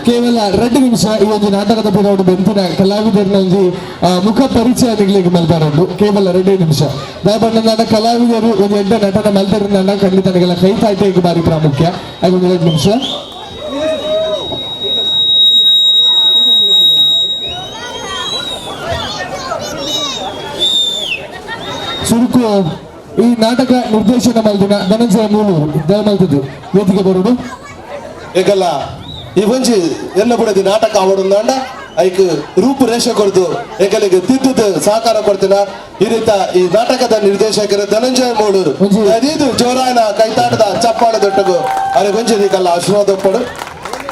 ಕೇವಲ 2 ನಿಮಿಷ ಈ ಒಂದು ನಾಟಕದ ಪಿರೌಡು ಬೆಂತಿನ ಕಲಾವಿದರಿನಲ್ಲಿ ಮುಖ ಪರಿಚಯ ನಿಗಲಿಗೆ ಮಲ್ತಾರುಂಡು ಕೇವಲ 2 ನಿಮಿಷ ದಯಮಾಡಿ ನನ್ನ ಕಲಾವಿದರು ಒಂದು ಎಡ್ಡ ನಟನ ಮಲ್ತಾರ ಖಂಡಿತ ನಿಗೆಲ್ಲ ಕೈ ತಾಯ್ಟೆಗೆ ಬಾರಿ ಪ್ರಾಮುಖ್ಯ ಹಾಗೆ ಒಂದು 2 ನಿಮಿಷ ಸುರುಕು ಈ ನಾಟಕ ನಿರ್ದೇಶನ ಮಲ್ದಿನ ಧನಂಜಯ ಮೂಲೂರು ದಯಮಲ್ತದ್ದು ವೇದಿಕೆ ಬರುವುದು ಈಗಲ್ಲ ಈ ಒಂಜಿ ಎನ್ನ ಬಿಡದಿ ನಾಟಕ ಆವಡುಂದಾಂಡ ಐಕ್ ರೂಪುರೇಷೆ ಕೊಡ್ದು ಏಕಲಿಗೆ ತಿದ್ದುದು ಸಹಕಾರ ಕೊಡ್ತೀನ ಈ ರೀತ ಈ ನಾಟಕದ ನಿರ್ದೇಶಕರು ಧನಂಜಯ ಮೂಲೂರು ಅದೀದು ಜೋರಾಯನ ಕೈತಾಟದ ಚಪ್ಪಾಳ ದೊಟ್ಟಗು ಅರೆ ಕೊಂಚ ಈಗಲ್ಲ ಆಶೀರ್ವಾದ ಪಡು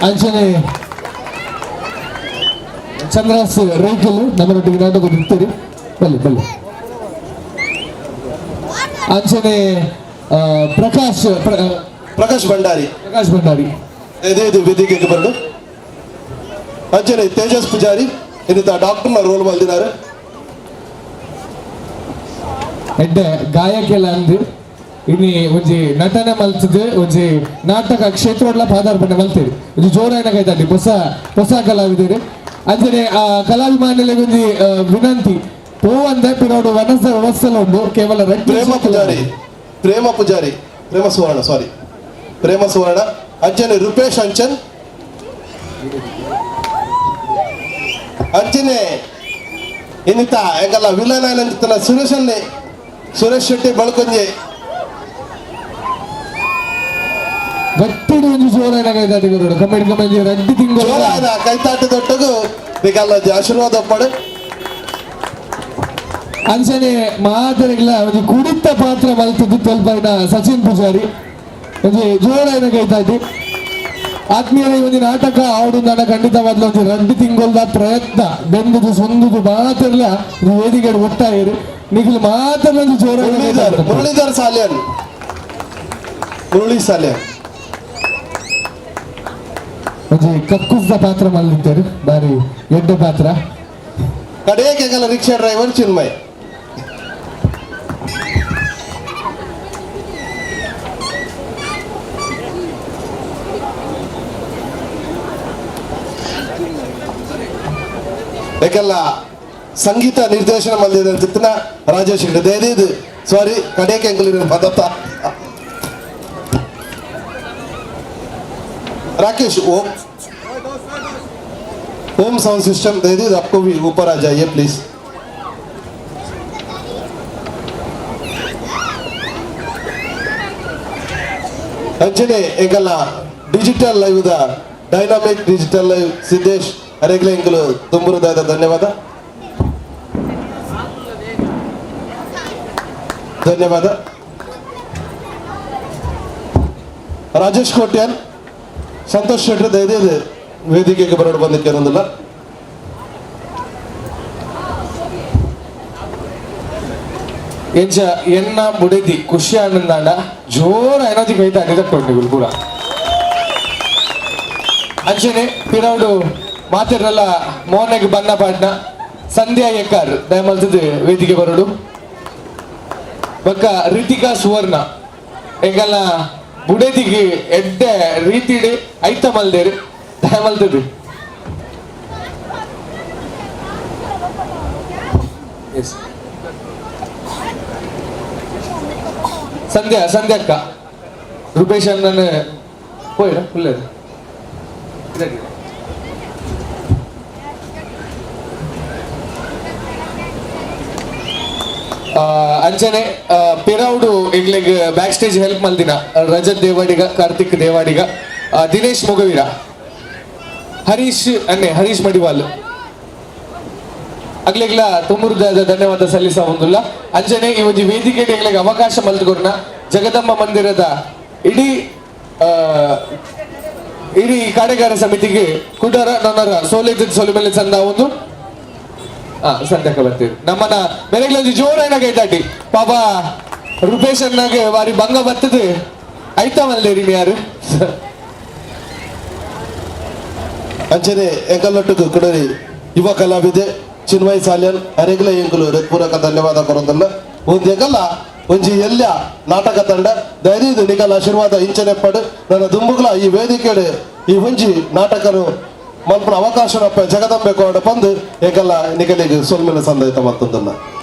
ಅಂಚನೆ ಚಂದ್ರಾಸ್ ರೈಕಲ್ ನಮ್ಮರೊಟ್ಟಿಗೆ ನಾಟಕ ಇರ್ತೀರಿ ಬಲ್ಲಿ ಅಂಚನೆ ಪ್ರಕಾಶ್ ಭಂಡಾರಿ ಇದು ವೇದಿಕೆಗೆ ಬರಡು ಅಂಚನೆ ತೇಜಸ್ ಪೂಜಾರಿ ಇನ್ನಿತ ಡಾಕ್ಟರ್ನ ರೋಲ್ ಮಲ್ದಿನಾರು ಎಡ್ಡೆ ಗಾಯಕ್ಕೆಲ್ಲ ಅಂದು ಇನ್ನು ಒಂಜಿ ನಟನೆ ಮಲ್ತದ್ದು ಒಂಜಿ ನಾಟಕ ಕ್ಷೇತ್ರ ಪಾದಾರ್ಪಣೆ ಮಲ್ತೇರಿ ಇದು ಜೋರಾಯನ ಕೈತಾಡಿ ಹೊಸ ಕಲಾವಿದರು ಅಂಚನೆ ಕಲಾಭಿಮಾನಿಗಳಿಗೆ ಒಂದು ವಿನಂತಿ ಪೂವಂದೆ ಪಿರೋಡು ವ್ಯವಸ್ಥೆಲ್ಲ ಉಂಟು ಕೇವಲ ಪ್ರೇಮ ಸುವರ್ಣ ಅಂಚನೆ ರೂಪೇಶ್ ಅಂಚನೆ ಇನ್ನಿತ ಎಂಗಲ್ಲ ವಿಲನ್ ಆಯ್ತನ ಸುರೇಶ್ ಶೆಟ್ಟಿ ಬಳ್ಕೊಂಜೆ ಗಟ್ಟಿಡು ಒಂದು ಜೋರಾಯನ ಕೈತಾಟಿ ಬರೋಡು ಕಮ್ಮಿ ರಡ್ಡಿ ತಿಂಗಳು ಜೋರಾಯನ ಕೈತಾಟಿ ದೊಟ್ಟಗು ಬೇಕಲ್ಲ ಆಶೀರ್ವಾದ ಪಡು ಅಂಚನೆ ಮಾತರಿಗಳ ಒಂದು ಕುಡಿತ ಪಾತ್ರ ಮಲ್ತದ್ದು ತೆಲ್ಪೈನ ಸಚಿನ್ ಪೂಜಾರಿ ಒಂದು ಜೋರಾಯನ ಕೈತಾಟಿ ಆತ್ಮೀಯರ ಒಂದು ನಾಟಕ ಆಡುಂದಾಡ ಖಂಡಿತವಾದ ಒಂದು 2 ತಿಂಗಳ ಪ್ರಯತ್ನ ಬೆಂದುದು ಸೊಂದುದು ಮಾತಿರ್ಲ ವೇದಿಕೆ ಒಟ್ಟಾಯಿರು ನಿಖಿಲ್ ಮಾತಲ್ಲ ಒಂದು ಜೋರಾಯನ ಮುರಳಿ ಸಾಲ್ಯಾನ್ ಒಂದು ಕಕ್ಕುಸ್ದ ಪಾತ್ರ ಮಲ್ದಿದ್ದಾರೆ ಬಾರಿ ಎಡ್ಡ ಪಾತ್ರ ಕಡೆಗೆ ರಿಕ್ಷಾ ಡ್ರೈವರ್ ಚಿನ್ಮಯ್ ಯಾಕೆಲ್ಲ ಸಂಗೀತ ನಿರ್ದೇಶನ ಮಲ್ದಿದ ಚಿತ್ರ ರಾಜೇಶ್ ದಯದಿದು ಸಾರಿ ಕಡೆಗೆ ಎಂಕಲಿನ ಪದತ್ತ राकेश ओम साउंड सिस्टम दे दी आपको भी ऊपर आ जाइए प्लीज अंचने एंगल डिजिटल लाइव दा डायनामिक डिजिटल लाइव सिद्धेश अरेगले इंगಲು ತುಂಬುರುದಾದ ಧನ್ಯವಾದ ರಾಜೇಶ್ ಕೋಟ್ಯಾನ್ ಸಂತೋಷ್ ಶೆಟ್ಟರ್ ದಯದಿದೆ ವೇದಿಕೆಗೆ ಬರೋಡು ಬಂದಿಕ್ಕೆ ಅನ್ನೋದಿಲ್ಲ ಎಂಚ ಎನ್ನ ಬುಡಿದಿ ಖುಷಿ ಆನಂದಾಂಡ ಜೋರ ಎನರ್ಜಿ ಕೈತ ಅನಿದಕ್ಕೊಂಡು ಕೂಡ ಅಂಚನೆ ಪಿರೌಡು ಮಾತಿರಲ್ಲ ಮೋನೆಗೆ ಬನ್ನ ಪಾಡ್ನ ಸಂಧ್ಯಾ ಎಕ್ಕಾರ್ ದಯಮಲ್ತದ ವೇದಿಕೆ ಬರೋಡು ಬಕ್ಕ ರಿತಿಕಾ ಸುವರ್ಣ ಎಂಗಲ್ಲ ಬುಡೇದಿಗೆ ಎಡ್ಡೆ ರೀತಿಡಿ ಐತ ಮಲ್ದೇರು ದಯಮಲ್ತದು ಸಂಧ್ಯಕ್ಕ ರೂಪೇಶ್ ಅಣ್ಣನ ಹೋಯ್ಡ ಫುಲ್ ಅಂಚನೆ ಪಿರೌಡು ಎಂಗ್ಲೆಗ್ ಬ್ಯಾಕ್ ಸ್ಟೇಜ್ ಹೆಲ್ಪ್ ಮಲ್ದಿನ ರಜತ್ ದೇವಾಡಿಗ ಕಾರ್ತಿಕ್ ದೇವಾಡಿಗ ದಿನೇಶ್ ಮೊಗವೀರ ಹರೀಶ್ ಮಡಿವಾಲ್ ಅಗ್ಲಿಗ್ಲ ತುಂಬುರ್ದ ಧನ್ಯವಾದ ಸಲ್ಲಿಸ ಒಂದುಲ್ಲ ಅಂಜನೆ ಈ ಒಂದು ವೇದಿಕೆಗೆ ಎಗ್ಲಿಗೆ ಅವಕಾಶ ಮಲ್ತುಕೊರ್ನ ಜಗದಂಬ ಮಂದಿರದ ಇಡೀ ಕಾರ್ಯಗಾರ ಸಮಿತಿಗೆ ಕುಡರ ನನ್ನರ ಸೋಲಿದ್ದ ಸೋಲಿಮೆಲೆ ಚಂದ ಒಂದು ಸಂತಕ ಬರ್ತೀವಿ ನಮ್ಮನ್ನ ಬೆಳಗ್ಗೆ ಜೋರಾಗಿ ಕೈತಾಟಿ ಪಾಪ ರೂಪೇಶ್ ಅನ್ನಾಗೆ ವಾರಿ ಭಂಗ ಬರ್ತದೆ ಐತಾವಲ್ಲೇರಿ ಯಾರು ಅಂಚನೆ ಎಂಕಲ್ಲೊಟ್ಟಿಗೆ ಕುಡರಿ ಯುವ ಕಲಾವಿದೆ ಚಿನ್ಮಯ್ ಸಾಲ್ಯನ್ ಅರೆಗ್ಲ ಎಂಕುಲು ಹೃತ್ಪೂರ್ವಕ ಧನ್ಯವಾದ ಕೊರೊಂದಲ್ಲ ಒಂದು ಎಂಕಲ್ಲ ಒಂಜಿ ಎಲ್ಲ ನಾಟಕ ತಂಡ ಧೈರ್ಯದ ನಿಗಲ ಆಶೀರ್ವಾದ ಇಂಚನೆಪ್ಪಡು ನನ್ನ ದುಂಬುಗಳ ಈ ವೇದಿಕೆ ಈ ಒಂಜಿ ನಾಟಕನು ಮಲ್ಪನ ಅವಕಾಶ ಜಗದಂಬೆ ಕೋಡ ಬಂದು ಎಂಕಲ್ಲ ನಿಗಲಿಗೆ ಸೊಲ್ಮೆನ ಸಂದೈತ ಮತ್ತೊಂದಲ್ಲ